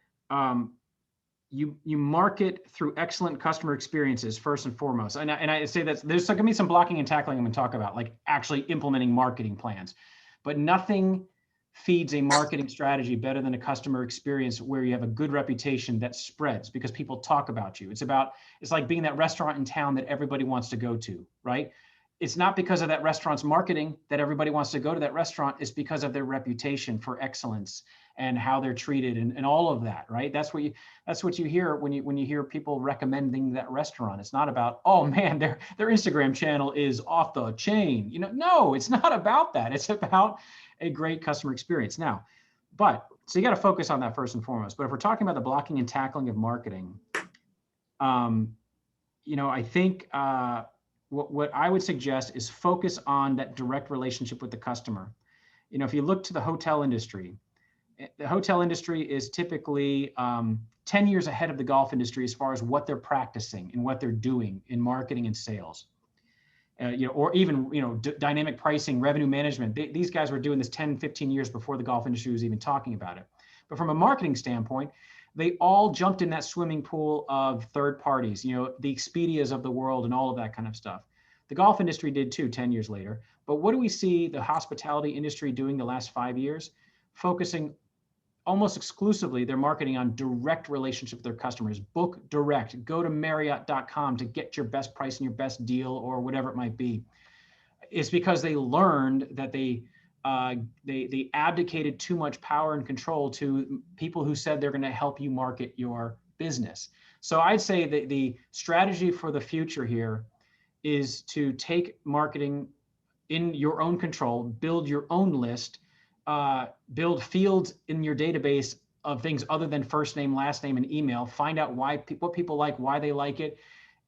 you market through excellent customer experiences first and foremost. And I say that there's going to be some blocking and tackling I'm going to talk about, like actually implementing marketing plans, but nothing feeds a marketing strategy better than a customer experience where you have a good reputation that spreads because people talk about you. It's like being that restaurant in town that everybody wants to go to, right? It's not because of that restaurant's marketing that everybody wants to go to that restaurant. It's because of their reputation for excellence and how they're treated and all of that, right? That's what you hear when you hear people recommending that restaurant. It's not about, oh man, their Instagram channel is off the chain. No, it's not about that. It's about a great customer experience. Now, so you got to focus on that first and foremost. But if we're talking about the blocking and tackling of marketing, I think what I would suggest is focus on that direct relationship with the customer. If you look to the hotel industry is typically 10 years ahead of the golf industry as far as what they're practicing and what they're doing in marketing and sales. Or even, dynamic pricing, revenue management. These guys were doing this 10, 15 years before the golf industry was even talking about it. But from a marketing standpoint, they all jumped in that swimming pool of third parties, the Expedias of the world and all of that kind of stuff. The golf industry did too 10 years later. But what do we see the hospitality industry doing the last 5 years? Focusing almost exclusively their marketing on direct relationship with their customers. Book direct. Go to Marriott.com to get your best price and your best deal or whatever it might be. It's because they learned that they abdicated too much power and control to people who said they're going to help you market your business. So I'd say that the strategy for the future here is to take marketing in your own control, build your own list, build fields in your database of things other than first name, last name, and email. Find out what people like, why they like it,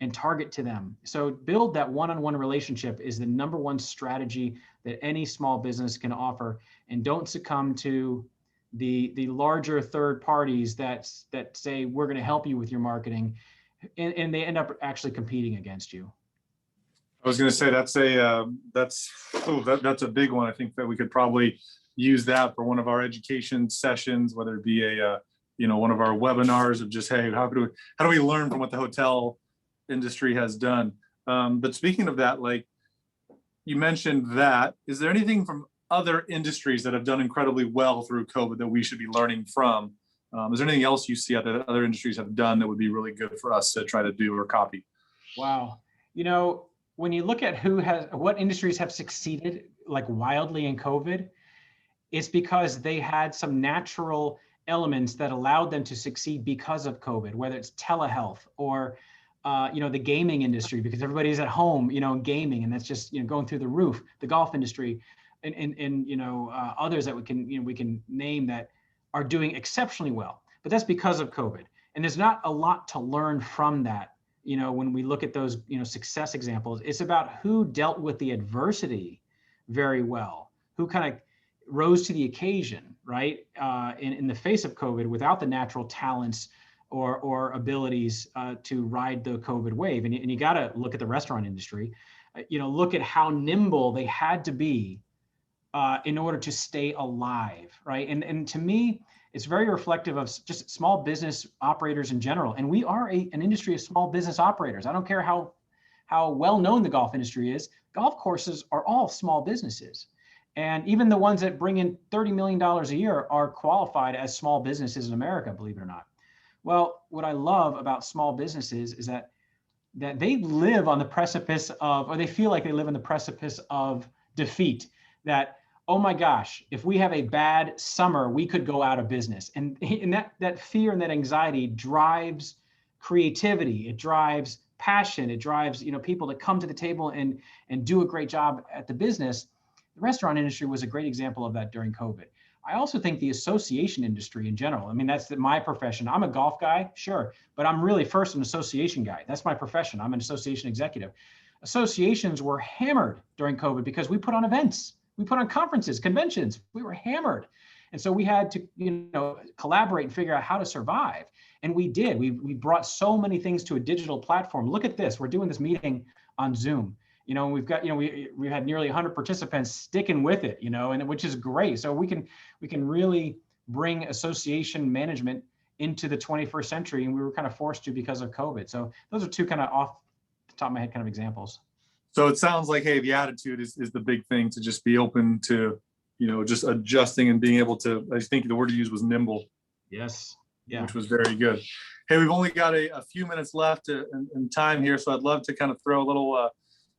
and target to them. So build that one-on-one relationship is the number one strategy that any small business can offer. And don't succumb to the larger third parties that say we're going to help you with your marketing, and they end up actually competing against you. I was going to say that's a big one. I think that we could probably use that for one of our education sessions, whether it be one of our webinars of just, hey, how do we learn from what the hotel industry has done? But speaking of that, like you mentioned that, is there anything from other industries that have done incredibly well through COVID that we should be learning from? Is there anything else you see out there that other industries have done that would be really good for us to try to do or copy? Wow. When you look at what industries have succeeded like wildly in COVID, it's because they had some natural elements that allowed them to succeed because of COVID, whether it's telehealth or, the gaming industry, because everybody's at home, gaming, and that's just, going through the roof, the golf industry and others that we can name that are doing exceptionally well, but that's because of COVID. And there's not a lot to learn from that. When we look at those, success examples, it's about who dealt with the adversity very well, who kind of rose to the occasion, right? In the face of COVID, without the natural talents or abilities to ride the COVID wave. And you got to look at the restaurant industry, look at how nimble they had to be in order to stay alive, right? And to me, it's very reflective of just small business operators in general. And we are an industry of small business operators. I don't care how well known the golf industry is. Golf courses are all small businesses. And even the ones that bring in $30 million a year are qualified as small businesses in America, believe it or not. Well, what I love about small businesses is that they live on the precipice of, or they feel like they live on the precipice of defeat. That, oh my gosh, if we have a bad summer, we could go out of business. And that fear and that anxiety drives creativity. It drives passion. It drives people to come to the table and do a great job at the business. The restaurant industry was a great example of that during COVID. I also think the association industry in general, I mean, that's my profession. I'm a golf guy, sure, but I'm really first an association guy. That's my profession. I'm an association executive. Associations were hammered during COVID because we put on events. We put on conferences, conventions. We were hammered. And so we had to, collaborate and figure out how to survive. And we did. We brought so many things to a digital platform. Look at this. We're doing this meeting on Zoom. We've got, we had nearly 100 participants sticking with it, and which is great. So we can really bring association management into the 21st century. And we were kind of forced to because of COVID. So those are two kind of off the top of my head kind of examples. So it sounds like, hey, the attitude is the big thing, to just be open to, just adjusting and being able to, I think the word you used was nimble. Yes. Yeah. Which was very good. Hey, we've only got a few minutes left in time here. So I'd love to kind of throw a little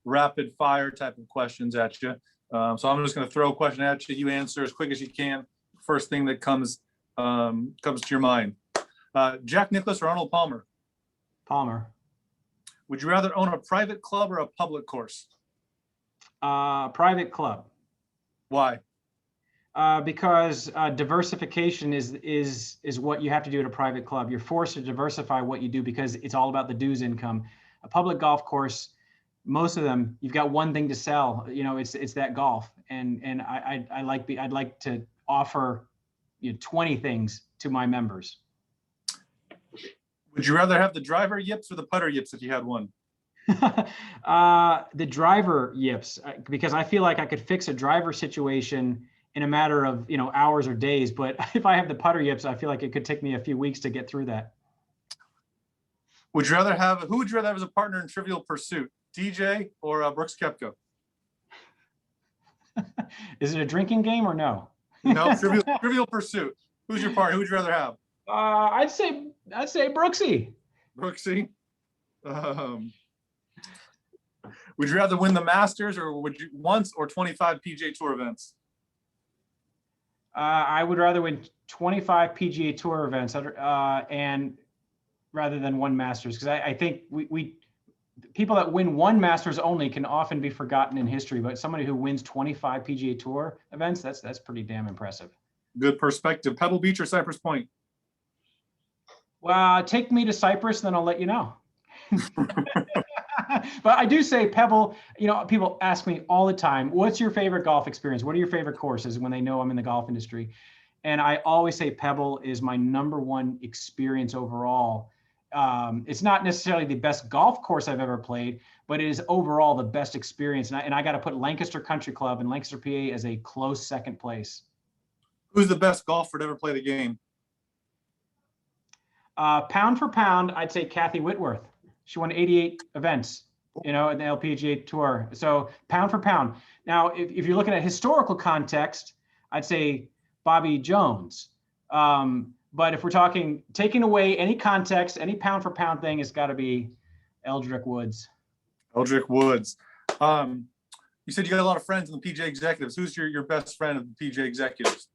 rapid fire type of questions at you. So I'm just going to throw a question at you. You answer as quick as you can. First thing that comes to your mind. Jack Nicklaus or Arnold Palmer? Palmer. Would you rather own a private club or a public course? Private club. Why? Because diversification is what you have to do at a private club. You're forced to diversify what you do because it's all about the dues income. A public golf course, most of them, you've got one thing to sell. It's that golf, and I'd like to offer 20 things to my members. Would you rather have the driver yips or the putter yips if you had one? The driver yips, because I feel like I could fix a driver situation in a matter of hours or days. But if I have the putter yips, I feel like it could take me a few weeks to get through that. Who would you rather have as a partner in Trivial Pursuit, DJ or Brooks Koepka? Is it a drinking game or no? No, Trivial Pursuit. Who's your partner? Who would you rather have? I'd say Brooksy. Brooksy. Would you rather win the Masters or would you once or 25 PGA Tour events? I would rather win 25 PGA Tour events and rather than one Masters, because I think we people that win one Masters only can often be forgotten in history, but somebody who wins 25 PGA Tour events, that's pretty damn impressive. Good perspective. Pebble Beach or Cypress Point? Well, take me to Cypress, then I'll let you know. But I do say Pebble, people ask me all the time, what's your favorite golf experience? What are your favorite courses when they know I'm in the golf industry? And I always say Pebble is my #1 experience overall. It's not necessarily the best golf course I've ever played, but it is overall the best experience. And I got to put Lancaster Country Club and Lancaster, PA as a close second place. Who's the best golfer to ever play the game? Pound for pound, I'd say Kathy Whitworth. She won 88 events, in the LPGA Tour. So pound for pound. Now, if you're looking at historical context, I'd say Bobby Jones. But if we're talking taking away any context, any pound for pound thing, it's got to be Eldrick Woods. Eldrick Woods. You said you got a lot of friends in the PGA Executives. Who's your best friend of the PGA Executives?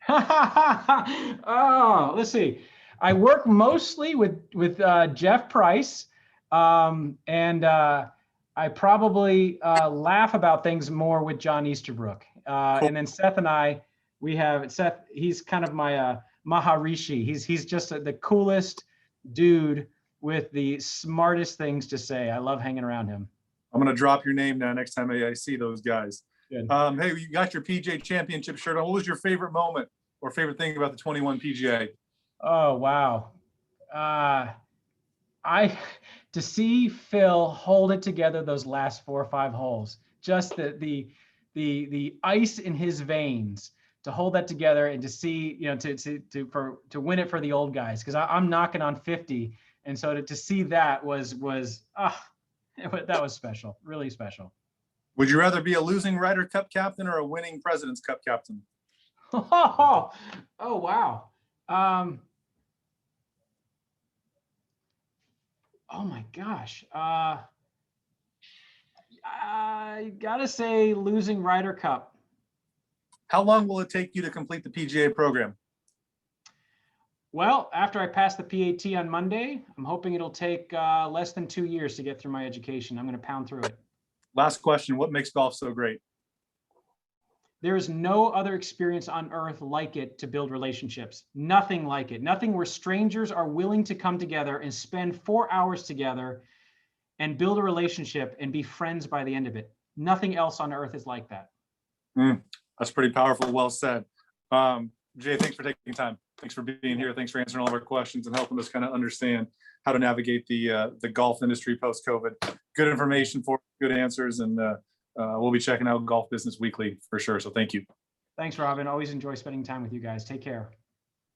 Oh, let's see. I work mostly with Jeff Price, and I probably laugh about things more with John Easterbrook. And then Seth and I, we have Seth. He's kind of my Maharishi. He's just the coolest dude with the smartest things to say. I love hanging around him. I'm gonna drop your name now next time I see those guys. Hey, you got your PGA Championship shirt on. What was your favorite moment or favorite thing about the 21 PGA? Oh, wow. To see Phil hold it together those last 4 or 5 holes, just the ice in his veins to hold that together and to see, to win it for the old guys, because I'm knocking on 50, and so to see that was that was special, really special. Would you rather be a losing Ryder Cup captain or a winning President's Cup captain? Oh wow. Oh my gosh. I gotta say losing Ryder Cup. How long will it take you to complete the PGA program? Well, after I pass the PAT on Monday, I'm hoping it'll take less than 2 years to get through my education. I'm going to pound through it. Last question, what makes golf so great? There is no other experience on earth like it to build relationships. Nothing like it. Nothing where strangers are willing to come together and spend 4 hours together and build a relationship and be friends by the end of it. Nothing else on earth is like that. That's pretty powerful. Well said. Jay, thanks for taking time. Thanks for being here. Thanks for answering all of our questions and helping us kind of understand how to navigate the golf industry post-COVID. Good information, for good answers, and we'll be checking out Golf Business Weekly for sure. So thank you. Thanks, Robin. Always enjoy spending time with you guys. Take care.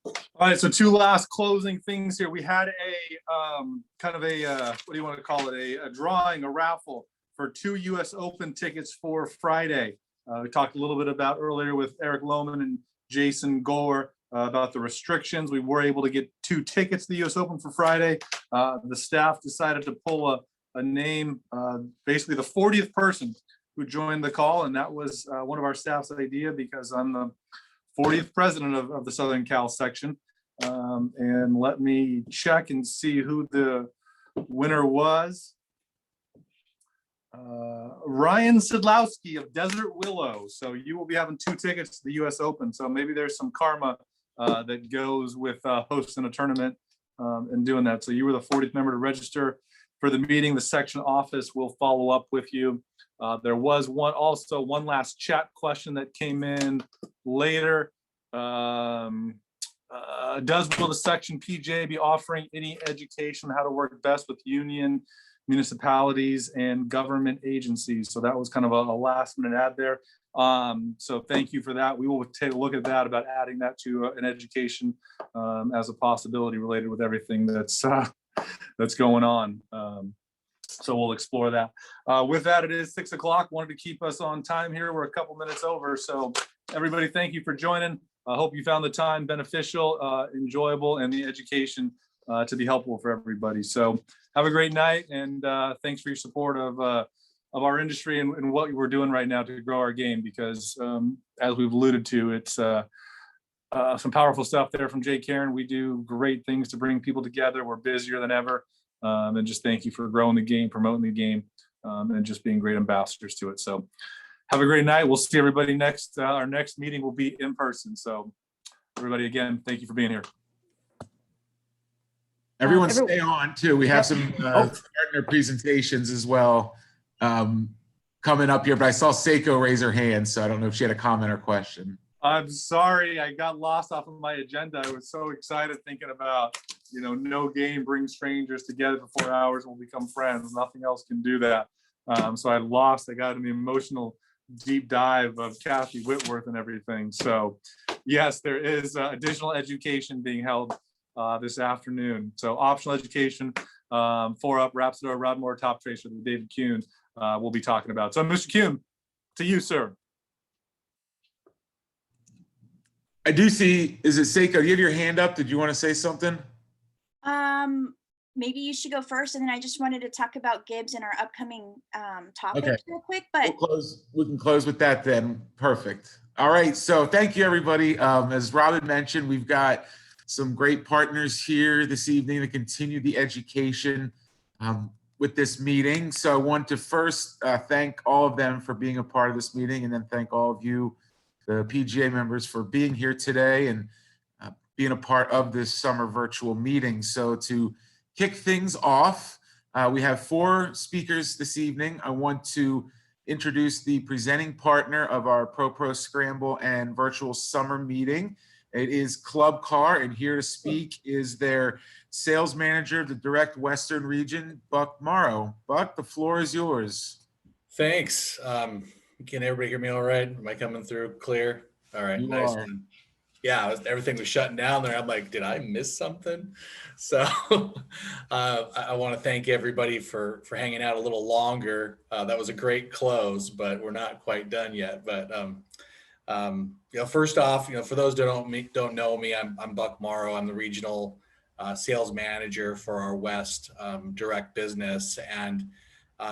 All right, so 2 last closing things here. We had a kind of a what do you want to call it? A drawing, a raffle for 2 U.S. Open tickets for Friday. We talked a little bit about earlier with Eric Lohman and Jason Gore about the restrictions. We were able to get 2 tickets to the U.S. Open for Friday. The staff decided to pull a name, basically the 40th person who joined the call, and that was one of our staff's idea, because I'm the 40th president of the Southern Cal section. And let me check and see who the winner was. Ryan Sidlowski of Desert Willow. So you will be having 2 tickets to the U.S. Open. So maybe there's some karma that goes with hosting a tournament and doing that. So you were the 40th member to register for the meeting. The section office will follow up with you. There was one last chat question that came in later. Will the section PGA be offering any education on how to work best with union, municipalities, and government agencies? So that was kind of a last minute add there. So thank you for that. We will take a look at that, about adding that to an education as a possibility related with everything that's going on. So we'll explore that. With that, it is 6 o'clock. Wanted to keep us on time here. We're a couple minutes over. So everybody, thank you for joining. I hope you found the time beneficial, enjoyable, and the education to be helpful for everybody. So have a great night, and thanks for your support of our industry and what we're doing right now to grow our game, because as we've alluded to, it's some powerful stuff there from Jay Karen. We do great things to bring people together. We're busier than ever. And just thank you for growing the game, promoting the game, and just being great ambassadors to it. So have a great night. We'll see everybody next. Our next meeting will be in person. So everybody, again, thank you for being here. Everyone stay on too. We have some partner presentations as well coming up here, but I saw Seiko raise her hand, so I don't know if she had a comment or question. I'm sorry, I got lost off of my agenda. I was so excited thinking about, no game brings strangers together for 4 hours and we'll become friends. Nothing else can do that. So I got an emotional deep dive of Kathy Whitworth and everything. So yes, there is additional education being held this afternoon. So optional education, 4 up, Rapsidor, Rodmore, Top Tracer, with David Kuhn, we'll be talking about. So Mr. Kuhn, to you, sir. I do see, is it Seiko? Do you have your hand up? Did you want to say something? Maybe you should go first, and then I just wanted to talk about Gibbs and our upcoming topics real quick. But we can close with that then. Perfect. All right. So thank you, everybody. As Robin mentioned, we've got some great partners here this evening to continue the education with this meeting. So I want to first thank all of them for being a part of this meeting, and then thank all of you, the PGA members, for being here today and being a part of this summer virtual meeting. So to kick things off, we have 4 speakers this evening. I want to introduce the presenting partner of our Pro Scramble and virtual summer meeting. It is ClubCar, and here to speak is their sales manager of the Direct Western region, Buck Morrow. Buck, the floor is yours. Thanks. Can everybody hear me all right? Am I coming through clear? All right, You nice are. one. Yeah, everything was shutting down there. I'm like, did I miss something? So I want to thank everybody for hanging out a little longer. That was a great close, but we're not quite done yet. But first off, for those that don't know me, I'm Buck Morrow. I'm the regional sales manager for our West direct business, and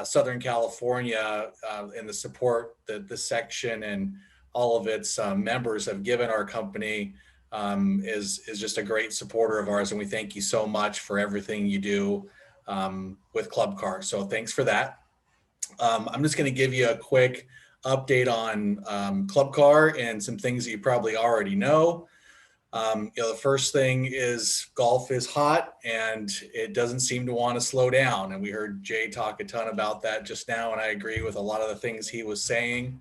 Southern California and the support that this section and all of its members have given our company is just a great supporter of ours. And we thank you so much for everything you do with ClubCar. So thanks for that. I'm just going to give you a quick update on ClubCar and some things that you probably already know. The first thing is golf is hot and it doesn't seem to want to slow down. And we heard Jay talk a ton about that just now. And I agree with a lot of the things he was saying.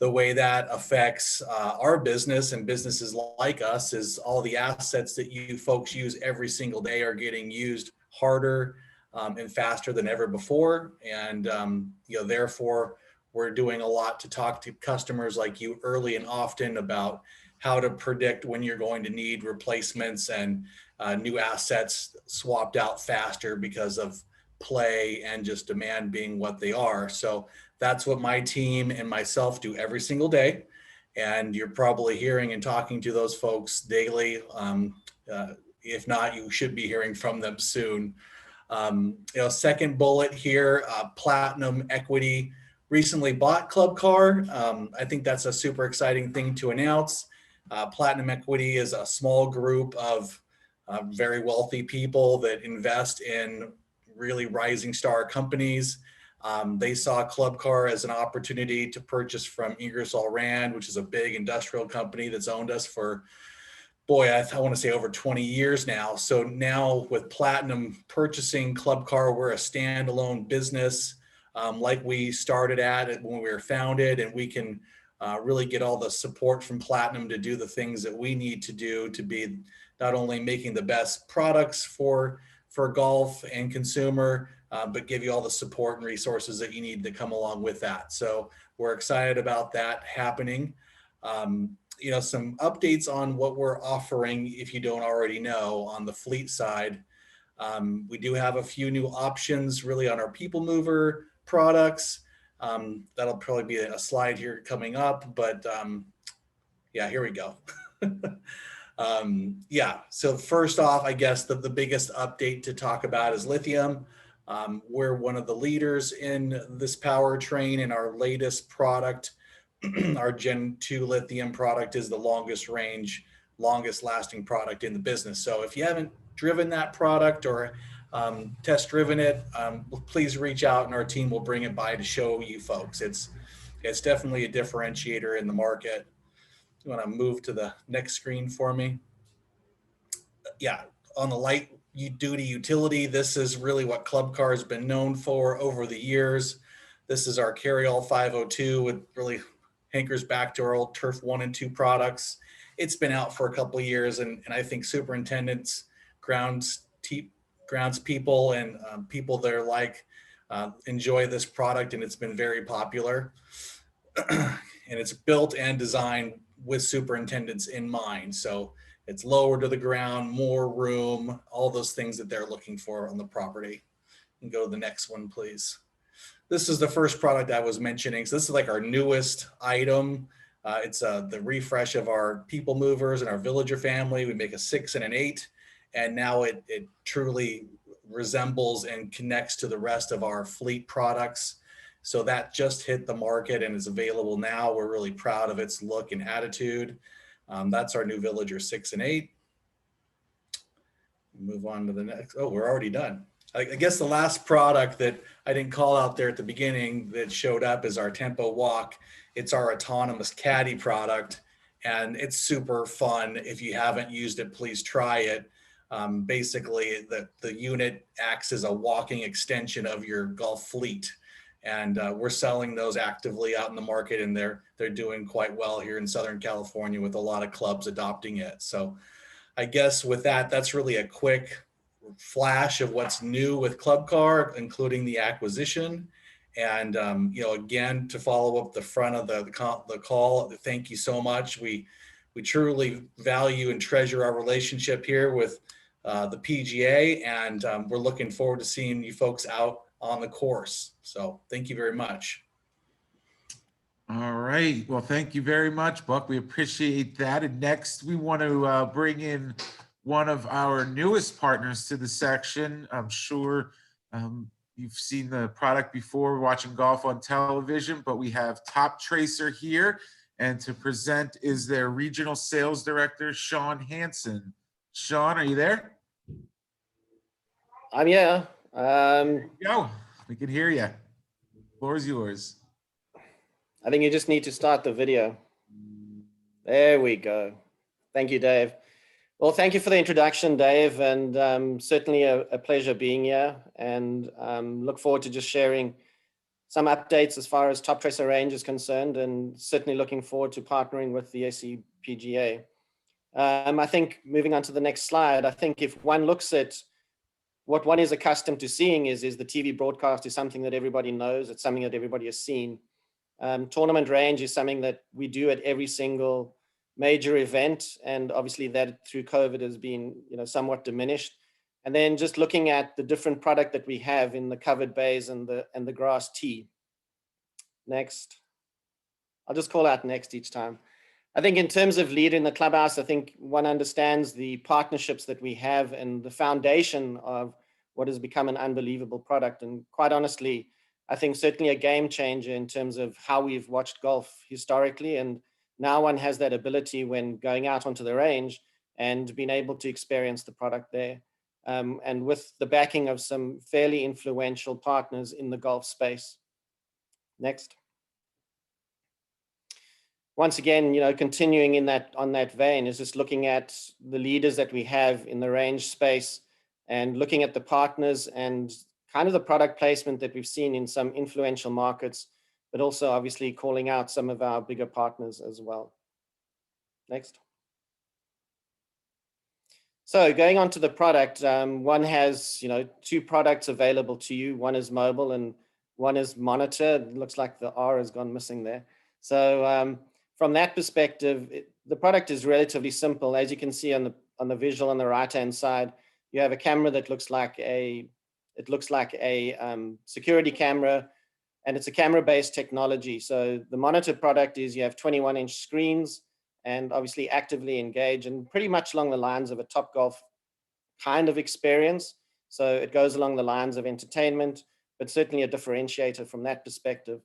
The way that affects our business and businesses like us is all the assets that you folks use every single day are getting used harder and faster than ever before. And, therefore, we're doing a lot to talk to customers like you early and often about how to predict when you're going to need replacements and new assets swapped out faster because of play and just demand being what they are. So that's what my team and myself do every single day. And you're probably hearing and talking to those folks daily. If not, you should be hearing from them soon. Second bullet here, Platinum Equity recently bought ClubCar. I think that's a super exciting thing to announce. Platinum Equity is a small group of very wealthy people that invest in really rising star companies. They saw ClubCar as an opportunity to purchase from Ingersoll Rand, which is a big industrial company that's owned us for, I want to say over 20 years now. So now with Platinum purchasing ClubCar, we're a standalone business like we started at when we were founded, and we can really get all the support from Platinum to do the things that we need to do to be not only making the best products for golf and consumer, but give you all the support and resources that you need to come along with that. So we're excited about that happening. Some updates on what we're offering, if you don't already know, on the fleet side. We do have a few new options really on our people mover products. That'll probably be a slide here coming up, but here we go. So first off, I guess the biggest update to talk about is lithium. We're one of the leaders in this powertrain, and our latest product, our Gen 2 lithium product, is the longest range, longest lasting product in the business. So if you haven't driven that product or test driven it, please reach out and our team will bring it by to show you folks. It's definitely a differentiator in the market. You want to move to the next screen for me? Yeah, on the light duty utility, this is really what ClubCar has been known for over the years. This is our Carryall 502. It really hankers back to our old Turf 1 and 2 products. It's been out for a couple of years, and I think superintendents, grounds people, and people that are like enjoy this product, and it's been very popular. And it's built and designed with superintendents in mind. So it's lower to the ground, more room, all those things that they're looking for on the property. And go to the next one, please. This is the first product I was mentioning. So this is like our newest item. It's the refresh of our people movers and our villager family. We make a 6 and an 8, and now it truly resembles and connects to the rest of our fleet products. So that just hit the market and is available now. We're really proud of its look and attitude. That's our new Villager 6 and 8. Move on to the next. Oh, we're already done. I guess the last product that I didn't call out there at the beginning that showed up is our Tempo Walk. It's our autonomous caddy product, and it's super fun. If you haven't used it, please try it. Basically, the unit acts as a walking extension of your golf fleet. And we're selling those actively out in the market, and they're doing quite well here in Southern California with a lot of clubs adopting it. So I guess with that, that's really a quick flash of what's new with ClubCar, including the acquisition. And again, to follow up the front of the call, thank you so much. We truly value and treasure our relationship here with the PGA, and we're looking forward to seeing you folks out on the course. So thank you very much. All right. Well, thank you very much, Buck. We appreciate that. And next, we want to bring in one of our newest partners to the section. I'm sure you've seen the product before watching golf on television, but we have Top Tracer here. And to present is their regional sales director, Sean Hansen. Sean, are you there? I'm here. Go. We can hear you. Floor is yours. I think you just need to start the video. There we go. Thank you, Dave. Well, thank you for the introduction, Dave, and certainly a pleasure being here, and look forward to just sharing some updates as far as Top Tracer range is concerned, and certainly looking forward to partnering with the SCPGA. I think moving on to the next slide, I think if one looks at what one is accustomed to seeing is the TV broadcast is something that everybody knows. It's something that everybody has seen. Tournament range is something that we do at every single major event, and obviously that through COVID has been somewhat diminished. And then just looking at the different product that we have in the covered bays and the grass tee. Next. I'll just call out next each time. I think in terms of lead in the clubhouse, I think one understands the partnerships that we have and the foundation of what has become an unbelievable product. And quite honestly, I think certainly a game changer in terms of how we've watched golf historically. And now one has that ability when going out onto the range and being able to experience the product there. And with the backing of some fairly influential partners in the golf space. Next. Once again, continuing on that vein is just looking at the leaders that we have in the range space and looking at the partners and kind of the product placement that we've seen in some influential markets, but also obviously calling out some of our bigger partners as well. Next. So going on to the product, one has, two products available to you. One is mobile and one is monitor. It looks like the R has gone missing there. So from that perspective, the product is relatively simple. As you can see on the visual on the right-hand side, you have a camera that looks like a security camera, and it's a camera-based technology. So the monitor product is you have 21-inch screens and obviously actively engage, and pretty much along the lines of a Topgolf kind of experience. So it goes along the lines of entertainment, but certainly a differentiator from that perspective.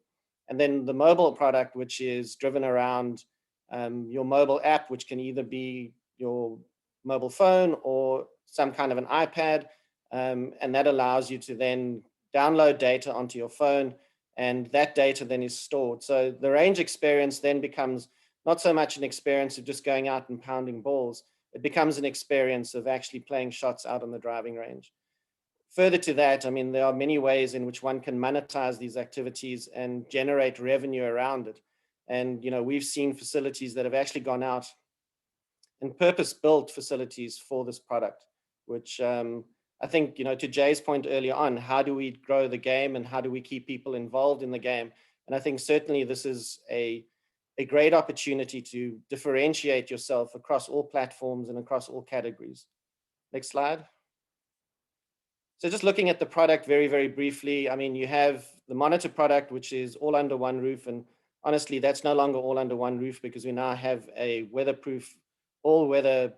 And then the mobile product, which is driven around your mobile app, which can either be your mobile phone or some kind of an iPad. And that allows you to then download data onto your phone, and that data then is stored. So the range experience then becomes not so much an experience of just going out and pounding balls. It becomes an experience of actually playing shots out on the driving range. Further to that, I mean, there are many ways in which one can monetize these activities and generate revenue around it. And, we've seen facilities that have actually gone out and purpose-built facilities for this product, which I think, to Jay's point earlier on, how do we grow the game and how do we keep people involved in the game? And I think certainly this is a great opportunity to differentiate yourself across all platforms and across all categories. Next slide. So just looking at the product very, very briefly, I mean, you have the monitor product, which is all under one roof. And honestly, that's no longer all under one roof because we now have a weatherproof, all-weather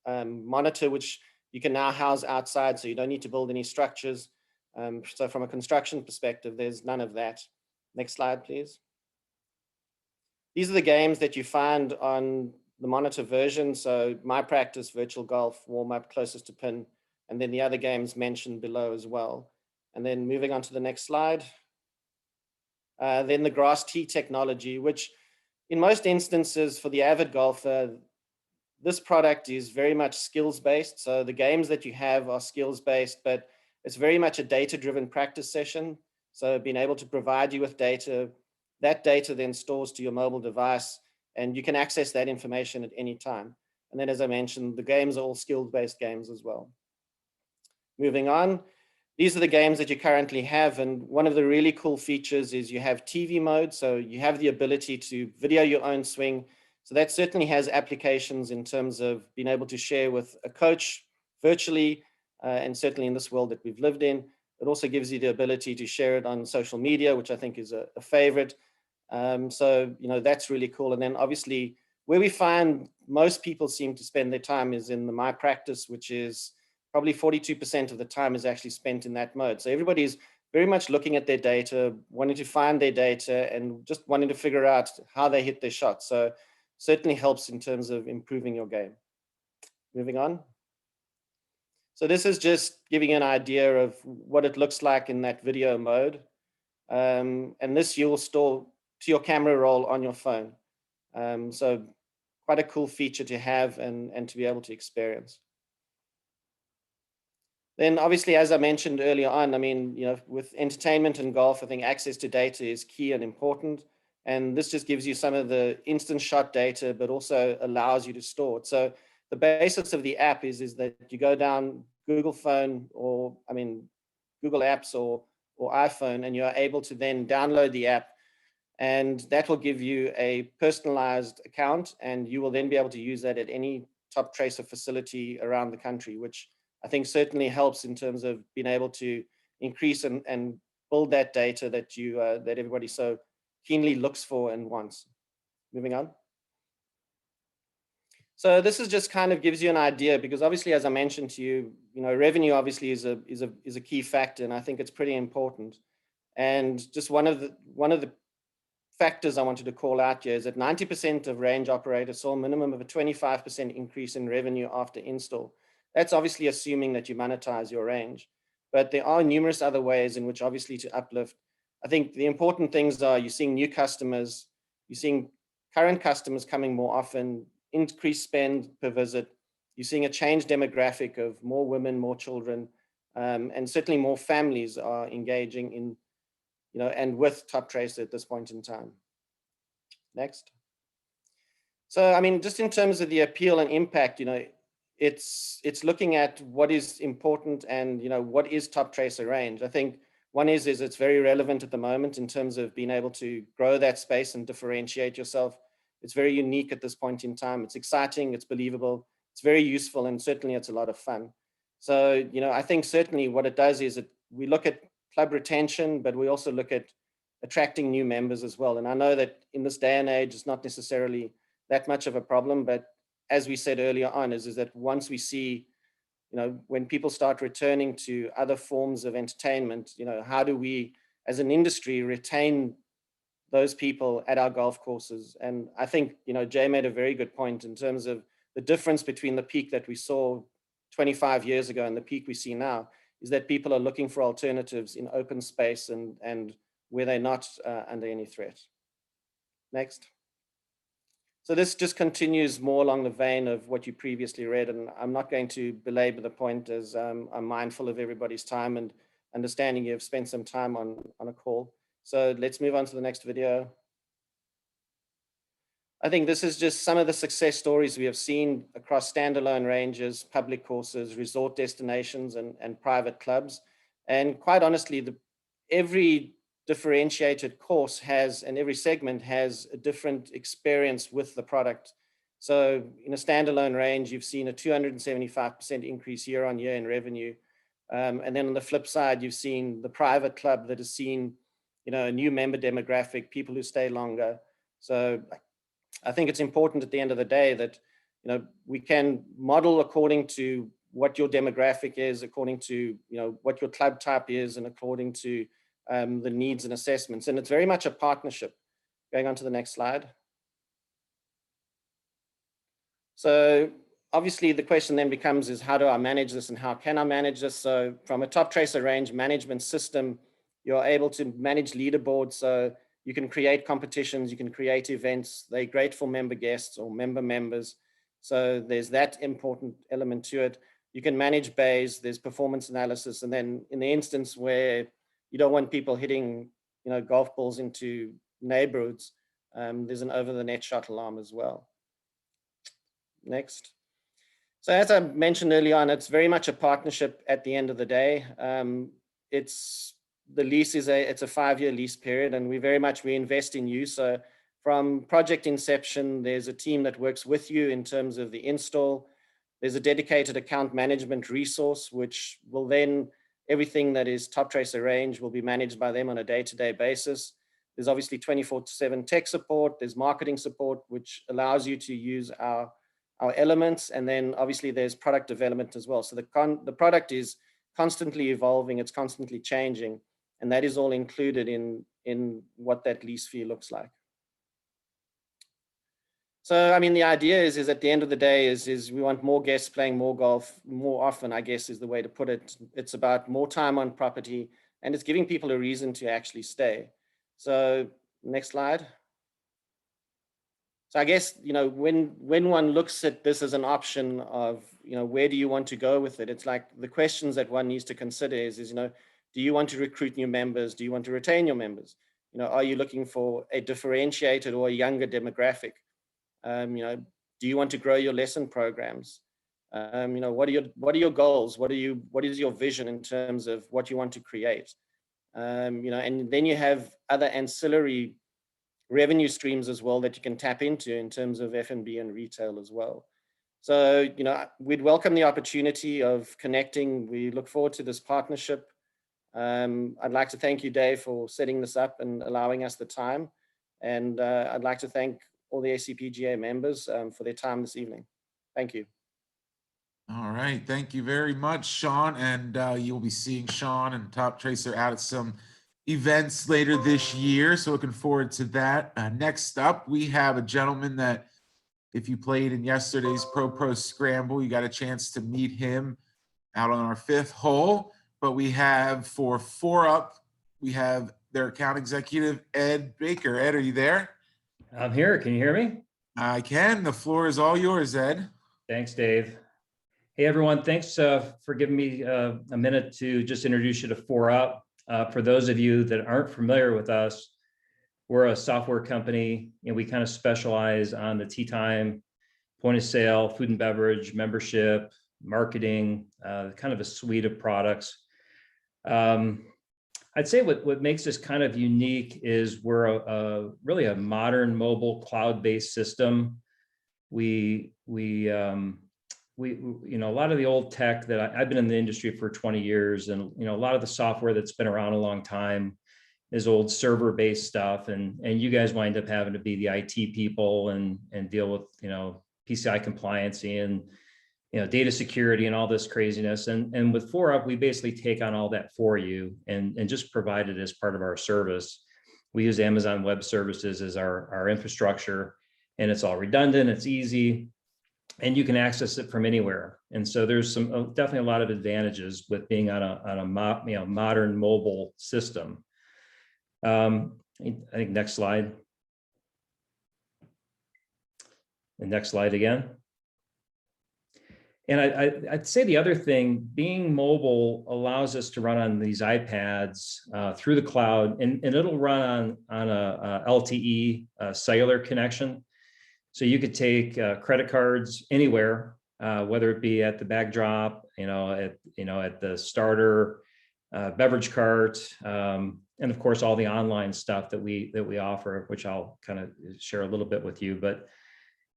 monitor, which you can now house outside, so you don't need to build any structures. So from a construction perspective, there's none of that. Next slide, please. These are the games that you find on the monitor version. So My Practice, Virtual Golf, Warm Up, Closest to Pin, and then the other games mentioned below as well. And then moving on to the next slide. Then the grass tee technology, which in most instances for the avid golfer, this product is very much skills-based. So the games that you have are skills-based, but it's very much a data-driven practice session. So being able to provide you with data, that data then stores to your mobile device, and you can access that information at any time. And then, as I mentioned, the games are all skill-based games as well. Moving on, these are the games that you currently have. And one of the really cool features is you have TV mode. So you have the ability to video your own swing. So that certainly has applications in terms of being able to share with a coach virtually, and certainly in this world that we've lived in. It also gives you the ability to share it on social media, which I think is a favorite. So, that's really cool. And then obviously where we find most people seem to spend their time is in the My Practice, which is probably 42% of the time is actually spent in that mode. So everybody's very much looking at their data, wanting to find their data, and just wanting to figure out how they hit their shots. So certainly helps in terms of improving your game. Moving on. So this is just giving you an idea of what it looks like in that video mode. And this you'll store to your camera roll on your phone. So quite a cool feature to have and to be able to experience. Then obviously, as I mentioned earlier on, I mean, with entertainment and golf, I think access to data is key and important. And this just gives you some of the instant shot data, but also allows you to store it. So the basis of the app is that you go down Google phone or, Google Apps or iPhone, and you're able to then download the app, and that will give you a personalized account, and you will then be able to use that at any top tracer facility around the country, which I think certainly helps in terms of being able to increase and build that data that that everybody so keenly looks for and wants. Moving on. So this is just kind of gives you an idea, because obviously, as I mentioned to you, revenue obviously is a key factor, and I think it's pretty important. And just one of the factors I wanted to call out here is that 90% of range operators saw a minimum of a 25% increase in revenue after install. That's obviously assuming that you monetize your range, but there are numerous other ways in which obviously to uplift. I think the important things are you're seeing new customers, you're seeing current customers coming more often, increased spend per visit. You're seeing a change demographic of more women, more children, and certainly more families are engaging in, and with Top Tracer at this point in time. Next. So, just in terms of the appeal and impact, it's looking at what is important and, what is Top Tracer range. I think one is it's very relevant at the moment in terms of being able to grow that space and differentiate yourself. It's very unique at this point in time. It's exciting, it's believable, it's very useful, and certainly it's a lot of fun. So, I think certainly what it does is we look at club retention, but we also look at attracting new members as well. And I know that in this day and age, it's not necessarily that much of a problem, but as we said earlier on, is that once we see, when people start returning to other forms of entertainment, how do we as an industry retain those people at our golf courses? And I think, Jay made a very good point in terms of the difference between the peak that we saw 25 years ago and the peak we see now, is that people are looking for alternatives in open space and where they're not under any threat. Next. So this just continues more along the vein of what you previously read, and I'm not going to belabor the point as I'm mindful of everybody's time and understanding you've spent some time on a call. So let's move on to the next video. I think this is just some of the success stories we have seen across standalone ranges, public courses, resort destinations, and private clubs. And quite honestly, every differentiated course and every segment has a different experience with the product. So in a standalone range, you've seen a 275% increase year on year in revenue. And then on the flip side, you've seen the private club that has seen, a new member demographic, people who stay longer. So I think it's important at the end of the day that, we can model according to what your demographic is, according to, what your club type is, and according to the needs and assessments. And it's very much a partnership. Going on to the next slide. So obviously the question then becomes is how do I manage this and how can I manage this? So from a Top Tracer range management system, you're able to manage leaderboards. So you can create competitions, you can create events. They're great for member guests or members. So there's that important element to it. You can manage bays, there's performance analysis. And then in the instance where you don't want people hitting, golf balls into neighborhoods. There's an over the net shot alarm as well. Next. So as I mentioned early on, it's very much a partnership at the end of the day. The lease it's a 5-year lease period, and we invest in you. So from project inception, there's a team that works with you in terms of the install. There's a dedicated account management resource, which will then, everything that is TopTracer range will be managed by them on a day-to-day basis. There's obviously 24/7 tech support. There's marketing support, which allows you to use our elements. And then obviously there's product development as well. So the product is constantly evolving. It's constantly changing. And that is all included in what that lease fee looks like. So, I mean, the idea is at the end of the day is we want more guests playing more golf more often, I guess is the way to put it. It's about more time on property, and it's giving people a reason to actually stay. So next slide. So I guess, when one looks at this as an option of, where do you want to go with it? It's like the questions that one needs to consider is do you want to recruit new members? Do you want to retain your members? Are you looking for a differentiated or a younger demographic? Do you want to grow your lesson programs? What are your goals? What is your vision in terms of what you want to create? And then you have other ancillary revenue streams as well that you can tap into in terms of F&B and retail as well. So, we'd welcome the opportunity of connecting. We look forward to this partnership. I'd like to thank you, Dave, for setting this up and allowing us the time. And I'd like to thank all the SCPGA members for their time this evening. Thank you. All right. Thank you very much, Sean. And you'll be seeing Sean and TopTracer out at some events later this year. So looking forward to that. Next up, we have a gentleman that if you played in yesterday's Pro Scramble, you got a chance to meet him out on our 5th hole. But we have for 4UP, we have their account executive, Ed Baker. Ed, are you there? I'm here. Can you hear me? I can. The floor is all yours, Ed. Thanks, Dave. Hey, everyone. Thanks for giving me a minute to just introduce you to 4UP. For those of you that aren't familiar with us, we're a software company, and we kind of specialize on the tee time, point of sale, food and beverage, membership, marketing, kind of a suite of products. I'd say what makes us kind of unique is we're really a modern mobile cloud-based system. We a lot of the old tech that I've been in the industry for 20 years, and a lot of the software that's been around a long time is old server-based stuff, and you guys wind up having to be the IT people and deal with PCI compliancy and data security and all this craziness. And with 4UP, we basically take on all that for you and just provide it as part of our service. We use Amazon Web Services as our infrastructure, and it's all redundant, it's easy, and you can access it from anywhere. And so there's definitely a lot of advantages with being on a modern mobile system. I think next slide. And next slide again. And I'd say the other thing, being mobile allows us to run on these iPads through the cloud, and it'll run on a LTE cellular connection. So you could take credit cards anywhere, whether it be at the bag drop, at the starter, beverage cart, and of course all the online stuff that we offer, which I'll kind of share a little bit with you. But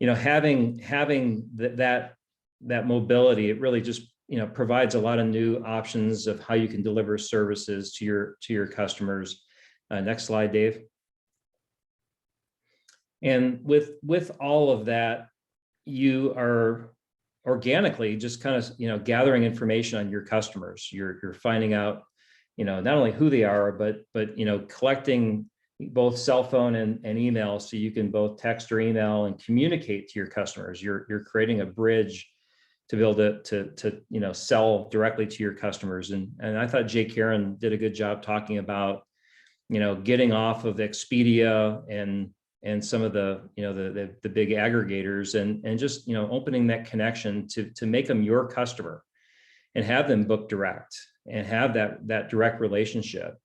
having that mobility, it really just provides a lot of new options of how you can deliver services to your customers. Next slide, Dave. And with all of that, you are organically just kind of gathering information on your customers. You're finding out not only who they are, but collecting both cell phone and email, so you can both text or email and communicate to your customers. You're creating a bridge to be able to sell directly to your customers. And I thought Jay Karen did a good job talking about getting off of Expedia and some of the big aggregators and just opening that connection to make them your customer and have them book direct and have that direct relationship.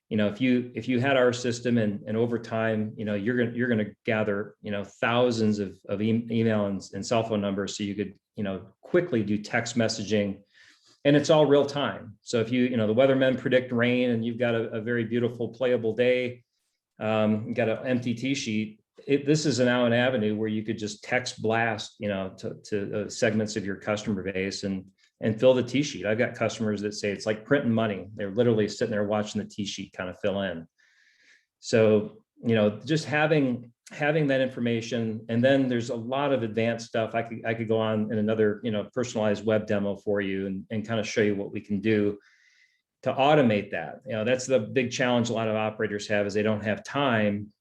if you had our system and over time, you're gonna gather, thousands of email and cell phone numbers, so you could, quickly do text messaging, and it's all real time. So if the weathermen predict rain and you've got a very beautiful playable day, you got an empty tee sheet, this is now an avenue where you could just text blast, to segments of your customer base and fill the tee sheet. I've got customers that say it's like printing money. They're literally sitting there watching the tee sheet kind of fill in. So, just having that information, and then there's a lot of advanced stuff. I could go on in another, personalized web demo for you and kind of show you what we can do to automate that. That's the big challenge a lot of operators have, is they don't have time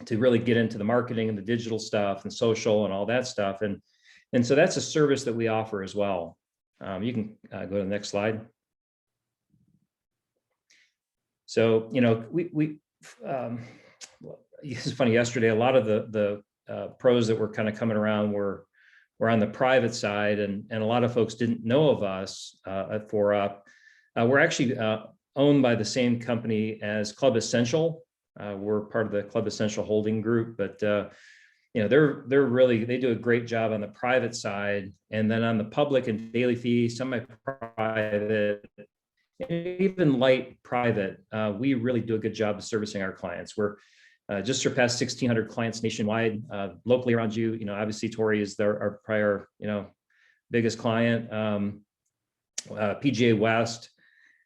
to really get into the marketing and the digital stuff and social and all that stuff. And so that's a service that we offer as well. You can go to the next slide. So, it's funny, yesterday, a lot of the pros that were kind of coming around were on the private side, and a lot of folks didn't know of us at 4UP. We're actually owned by the same company as Club Essential. We're part of the Club Essential holding group, but they do a great job on the private side, and then on the public and daily fee, semi-private, even light private, we really do a good job of servicing our clients. We're just surpassed 1,600 clients nationwide. Locally around you, obviously Tori is our prior, biggest client. PGA West.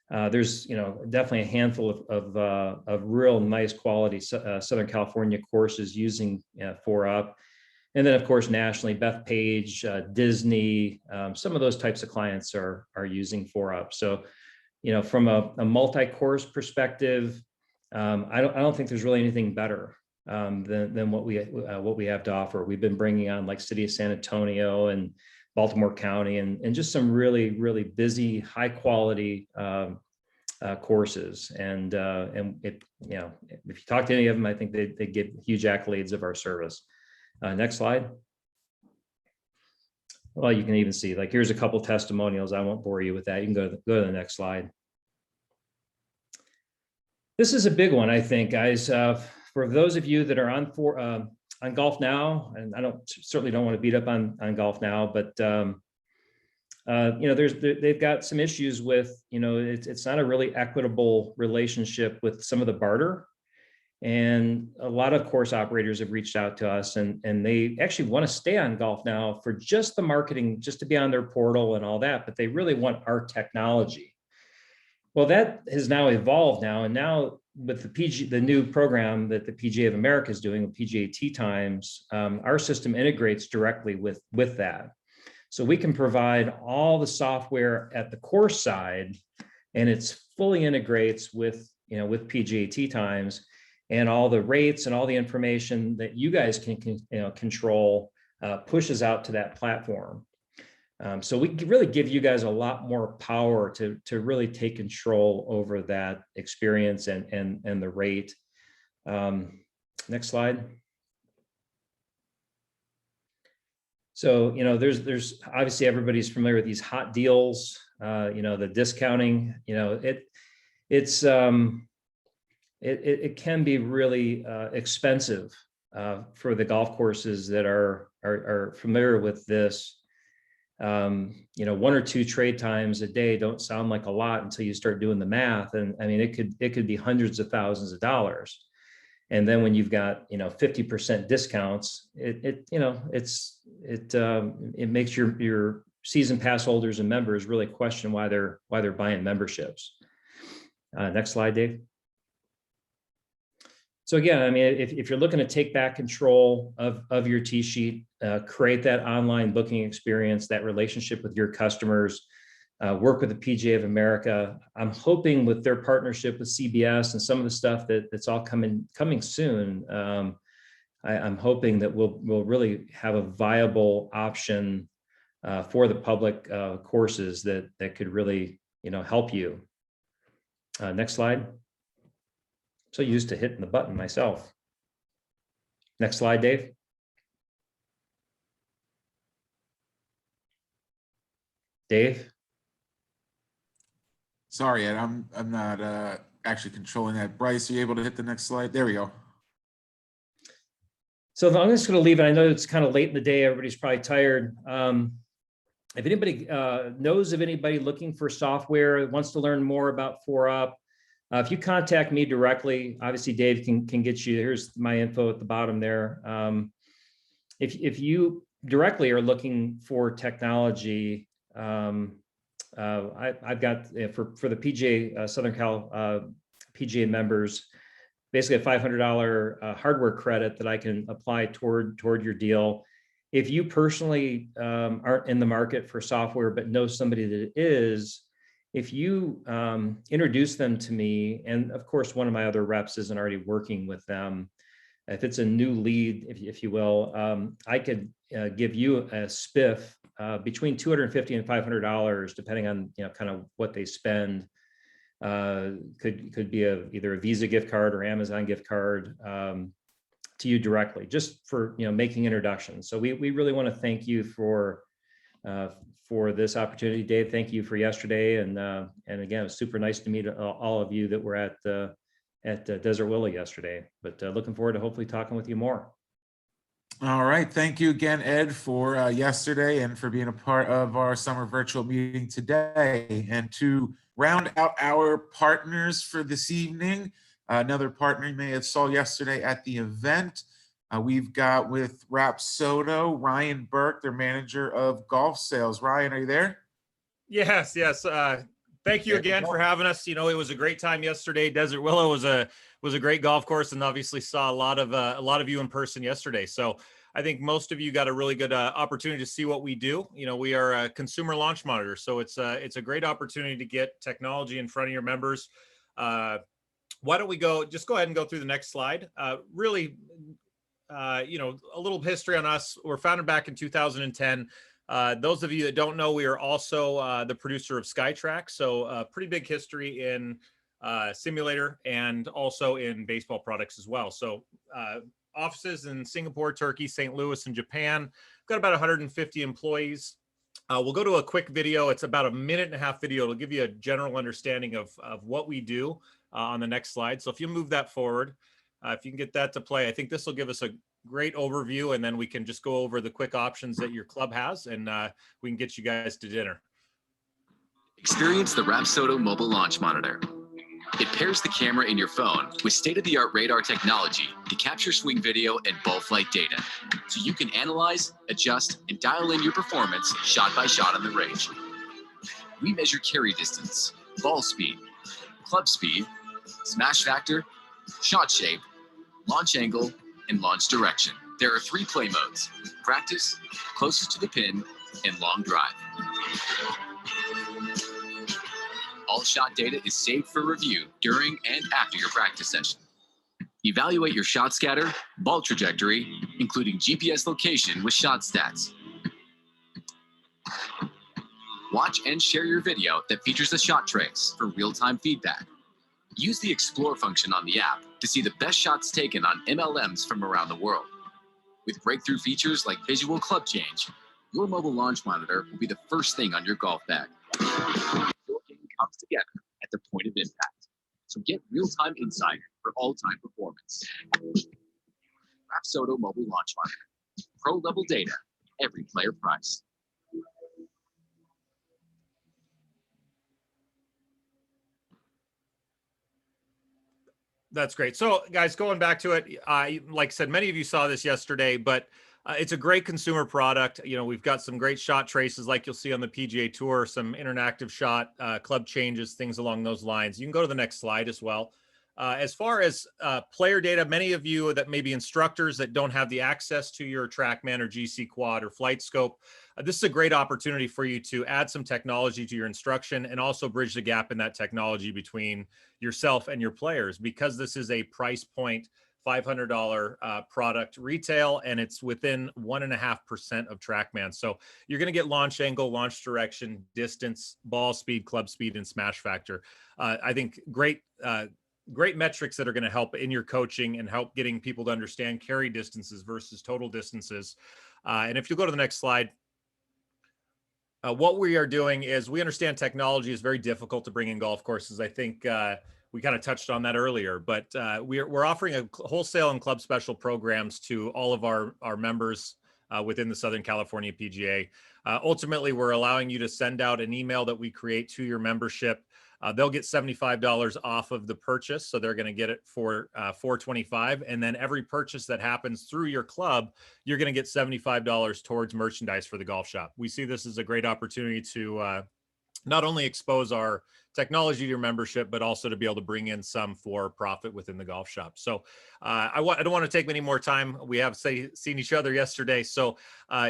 There's definitely a handful of real nice quality Southern California courses using 4UP, and then of course nationally, Bethpage, Disney, some of those types of clients are using 4UP. So from a multi-course perspective, I don't think there's really anything better than what we have to offer. We've been bringing on like City of San Antonio and Baltimore County, and just some really, really busy, high quality courses. And if you talk to any of them, I think they give huge accolades of our service. Next slide. Well, you can even see, like, here's a couple testimonials. I won't bore you with that. You can go to the next slide. This is a big one, I think, guys. For those of you that are on Golf Now, and I certainly don't want to beat up on Golf Now, but they've got some issues with, it's not a really equitable relationship with some of the barter. And a lot of course operators have reached out to us, and they actually want to stay on Golf Now for just the marketing, just to be on their portal and all that, but they really want our technology. Well, that has now evolved now, and now with the new program that the PGA of America is doing with PGA Tee Times, our system integrates directly with that. So we can provide all the software at the course side, and it's fully integrates with PGA Tee Times, and all the rates and all the information that you guys can control pushes out to that platform. So we can really give you guys a lot more power to really take control over that experience and the rate. Next slide. So, there's obviously everybody's familiar with these hot deals, the discounting, it can be really expensive for the golf courses that are familiar with this. 1 or 2 trade times a day don't sound like a lot until you start doing the math. And I mean, it could be hundreds of thousands of dollars. And then when you've got, 50% discounts, it makes your season pass holders and members really question why they're buying memberships. Next slide, Dave. So again, I mean, if you're looking to take back control of your tee sheet, create that online booking experience, that relationship with your customers, work with the PGA of America. I'm hoping with their partnership with CBS and some of the stuff that's all coming soon, I'm hoping that we'll really have a viable option for the public courses that could really help you. Next slide. So used to hitting the button myself. Next slide, Dave. Dave. Sorry, Ed, I'm not actually controlling that. Bryce, are you able to hit the next slide? There we go. So I'm just going to leave it. I know it's kind of late in the day. Everybody's probably tired. If anybody knows of anybody looking for software, wants to learn more about 4UP, if you contact me directly, obviously Dave can get you, here's my info at the bottom there. If you directly are looking for technology, I've got for the PGA Southern Cal PGA members, basically a $500 hardware credit that I can apply toward your deal. If you personally aren't in the market for software but know somebody that is, if you introduce them to me, and of course one of my other reps isn't already working with them, if it's a new lead, if you will, I could give you a spiff between $250 and $500, depending on kind of what they spend. Could be either a Visa gift card or Amazon gift card to you directly, just for making introductions. So we really want to thank you for this opportunity, Dave. Thank you for yesterday, and again, it was super nice to meet all of you that were at Desert Willow yesterday. But looking forward to hopefully talking with you more. All right, thank you again, Ed, for yesterday and for being a part of our summer virtual meeting today. And to round out our partners for this evening, another partner you may have saw yesterday at the event, we've got with Rapsodo, Ryan Burke, their manager of golf sales. Ryan, are you there? Yes. Thank you again for having us. It was a great time yesterday. Desert Willow was a great golf course, and obviously saw a lot of you in person yesterday. So I think most of you got a really good opportunity to see what we do. We are a consumer launch monitor, so it's a great opportunity to get technology in front of your members. Why don't we just go ahead and go through the next slide? Really, a little history on us. We're founded back in 2010. Those of you that don't know, we are also the producer of SkyTrack. So pretty big history in simulator and also in baseball products as well. So offices in Singapore, Turkey, St. Louis, and Japan. We've got about 150 employees. We'll go to a quick video. It's about a 1.5-minute video. It'll give you a general understanding of what we do on the next slide. So if you move that forward, if you can get that to play, I think this will give us a great overview, and then we can just go over the quick options that your club has, and we can get you guys to dinner. Experience the Rapsodo mobile launch monitor. It pairs the camera in your phone with state-of-the-art radar technology to capture swing video and ball flight data, so you can analyze, adjust, and dial in your performance shot by shot on the range. We measure carry distance, ball speed, club speed, smash factor, shot shape, launch angle, and launch direction. There are 3 play modes: practice, closest to the pin, and long drive. All shot data is saved for review during and after your practice session. Evaluate your shot scatter, ball trajectory, including GPS location with shot stats. Watch and share your video that features a shot trace for real-time feedback. Use the Explore function on the app to see the best shots taken on MLMs from around the world. With breakthrough features like visual club change, your mobile launch monitor will be the first thing on your golf bag. Your game comes together at the point of impact. So get real-time insight for all-time performance. Rapsodo mobile launch monitor. Pro-level data, every player price. That's great. So guys, going back to it, like I said, many of you saw this yesterday, but it's a great consumer product. We've got some great shot traces like you'll see on the PGA Tour, some interactive shot, club changes, things along those lines. You can go to the next slide as well. As far as player data, many of you that may be instructors that don't have the access to your TrackMan or GC Quad or Flight Scope, this is a great opportunity for you to add some technology to your instruction and also bridge the gap in that technology between yourself and your players, because this is a price point $500 product retail, and it's within 1.5% of TrackMan. So you're going to get launch angle, launch direction, distance, ball speed, club speed, and smash factor. I think great metrics that are going to help in your coaching and help getting people to understand carry distances versus total distances. And if you go to the next slide, what we are doing is we understand technology is very difficult to bring in golf courses. I think we kind of touched on that earlier, but we're offering a wholesale and club special programs to all of our members within the Southern California PGA. Ultimately, we're allowing you to send out an email that we create to your membership. They'll get $75 off of the purchase, so they're going to get it for $425. And then every purchase that happens through your club, you're going to get $75 towards merchandise for the golf shop. We see this as a great opportunity to not only expose our technology to your membership, but also to be able to bring in some for profit within the golf shop. So I don't want to take any more time. We have seen each other yesterday. So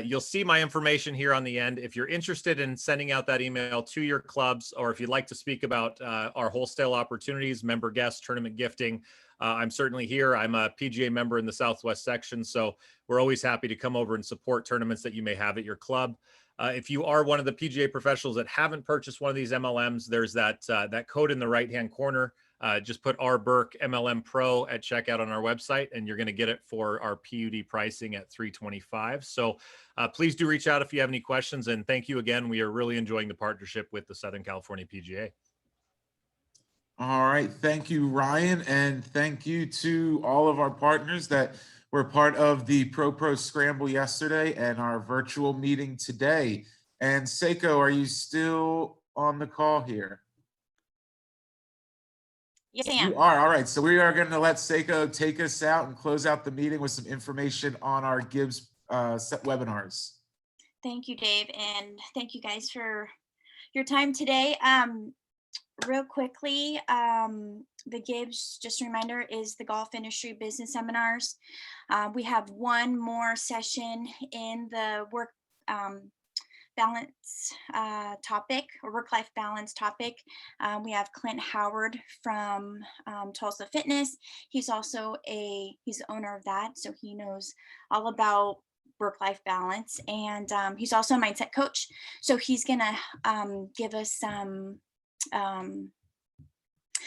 you'll see my information here on the end. If you're interested in sending out that email to your clubs, or if you'd like to speak about our wholesale opportunities, member guest, tournament gifting, I'm certainly here. I'm a PGA member in the Southwest section. So we're always happy to come over and support tournaments that you may have at your club. If you are one of the PGA professionals that haven't purchased one of these MLMs, there's that code in the right-hand corner. Just put R Burke MLM Pro at checkout on our website, and you're going to get it for our PUD pricing at $325. So please do reach out if you have any questions. And thank you again. We are really enjoying the partnership with the Southern California PGA. All right. Thank you, Ryan. And thank you to all of our partners that were part of the Pro Scramble yesterday and our virtual meeting today. And Seiko, are you still on the call here? Yes, I am. You are. All right. So we are going to let Seiko take us out and close out the meeting with some information on our Gibbs webinars. Thank you, Dave. And thank you guys for your time today. Real quickly, the Gibbs, just a reminder, is the golf industry business seminars. We have one more session in the work balance topic, or work-life balance topic. We have Clint Howard from Tulsa Fitness. He's also he's the owner of that, so he knows all about work-life balance, and he's also a mindset coach. So he's gonna give us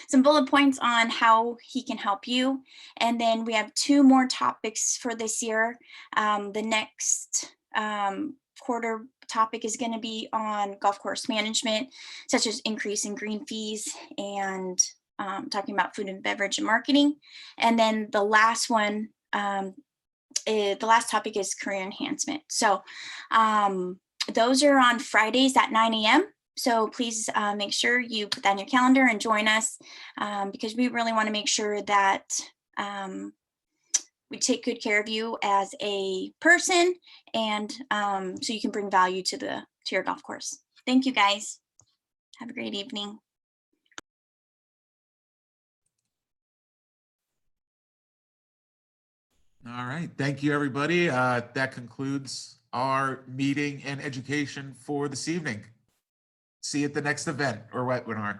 some bullet points on how he can help you. And then we have two more topics for this year. The next quarter topic is going to be on golf course management, such as increasing green fees and talking about food and beverage and marketing. And then the last one, the last topic is career enhancement. So those are on Fridays at 9 a.m. So please make sure you put that in your calendar and join us, because we really want to make sure that we take good care of you as a person, and so you can bring value to your golf course. Thank you, guys. Have a great evening. All right. Thank you, everybody. That concludes our meeting and education for this evening. See you at the next event or webinar.